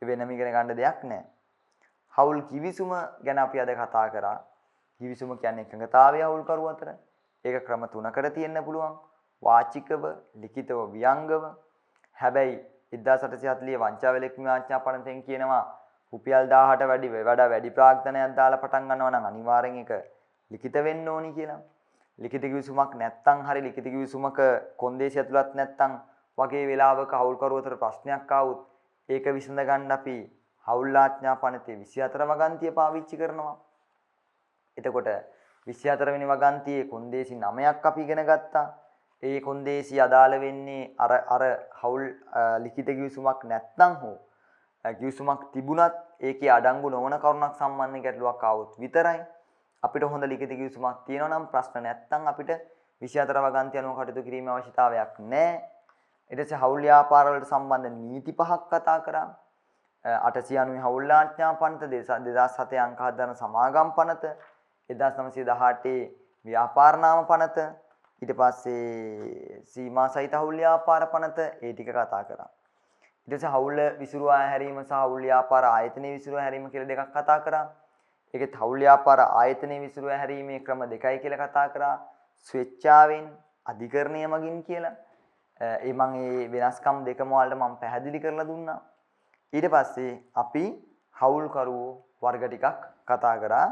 වෙනම ඉගෙන ගන්න දෙයක් නැහැ. හවුල් කිවිසුම ගැන අපි අද කතා කරා. කිවිසුම කියන්නේ එකඟතාවය හවුල්කරු අතර. ඒක ක්‍රම 3කට තියෙන්න පුළුවන්. වාචිකව, ලිඛිතව, ව්‍යංගව. හැබැයි 1840 වංචාවලෙක්ම ආඥා පනතෙන් කියනවා රුපියල් 1000ට වැඩි ප්‍රාග්ධනයක් දාලා පටන් ගන්නවා නම් අනිවාර්යෙන් ඒක ලිඛිත වෙන්න ඕනි කියලා. ලිඛිත කිවිසුමක් නැත්තම් හරි ලිඛිත කිවිසුමක කොන්දේසි ඇතුළත් නැත්තම් වගේ වෙලාවක හවුල්කරු අතර ප්‍රශ්නයක් ආවොත් ඒක විසඳ ගන්න අපි හවුල් ආඥා පනතේ 24 වගන්තිය පාවිච්චි කරනවා. එතකොට 24 වෙනි වගන්තියේ කොන්දේසි 9ක් අපි ඉගෙන ගත්තා. ඒ කොන්දේසි අදාළ වෙන්නේ අර හවුල් ලිඛිත කිවිසුමක් නැත්නම් හෝ කිවිසුමක් තිබුණත් ඒකේ අඩංගු නොවන කරුණක් සම්බන්ධයෙන් ගැටලුවක් ආවොත් විතරයි අපිට හොඳ ලිඛිත කිවිසුමක් තියෙනවා නම් ප්‍රශ්න නැත්නම් අපිට 24 වගන්තිය අනුව කටයුතු කිරීමේ අවශ්‍යතාවයක් නැහැ. ඊට පස්සේ හවුල් ව්‍යාපාර වලට සම්බන්ධ නීති 5ක් කතා කරා. 890 හවුල් ආඥා පනත 2007 අංක 7 සමාගම් පනත 1918 ව්‍යාපාර නාම පනත ඊට පස්සේ සීමා සහිත හවුල් ව්‍යාපාර පනත ඒ ටික කතා කරා. ඊට පස්සේ හවුල් විසුරුවා හැරීම සහ හවුල් ව්‍යාපාර ආයතනයේ විසුරුවා හැරීම කියලා දෙකක් කතා කරා. ඒකෙත් හවුල් ව්‍යාපාර ආයතනයේ විසුරුවා හැරීමේ ක්‍රම දෙකයි කියලා කතා කරා. ස්වේච්ඡාවෙන් අධිකරණය මගින් කියලා. ඒ මම මේ වෙනස්කම් දෙකම වලට මම පැහැදිලි කරලා දුන්නා. ඊට පස්සේ අපි හවුල්කරුවෝ වර්ග ටිකක් කතා කරා.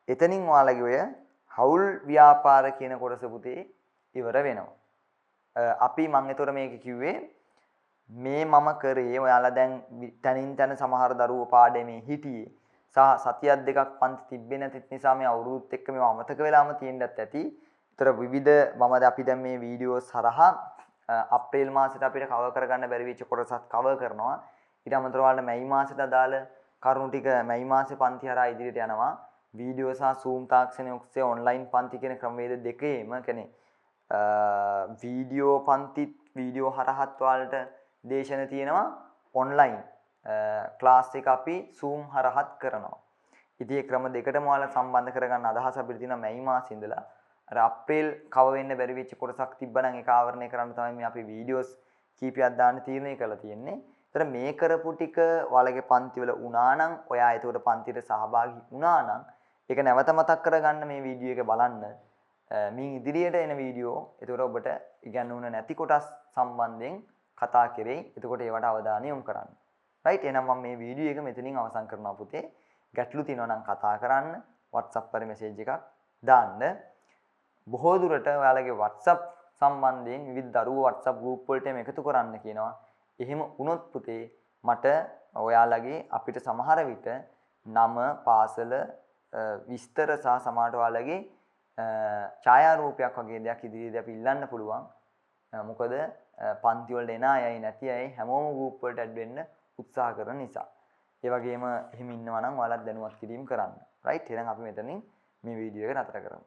එතනින් ඔයාලගේ ඔය හවුල් ව්‍යාපාර කියන කොටස පුතේ ඉවර වෙනවා. අපි මම ඒතර මේක කිව්වේ මේ මම කරේ ඔයාලා දැන් තනින් තන සමහර දරුවෝ පාඩමේ හිටියේ සහ සතියක් දෙකක් පන්ති තිබ්බේ නැති නිසා මේ අවුරුද්දත් එක්ක මේව අමතක වෙලාම තියෙන්නත් ඇති. ඒතර විවිධ අපි දැන් මේ වීඩියෝස් හරහා අප්‍රේල් මාසෙට අපිට කවර් කරගන්න බැරි වෙච්ච කොටසත් කවර් කරනවා. ඊට අමතරව ඔයාලට මැයි මාසෙට අදාළ කරුණු ටික මැයි මාසේ පන්ති හරහා ඉදිරියට යනවා. වීඩියෝ සහ Zoom තාක්ෂණය ඔස්සේ ඔන්ලයින් පන්ති කියන ක්‍රමවේද දෙකේම කියන්නේ වීඩියෝ පන්තිත් වීඩියෝ හරහත් ඔයාලට දේශන තියෙනවා ඔන්ලයින් ක්ලාස් එක අපි Zoom හරහත් කරනවා. ඉතින් මේ ක්‍රම දෙකටම ඔයාලා සම්බන්ධ කරගන්න අදහස අපිට තියෙනවා මැයි මාසෙ ඉඳලා. අර අප්‍රේල් කව වෙන්න බැරි වෙච්ච කොටසක් තිබ්බනම් ඒක ආවරණය කරන්න තමයි මේ අපි වීඩියෝස් කීපයක් දාන්න තීරණය කරලා තියෙන්නේ. ඒතර මේ කරපු ටික ඔයාලගේ පන්තිවල වුණා නම් ඔයා ඒකට පන්තියට සහභාගී වුණා නම් ඒක නැවත මතක් කරගන්න මේ වීඩියෝ එක බලන්න. මේ ඉදිරියට එන වීඩියෝ එතකොට ඔබට ඉගැන්වුණ නැති කොටස් සම්බන්ධයෙන් කතා කරේ. එතකොට ඒවට අවධානය යොමු කරන්න. රයිට් එහෙනම් මම මේ වීඩියෝ එක මෙතනින් අවසන් කරනවා පුතේ. ගැටලු තියෙනවා නම් කතා කරන්න WhatsApp වල මෙසේජ් එකක් දාන්න. බොහෝ දුරට ඔයාලගේ WhatsApp සම්බන්ධයෙන් විවිධ දරුවෝ WhatsApp group වලට එකතු කරන්න කියනවා. එහෙම වුණොත් පුතේ මට ඔයාලගේ අපිට සමහර විට නම පාසල විස්තර සහ සමහරට ඔයාලගේ ඡායාරූපයක් වගේ දෙයක් ඉදිරියේදී අපි ඉල්ලන්න පුළුවන්. මොකද පන්ති වලට එන අයයි නැති අයයි හැමෝම group වලට add වෙන්න උත්සාහ කරන නිසා. ඒ වගේම එහෙම ඉන්නවා නම් ඔයාලත් දැනුවත් කිරීම කරන්න. right එහෙනම් අපි මෙතනින් මේ වීඩියෝ එක නතර කරමු.